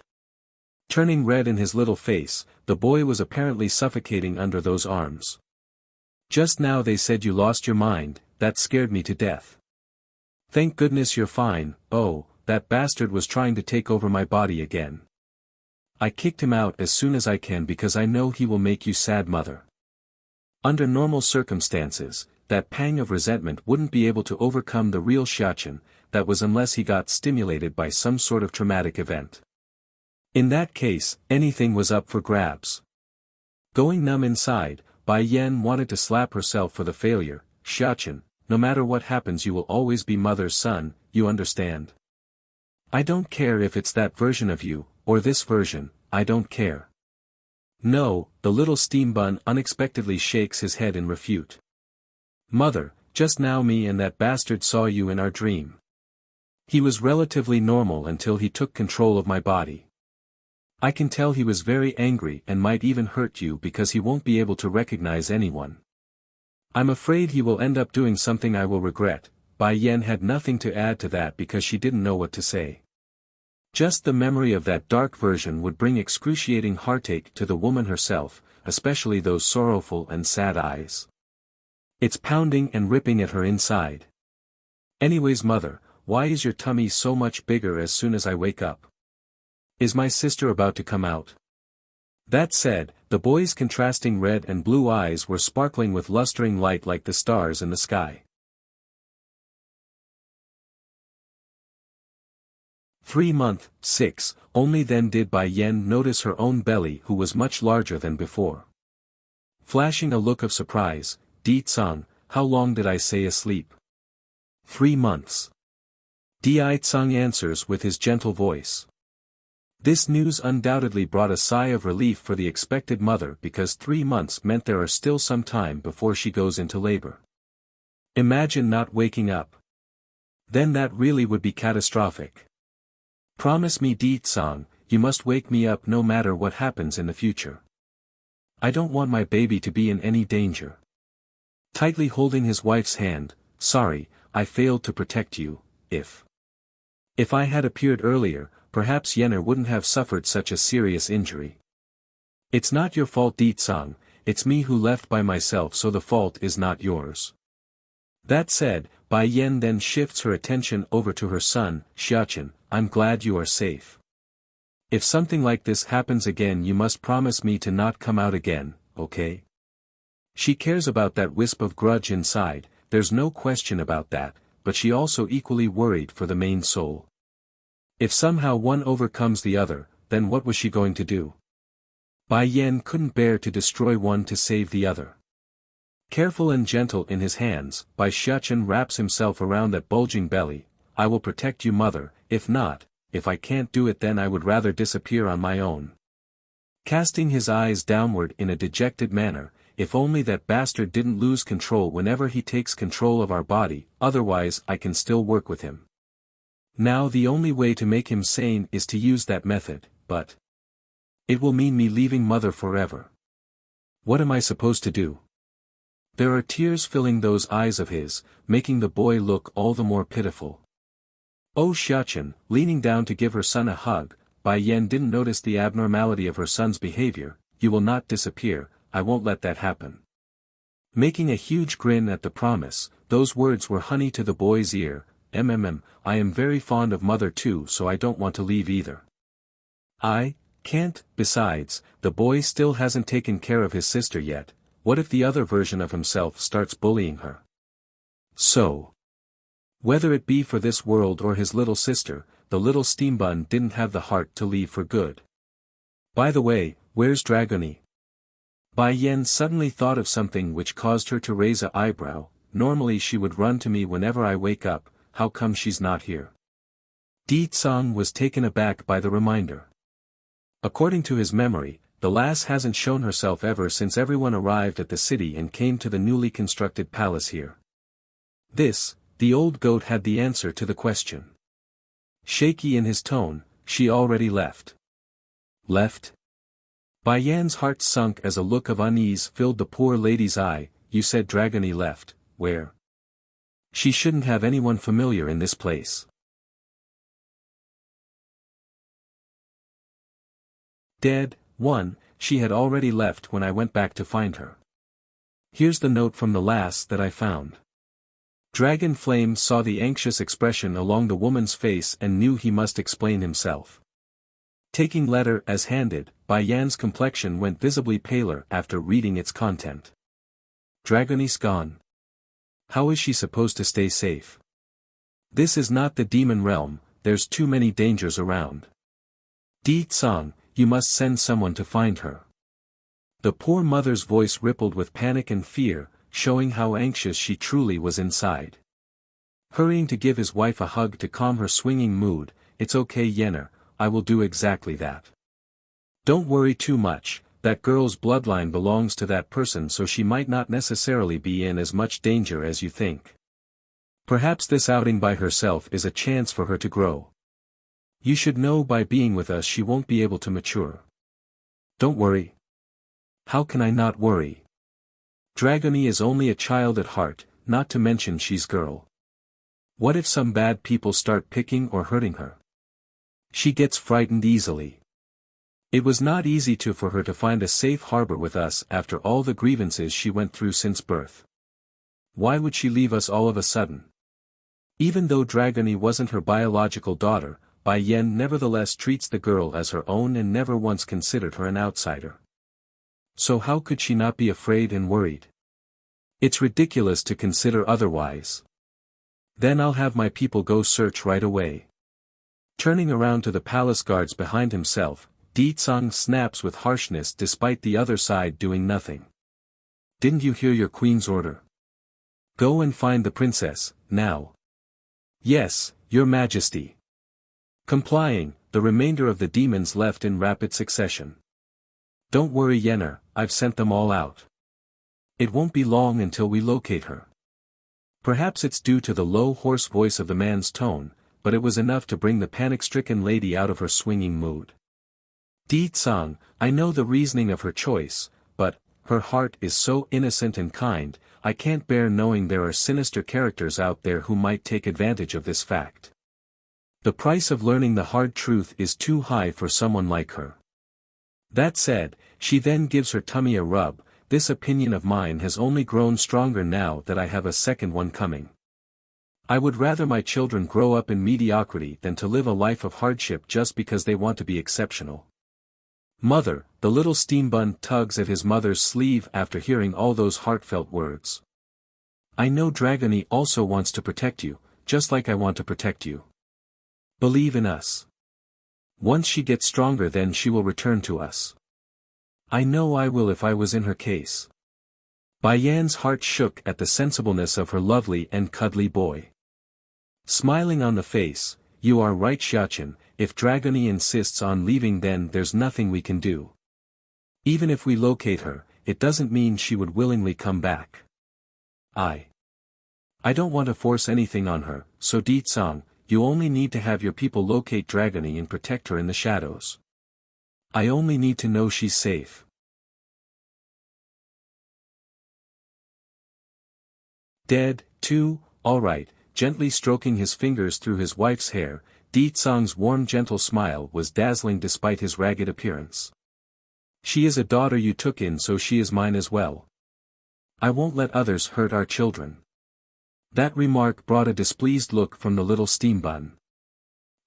Turning red in his little face, the boy was apparently suffocating under those arms. "Just now they said you lost your mind, that scared me to death. Thank goodness you're fine. Oh, that bastard was trying to take over my body again. I kicked him out as soon as I can because I know he will make you sad, mother." Under normal circumstances, that pang of resentment wouldn't be able to overcome the real Xiachen, that was unless he got stimulated by some sort of traumatic event. In that case, anything was up for grabs. Going numb inside, Bai Yen wanted to slap herself for the failure. "Xiachen, no matter what happens you will always be mother's son, you understand? I don't care if it's that version of you, or this version, I don't care." "No," the little steam bun unexpectedly shakes his head in refute. "Mother, just now me and that bastard saw you in our dream. He was relatively normal until he took control of my body. I can tell he was very angry and might even hurt you because he won't be able to recognize anyone. I'm afraid he will end up doing something I will regret." Bai Yen had nothing to add to that because she didn't know what to say. Just the memory of that dark version would bring excruciating heartache to the woman herself, especially those sorrowful and sad eyes. It's pounding and ripping at her inside. "Anyways, mother, why is your tummy so much bigger as soon as I wake up? Is my sister about to come out?" That said, the boy's contrasting red and blue eyes were sparkling with lustering light like the stars in the sky. 3 month, 6, only then did Bai Yen notice her own belly who was much larger than before. Flashing a look of surprise, "Di Tsang, how long did I say asleep?" 3 months. Di Tsang answers with his gentle voice. This news undoubtedly brought a sigh of relief for the expected mother because 3 months meant there are still some time before she goes into labor. Imagine not waking up. Then that really would be catastrophic. "Promise me, Di Tsang, you must wake me up no matter what happens in the future. I don't want my baby to be in any danger." Tightly holding his wife's hand, "Sorry, I failed to protect you. If I had appeared earlier, perhaps Yenner wouldn't have suffered such a serious injury. It's not your fault, Di Tsang, it's me who left by myself, so the fault is not yours." That said, Bai Yen then shifts her attention over to her son. "Xiachen, I'm glad you are safe. If something like this happens again you must promise me to not come out again, okay?" She cares about that wisp of grudge inside, there's no question about that, but she also equally worried for the main soul. If somehow one overcomes the other, then what was she going to do? Bai Yen couldn't bear to destroy one to save the other. Careful and gentle in his hands, Bai Xiachen wraps himself around that bulging belly. "I will protect you, mother, if I can't do it then I would rather disappear on my own." Casting his eyes downward in a dejected manner, "If only that bastard didn't lose control whenever he takes control of our body, otherwise I can still work with him. Now the only way to make him sane is to use that method, but it will mean me leaving mother forever. What am I supposed to do?" There are tears filling those eyes of his, making the boy look all the more pitiful. "Oh Xiachen," leaning down to give her son a hug, Bai Yen didn't notice the abnormality of her son's behavior. "You will not disappear, I won't let that happen." Making a huge grin at the promise, those words were honey to the boy's ear. I am very fond of mother too, so I don't want to leave either." "I can't, besides, the boy still hasn't taken care of his sister yet. What if the other version of himself starts bullying her? So, whether it be for this world or his little sister, the little steam bun didn't have the heart to leave for good. By the way, where's Dragoni?" Bai Yen suddenly thought of something which caused her to raise an eyebrow. "Normally she would run to me whenever I wake up, how come she's not here?" Di Tsang was taken aback by the reminder. According to his memory, the lass hasn't shown herself ever since everyone arrived at the city and came to the newly constructed palace here. This, the old goat had the answer to the question. Shaky in his tone, she already left. Left? Bai Yan's heart sunk as a look of unease filled the poor lady's eye. You said Dragony left, where? She shouldn't have anyone familiar in this place. Dead. 1. She had already left when I went back to find her. Here's the note from the last that I found. Dragon Flame saw the anxious expression along the woman's face and knew he must explain himself. Taking letter as handed, Bai Yan's complexion went visibly paler after reading its content. Dragony's gone. How is she supposed to stay safe? This is not the demon realm, there's too many dangers around. Di Tsang, you must send someone to find her. The poor mother's voice rippled with panic and fear, showing how anxious she truly was inside. Hurrying to give his wife a hug to calm her swinging mood, it's okay Yenner, I will do exactly that. Don't worry too much, that girl's bloodline belongs to that person so she might not necessarily be in as much danger as you think. Perhaps this outing by herself is a chance for her to grow. You should know by being with us she won't be able to mature. Don't worry. How can I not worry? Dragony is only a child at heart, not to mention she's girl. What if some bad people start picking or hurting her? She gets frightened easily. It was not easy for her to find a safe harbor with us after all the grievances she went through since birth. Why would she leave us all of a sudden? Even though Dragony wasn't her biological daughter, Bai Yan nevertheless treats the girl as her own and never once considered her an outsider. So how could she not be afraid and worried? It's ridiculous to consider otherwise. Then I'll have my people go search right away. Turning around to the palace guards behind himself, Di Tsang snaps with harshness despite the other side doing nothing. Didn't you hear your queen's order? Go and find the princess, now. Yes, your majesty. Complying, the remainder of the demons left in rapid succession. Don't worry Yenner, I've sent them all out. It won't be long until we locate her. Perhaps it's due to the low hoarse voice of the man's tone, but it was enough to bring the panic-stricken lady out of her swinging mood. Di Tsang, I know the reasoning of her choice, but, her heart is so innocent and kind, I can't bear knowing there are sinister characters out there who might take advantage of this fact. The price of learning the hard truth is too high for someone like her. That said, she then gives her tummy a rub. This opinion of mine has only grown stronger now that I have a second one coming. I would rather my children grow up in mediocrity than to live a life of hardship just because they want to be exceptional. Mother, the little steambun tugs at his mother's sleeve after hearing all those heartfelt words. I know Dragony also wants to protect you, just like I want to protect you. Believe in us. Once she gets stronger then she will return to us. I know I will if I was in her case. Bai Yan's heart shook at the sensibleness of her lovely and cuddly boy. Smiling on the face, you are right Xiachen, if Dragony insists on leaving then there's nothing we can do. Even if we locate her, it doesn't mean she would willingly come back. I don't want to force anything on her, so Di Tsang, you only need to have your people locate Dragony and protect her in the shadows. I only need to know she's safe. Dead, too, alright, gently stroking his fingers through his wife's hair, Di Tsang's warm gentle smile was dazzling despite his ragged appearance. She is a daughter you took in so she is mine as well. I won't let others hurt our children. That remark brought a displeased look from the little steambun.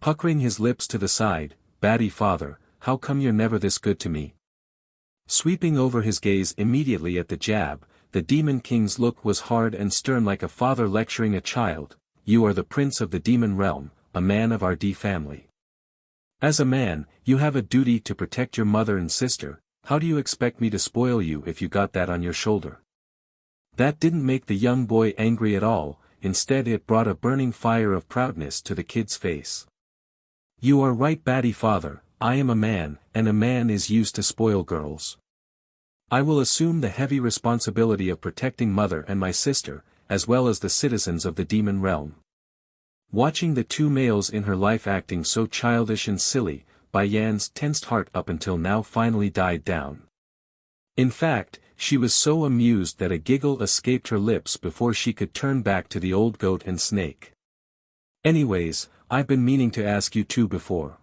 Puckering his lips to the side, Batty father, how come you're never this good to me? Sweeping over his gaze immediately at the jab, the Demon King's look was hard and stern like a father lecturing a child. You are the prince of the demon realm, a man of our D family. As a man, you have a duty to protect your mother and sister. How do you expect me to spoil you if you got that on your shoulder? That didn't make the young boy angry at all, instead it brought a burning fire of proudness to the kid's face. You are right Batty father, I am a man, and a man is used to spoil girls. I will assume the heavy responsibility of protecting mother and my sister, as well as the citizens of the demon realm. Watching the two males in her life acting so childish and silly, Bai Yan's tensed heart up until now finally died down. In fact, she was so amused that a giggle escaped her lips before she could turn back to the old goat and snake. Anyways, I've been meaning to ask you two before.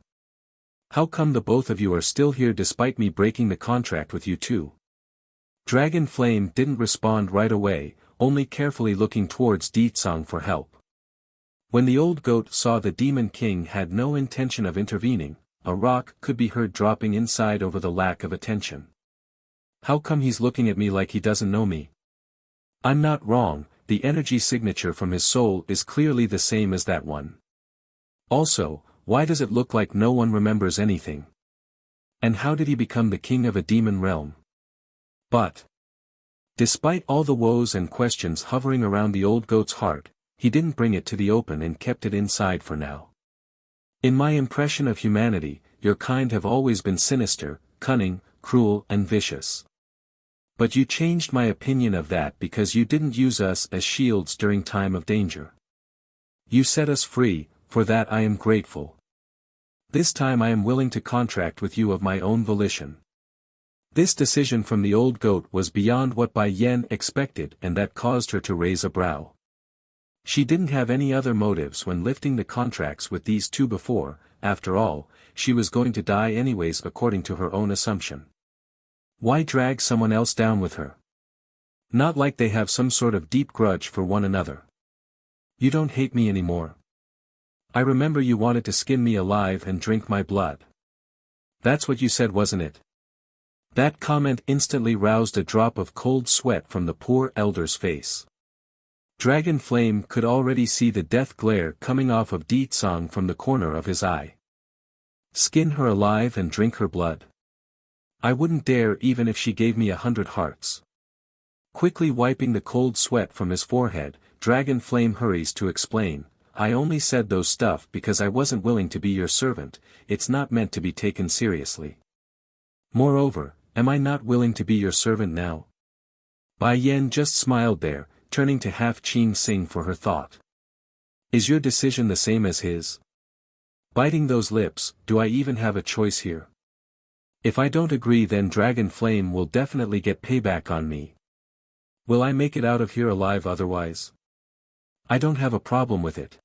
How come the both of you are still here despite me breaking the contract with you two? Dragon Flame didn't respond right away, only carefully looking towards Ditsang for help. When the old goat saw the Demon King had no intention of intervening, a rock could be heard dropping inside over the lack of attention. How come he's looking at me like he doesn't know me? I'm not wrong, the energy signature from his soul is clearly the same as that one. Also, why does it look like no one remembers anything? And how did he become the king of a demon realm? But, despite all the woes and questions hovering around the old goat's heart, he didn't bring it to the open and kept it inside for now. In my impression of humanity, your kind have always been sinister, cunning, cruel and vicious. But you changed my opinion of that because you didn't use us as shields during time of danger. You set us free, for that I am grateful. This time I am willing to contract with you of my own volition. This decision from the old goat was beyond what Bai Yan expected and that caused her to raise a brow. She didn't have any other motives when lifting the contracts with these two before, after all, she was going to die anyways according to her own assumption. Why drag someone else down with her? Not like they have some sort of deep grudge for one another. You don't hate me anymore. I remember you wanted to skin me alive and drink my blood. That's what you said, wasn't it? That comment instantly roused a drop of cold sweat from the poor elder's face. Dragon Flame could already see the death glare coming off of Ditsang from the corner of his eye. Skin her alive and drink her blood. I wouldn't dare even if she gave me 100 hearts. Quickly wiping the cold sweat from his forehead, Dragon Flame hurries to explain, I only said those stuff because I wasn't willing to be your servant, it's not meant to be taken seriously. Moreover, am I not willing to be your servant now? Bai Yan just smiled there, turning to Half-Qing Sing for her thought. Is your decision the same as his? Biting those lips, do I even have a choice here? If I don't agree then Dragon Flame will definitely get payback on me. Will I make it out of here alive otherwise? I don't have a problem with it.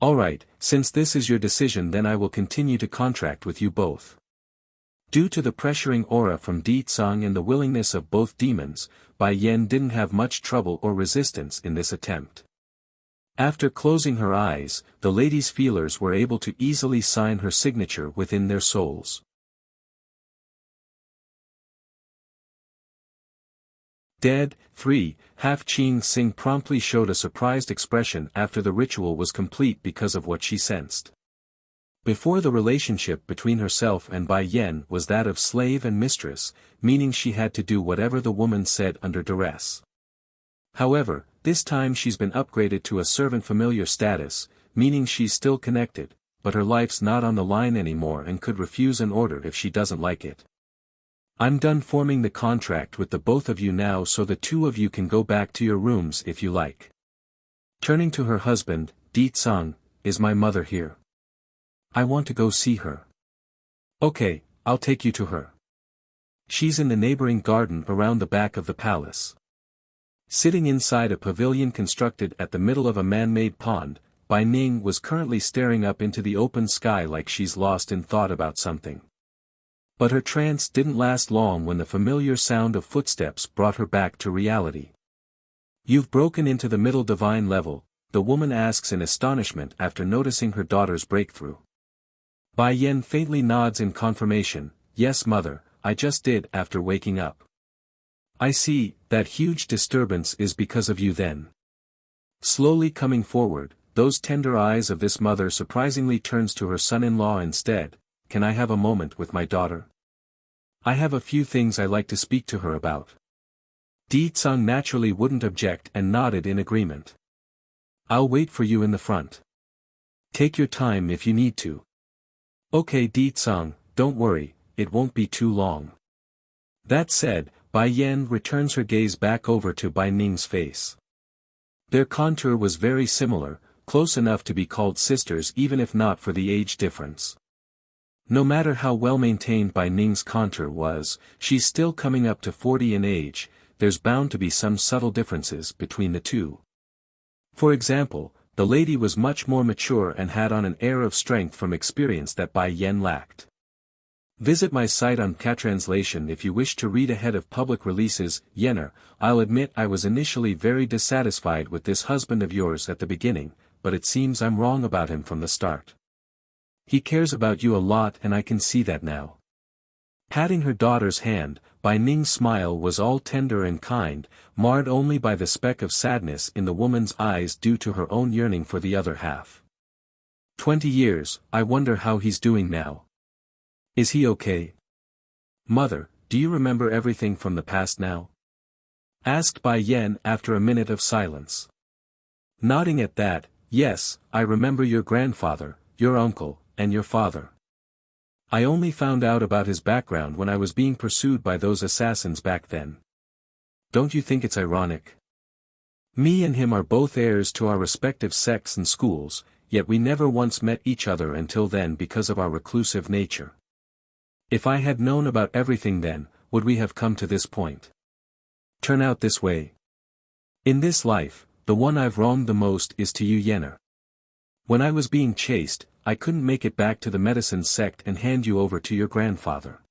Alright, since this is your decision then I will continue to contract with you both. Due to the pressuring aura from Ditsang and the willingness of both demons, Bai Yan didn't have much trouble or resistance in this attempt. After closing her eyes, the lady's feelers were able to easily sign her signature within their souls. Dead. 3. Half-Qing Sing promptly showed a surprised expression after the ritual was complete because of what she sensed. Before the relationship between herself and Bai Yan was that of slave and mistress, meaning she had to do whatever the woman said under duress. However, this time she's been upgraded to a servant familiar status, meaning she's still connected, but her life's not on the line anymore and could refuse an order if she doesn't like it. I'm done forming the contract with the both of you now so the two of you can go back to your rooms if you like. Turning to her husband, Ditsang, is my mother here? I want to go see her. Okay, I'll take you to her. She's in the neighboring garden around the back of the palace. Sitting inside a pavilion constructed at the middle of a man-made pond, Bai Ning was currently staring up into the open sky like she's lost in thought about something. But her trance didn't last long when the familiar sound of footsteps brought her back to reality. You've broken into the middle divine level, the woman asks in astonishment after noticing her daughter's breakthrough. Bai Yan faintly nods in confirmation, yes mother, I just did after waking up. I see, that huge disturbance is because of you then. Slowly coming forward, those tender eyes of this mother surprisingly turns to her son-in-law instead, can I have a moment with my daughter? I have a few things I like to speak to her about. Ditsang naturally wouldn't object and nodded in agreement. I'll wait for you in the front. Take your time if you need to. Okay Ditsang, don't worry, it won't be too long. That said, Bai Yan returns her gaze back over to Bai Ning's face. Their contour was very similar, close enough to be called sisters even if not for the age difference. No matter how well maintained Bai Ning's contour was, she's still coming up to 40 in age, there's bound to be some subtle differences between the two. For example, the lady was much more mature and had on an air of strength from experience that Bai Yan lacked. Visit my site on Catranslation if you wish to read ahead of public releases. Yenner, I'll admit I was initially very dissatisfied with this husband of yours at the beginning, but it seems I'm wrong about him from the start. He cares about you a lot and I can see that now. Patting her daughter's hand, Bai Ning's smile was all tender and kind, marred only by the speck of sadness in the woman's eyes due to her own yearning for the other half. 20 years, I wonder how he's doing now. Is he okay? Mother, do you remember everything from the past now? Asked Bai Yan after a minute of silence. Nodding at that, yes, I remember your grandfather, your uncle, and your father. I only found out about his background when I was being pursued by those assassins back then. Don't you think it's ironic? Me and him are both heirs to our respective sects and schools, yet we never once met each other until then because of our reclusive nature. If I had known about everything then, would we have come to this point? Turn out this way. In this life, the one I've wronged the most is to you Yenner. When I was being chased, I couldn't make it back to the medicine sect and hand you over to your grandfather.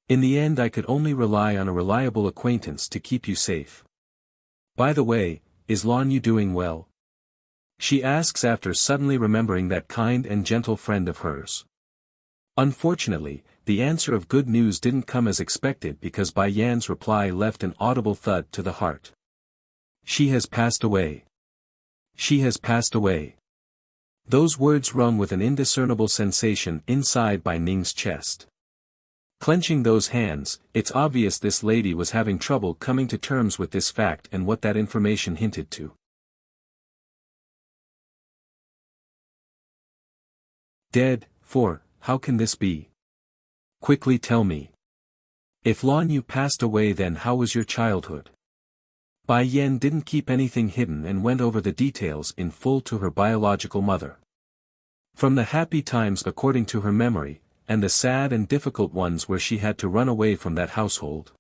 In the end I could only rely on a reliable acquaintance to keep you safe. By the way, is Lan Yu doing well? She asks after suddenly remembering that kind and gentle friend of hers. Unfortunately, the answer of good news didn't come as expected because Bai Yan's reply left an audible thud to the heart. She has passed away. She has passed away. Those words rung with an indiscernible sensation inside Bai Ning's chest. Clenching those hands, it's obvious this lady was having trouble coming to terms with this fact and what that information hinted to. Dead, how can this be? Quickly tell me. If Lan Yu passed away then how was your childhood? Bai Yan didn't keep anything hidden and went over the details in full to her biological mother. From the happy times according to her memory, and the sad and difficult ones where she had to run away from that household.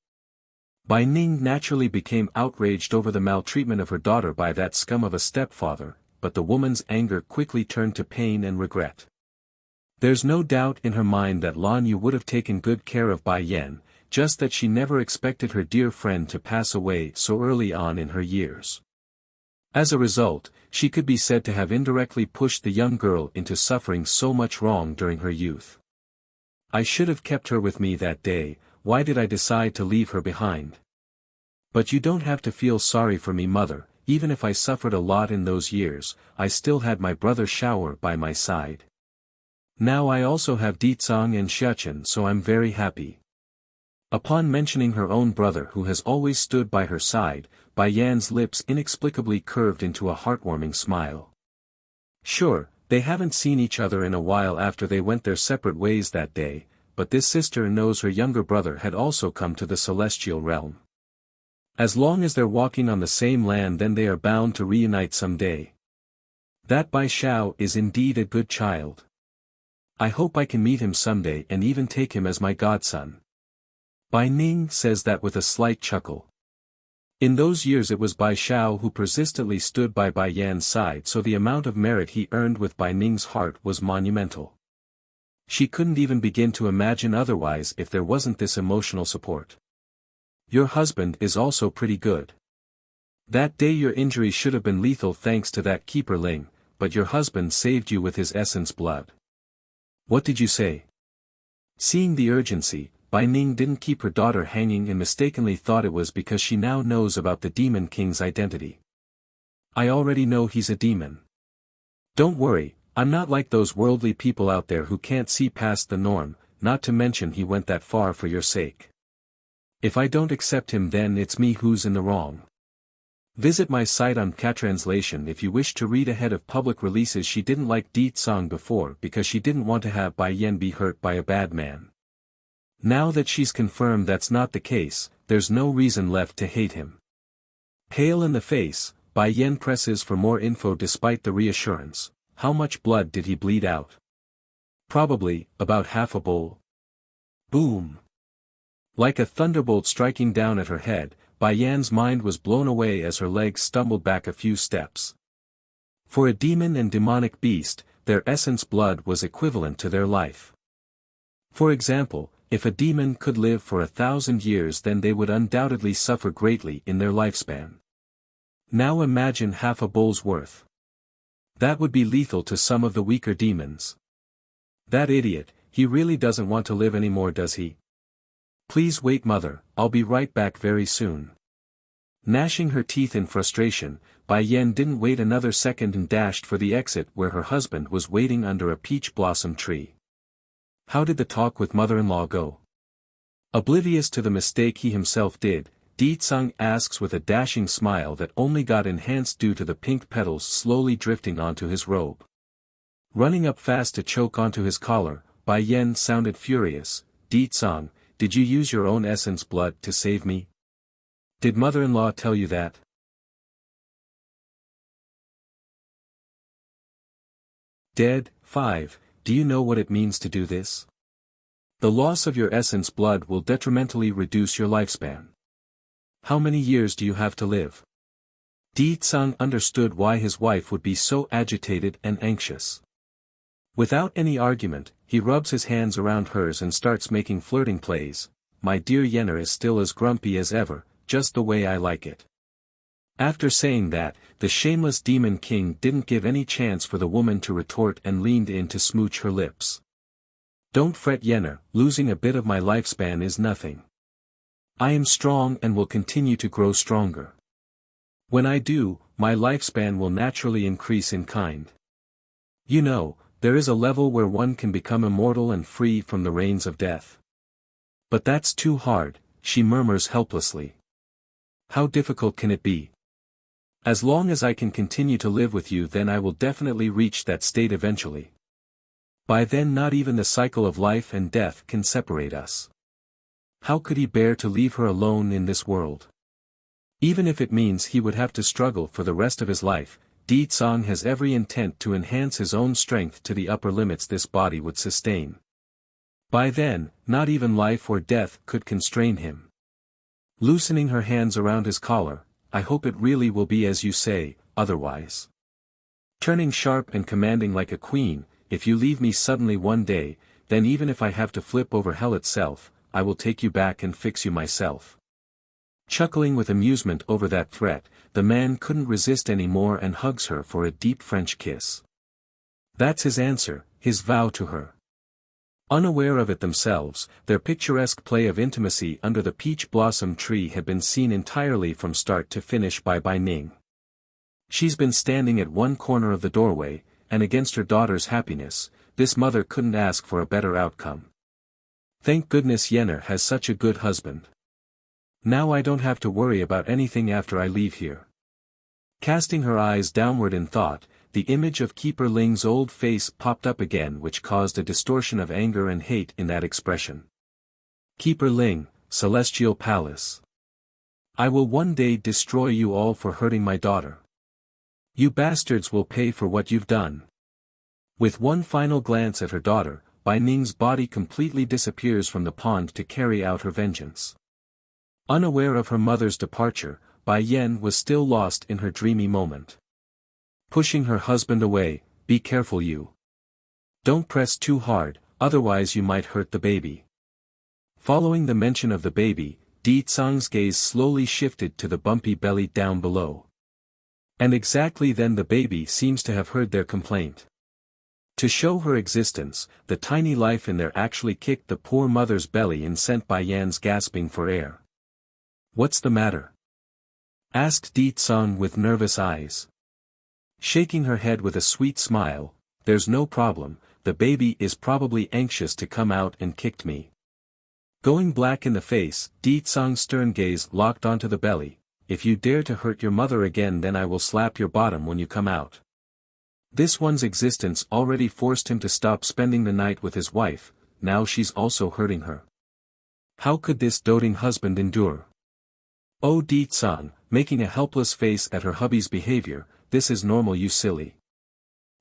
Bai Ning naturally became outraged over the maltreatment of her daughter by that scum of a stepfather, but the woman's anger quickly turned to pain and regret. There's no doubt in her mind that Lan Yu would have taken good care of Bai Yan, just that she never expected her dear friend to pass away so early on in her years. As a result, she could be said to have indirectly pushed the young girl into suffering so much wrong during her youth. I should have kept her with me that day, why did I decide to leave her behind? But you don't have to feel sorry for me mother, even if I suffered a lot in those years, I still had my brother Shower by my side. Now I also have Ditsong and Xiachen so I'm very happy. Upon mentioning her own brother who has always stood by her side, Bai Yan's lips inexplicably curved into a heartwarming smile. Sure, they haven't seen each other in a while after they went their separate ways that day, but this sister knows her younger brother had also come to the celestial realm. As long as they're walking on the same land then they are bound to reunite someday. That Bai Xiao is indeed a good child. I hope I can meet him someday and even take him as my godson. Bai Ning says that with a slight chuckle. In those years it was Bai Xiao who persistently stood by Bai Yan's side so the amount of merit he earned with Bai Ning's heart was monumental. She couldn't even begin to imagine otherwise if there wasn't this emotional support. Your husband is also pretty good. That day your injury should have been lethal thanks to that keeper Ling, but your husband saved you with his essence blood. What did you say? Seeing the urgency, Bai Ning didn't keep her daughter hanging and mistakenly thought it was because she now knows about the Demon King's identity. I already know he's a demon. Don't worry, I'm not like those worldly people out there who can't see past the norm, not to mention he went that far for your sake. If I don't accept him then it's me who's in the wrong. Visit my site on Catranslation if you wish to read ahead of public releases. She didn't like Ditsong before because she didn't want to have Bai Yan be hurt by a bad man. Now that she's confirmed that's not the case, there's no reason left to hate him. Pale in the face, Bai Yen presses for more info despite the reassurance. How much blood did he bleed out? Probably, about half a bowl. Boom! Like a thunderbolt striking down at her head, Bai Yan's mind was blown away as her legs stumbled back a few steps. For a demon and demonic beast, their essence blood was equivalent to their life. For example, if a demon could live for 1,000 years, then they would undoubtedly suffer greatly in their lifespan. Now imagine half a bowl's worth. That would be lethal to some of the weaker demons. That idiot, he really doesn't want to live anymore, does he? Please wait, mother, I'll be right back very soon. Gnashing her teeth in frustration, Bai Yen didn't wait another second and dashed for the exit where her husband was waiting under a peach blossom tree. How did the talk with mother-in-law go? Oblivious to the mistake he himself did, Di Tsang asks with a dashing smile that only got enhanced due to the pink petals slowly drifting onto his robe. Running up fast to choke onto his collar, Bai Yen sounded furious. Di Tsang, did you use your own essence blood to save me? Did mother-in-law tell you that? Dead. 5. Do you know what it means to do this? The loss of your essence blood will detrimentally reduce your lifespan. How many years do you have to live? Di Tsang understood why his wife would be so agitated and anxious. Without any argument, he rubs his hands around hers and starts making flirting plays. My dear Yenner is still as grumpy as ever, just the way I like it. After saying that, the shameless demon king didn't give any chance for the woman to retort and leaned in to smooch her lips. Don't fret, Yenner, losing a bit of my lifespan is nothing. I am strong and will continue to grow stronger. When I do, my lifespan will naturally increase in kind. You know, there is a level where one can become immortal and free from the reigns of death. But that's too hard, she murmurs helplessly. How difficult can it be? As long as I can continue to live with you, then I will definitely reach that state eventually. By then not even the cycle of life and death can separate us. How could he bear to leave her alone in this world? Even if it means he would have to struggle for the rest of his life, Di Tsang has every intent to enhance his own strength to the upper limits this body would sustain. By then, not even life or death could constrain him. Loosening her hands around his collar, I hope it really will be as you say, otherwise. Turning sharp and commanding like a queen, if you leave me suddenly one day, then even if I have to flip over hell itself, I will take you back and fix you myself. Chuckling with amusement over that threat, the man couldn't resist any more and hugs her for a deep French kiss. That's his answer, his vow to her. Unaware of it themselves, their picturesque play of intimacy under the peach blossom tree had been seen entirely from start to finish by Bai Ning. She's been standing at one corner of the doorway, and against her daughter's happiness, this mother couldn't ask for a better outcome. Thank goodness Yenner has such a good husband. Now I don't have to worry about anything after I leave here. Casting her eyes downward in thought, the image of Keeper Ling's old face popped up again, which caused a distortion of anger and hate in that expression. Keeper Ling, Celestial Palace. I will one day destroy you all for hurting my daughter. You bastards will pay for what you've done. With one final glance at her daughter, Bai Ning's body completely disappears from the pond to carry out her vengeance. Unaware of her mother's departure, Bai Yen was still lost in her dreamy moment. Pushing her husband away, be careful you. Don't press too hard, otherwise you might hurt the baby. Following the mention of the baby, Di Tsang's gaze slowly shifted to the bumpy belly down below. And exactly then the baby seems to have heard their complaint. To show her existence, the tiny life in there actually kicked the poor mother's belly and sent Bai Yan's gasping for air. What's the matter? Asked Di Tsang with nervous eyes. Shaking her head with a sweet smile, there's no problem, the baby is probably anxious to come out and kicked me. Going black in the face, Di Tsang's stern gaze locked onto the belly. If you dare to hurt your mother again, then I will slap your bottom when you come out. This one's existence already forced him to stop spending the night with his wife, now she's also hurting her. How could this doting husband endure? Oh Di-tsang, making a helpless face at her hubby's behavior, this is normal you silly.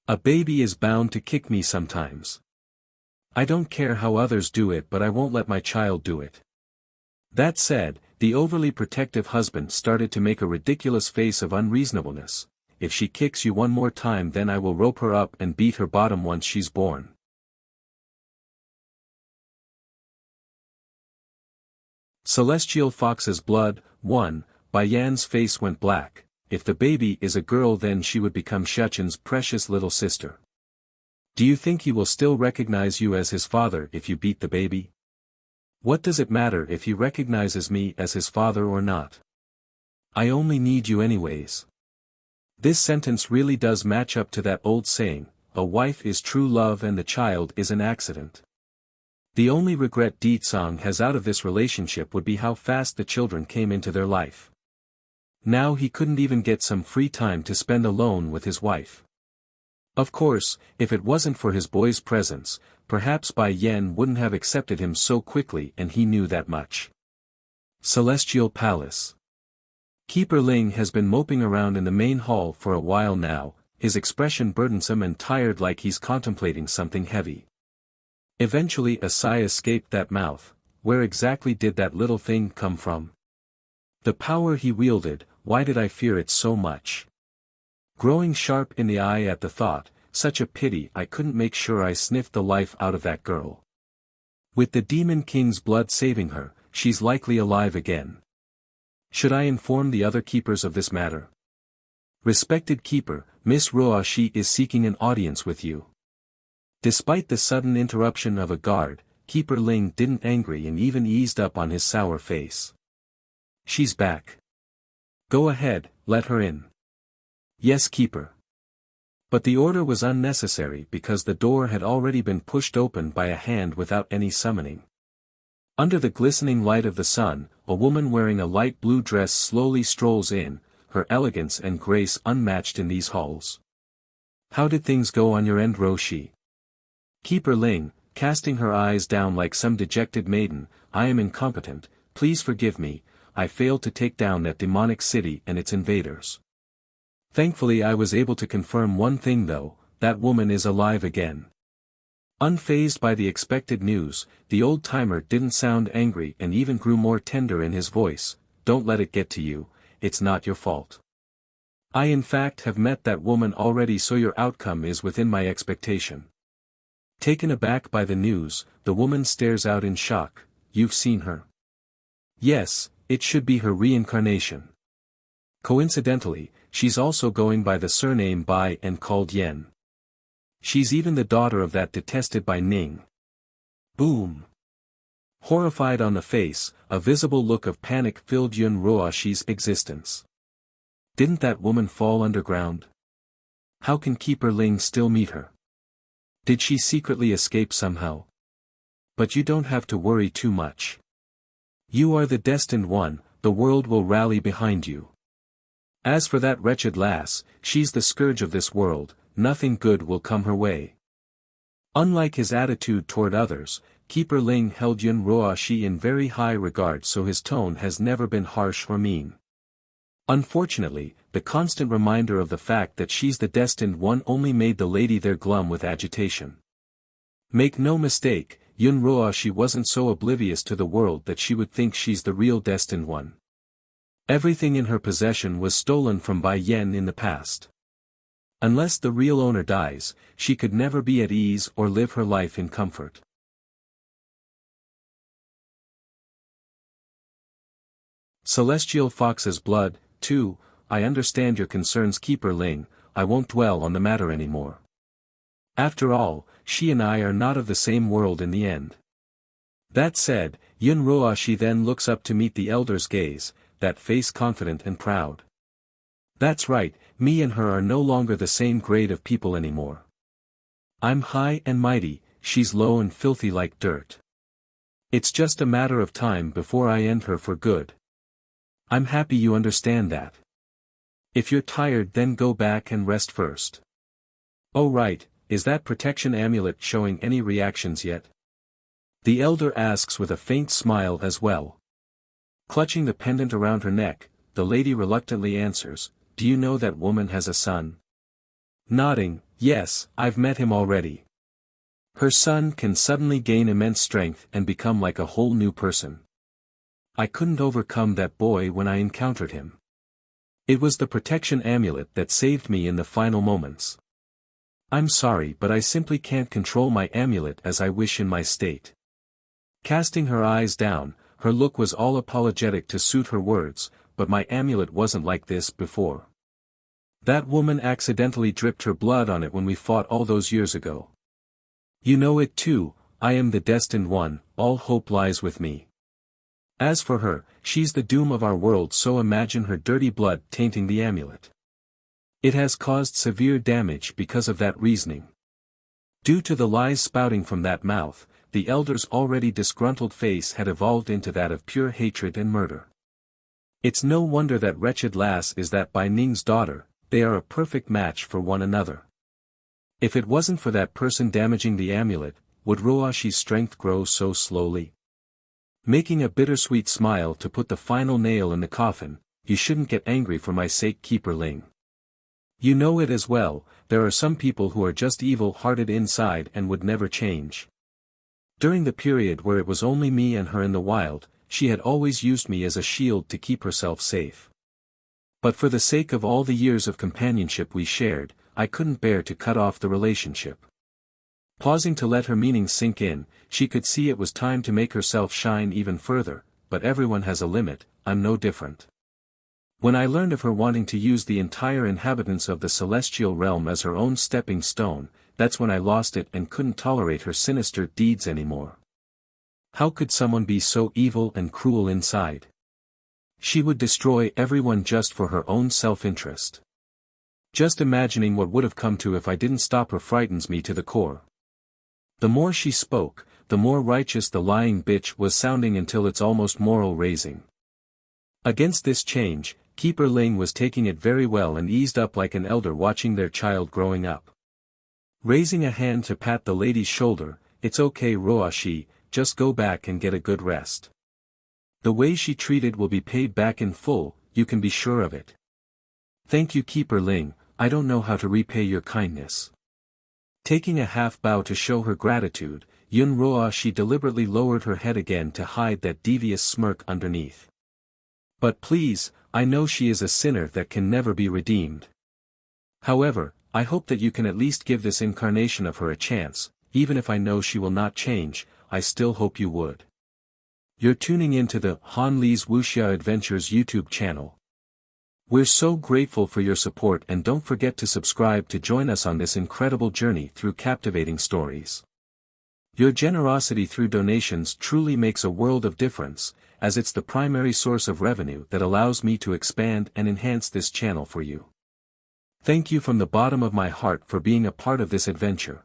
A baby is bound to kick me sometimes. I don't care how others do it but I won't let my child do it. That said, the overly protective husband started to make a ridiculous face of unreasonableness. If she kicks you one more time then I will rope her up and beat her bottom once she's born. Celestial Fox's Blood, 1, Bai Yan's face went black. If the baby is a girl then she would become Xiaoqin's precious little sister. Do you think he will still recognize you as his father if you beat the baby? What does it matter if he recognizes me as his father or not? I only need you anyways. This sentence really does match up to that old saying, a wife is true love and the child is an accident. The only regret Di-tsang has out of this relationship would be how fast the children came into their life. Now he couldn't even get some free time to spend alone with his wife. Of course, if it wasn't for his boy's presence, perhaps Bai Yan wouldn't have accepted him so quickly and he knew that much. Celestial Palace. Keeper Ling has been moping around in the main hall for a while now, his expression burdensome and tired like he's contemplating something heavy. Eventually a sigh escaped that mouth. Where exactly did that little thing come from? The power he wielded, why did I fear it so much? Growing sharp in the eye at the thought, such a pity I couldn't make sure I sniffed the life out of that girl. With the Demon King's blood saving her, she's likely alive again. Should I inform the other keepers of this matter? Respected keeper, Miss Ruoshi is seeking an audience with you. Despite the sudden interruption of a guard, Keeper Ling didn't angry and even eased up on his sour face. She's back. Go ahead, let her in. Yes, keeper. But the order was unnecessary because the door had already been pushed open by a hand without any summoning. Under the glistening light of the sun, a woman wearing a light blue dress slowly strolls in, her elegance and grace unmatched in these halls. How did things go on your end, Roshi? Keeper Ling, casting her eyes down like some dejected maiden, I am incompetent, please forgive me, I failed to take down that demonic city and its invaders. Thankfully I was able to confirm one thing though, that woman is alive again. Unfazed by the expected news, the old-timer didn't sound angry and even grew more tender in his voice, don't let it get to you, it's not your fault. I in fact have met that woman already so your outcome is within my expectation. Taken aback by the news, the woman stares out in shock, you've seen her. Yes, it should be her reincarnation. Coincidentally, she's also going by the surname Bai and called Yen. She's even the daughter of that detested by Ning. Boom. Horrified on the face, a visible look of panic filled Yun Ruoshi's existence. Didn't that woman fall underground? How can Keeper Ling still meet her? Did she secretly escape somehow? But you don't have to worry too much. You are the destined one, the world will rally behind you. As for that wretched lass, she's the scourge of this world, nothing good will come her way. Unlike his attitude toward others, Keeper Ling held Yun Ruoshi in very high regard so his tone has never been harsh or mean. Unfortunately, the constant reminder of the fact that she's the destined one only made the lady there glum with agitation. Make no mistake, Yun Ruoshi wasn't so oblivious to the world that she would think she's the real destined one. Everything in her possession was stolen from Bai Yan in the past. Unless the real owner dies, she could never be at ease or live her life in comfort. Celestial Fox's Blood, 2, I understand your concerns, Keeper Ling, I won't dwell on the matter anymore. After all, she and I are not of the same world in the end. That said, Yun Ruoshi then looks up to meet the elder's gaze, that face confident and proud. That's right, me and her are no longer the same grade of people anymore. I'm high and mighty, she's low and filthy like dirt. It's just a matter of time before I end her for good. I'm happy you understand that. If you're tired then go back and rest first. Oh right, is that protection amulet showing any reactions yet? The elder asks with a faint smile as well. Clutching the pendant around her neck, the lady reluctantly answers, "Do you know that woman has a son?" Nodding, "Yes, I've met him already. Her son can suddenly gain immense strength and become like a whole new person. I couldn't overcome that boy when I encountered him. It was the protection amulet that saved me in the final moments. I'm sorry, but I simply can't control my amulet as I wish in my state." Casting her eyes down, her look was all apologetic to suit her words, "But my amulet wasn't like this before. That woman accidentally dripped her blood on it when we fought all those years ago. You know it too, I am the destined one, all hope lies with me. As for her, she's the doom of our world, so imagine her dirty blood tainting the amulet. It has caused severe damage because of that reasoning." Due to the lies spouting from that mouth, the elder's already disgruntled face had evolved into that of pure hatred and murder. It's no wonder that wretched lass is that Bai Ning's daughter, they are a perfect match for one another. If it wasn't for that person damaging the amulet, would Ruashi's strength grow so slowly? Making a bittersweet smile to put the final nail in the coffin, "You shouldn't get angry for my sake, Keeper Ling. You know it as well, there are some people who are just evil-hearted inside and would never change. During the period where it was only me and her in the wild, she had always used me as a shield to keep herself safe. But for the sake of all the years of companionship we shared, I couldn't bear to cut off the relationship." Pausing to let her meaning sink in, she could see it was time to make herself shine even further, "But everyone has a limit, I'm no different. When I learned of her wanting to use the entire inhabitants of the celestial realm as her own stepping stone, that's when I lost it and couldn't tolerate her sinister deeds anymore. How could someone be so evil and cruel inside? She would destroy everyone just for her own self-interest. Just imagining what would have come to if I didn't stop her frightens me to the core." The more she spoke, the more righteous the lying bitch was sounding until it's almost moral-raising. Against this change, Keeper Ling was taking it very well and eased up like an elder watching their child growing up. Raising a hand to pat the lady's shoulder, "It's okay, Ruashi, just go back and get a good rest. The way she treated will be paid back in full, you can be sure of it." "Thank you, Keeper Ling, I don't know how to repay your kindness." Taking a half bow to show her gratitude, Yun Ruashi deliberately lowered her head again to hide that devious smirk underneath. "But please, I know she is a sinner that can never be redeemed. However, I hope that you can at least give this incarnation of her a chance, even if I know she will not change, I still hope you would." You're tuning into the Han Li's Wuxia Adventures YouTube channel. We're so grateful for your support, and don't forget to subscribe to join us on this incredible journey through captivating stories. Your generosity through donations truly makes a world of difference, as it's the primary source of revenue that allows me to expand and enhance this channel for you. Thank you from the bottom of my heart for being a part of this adventure.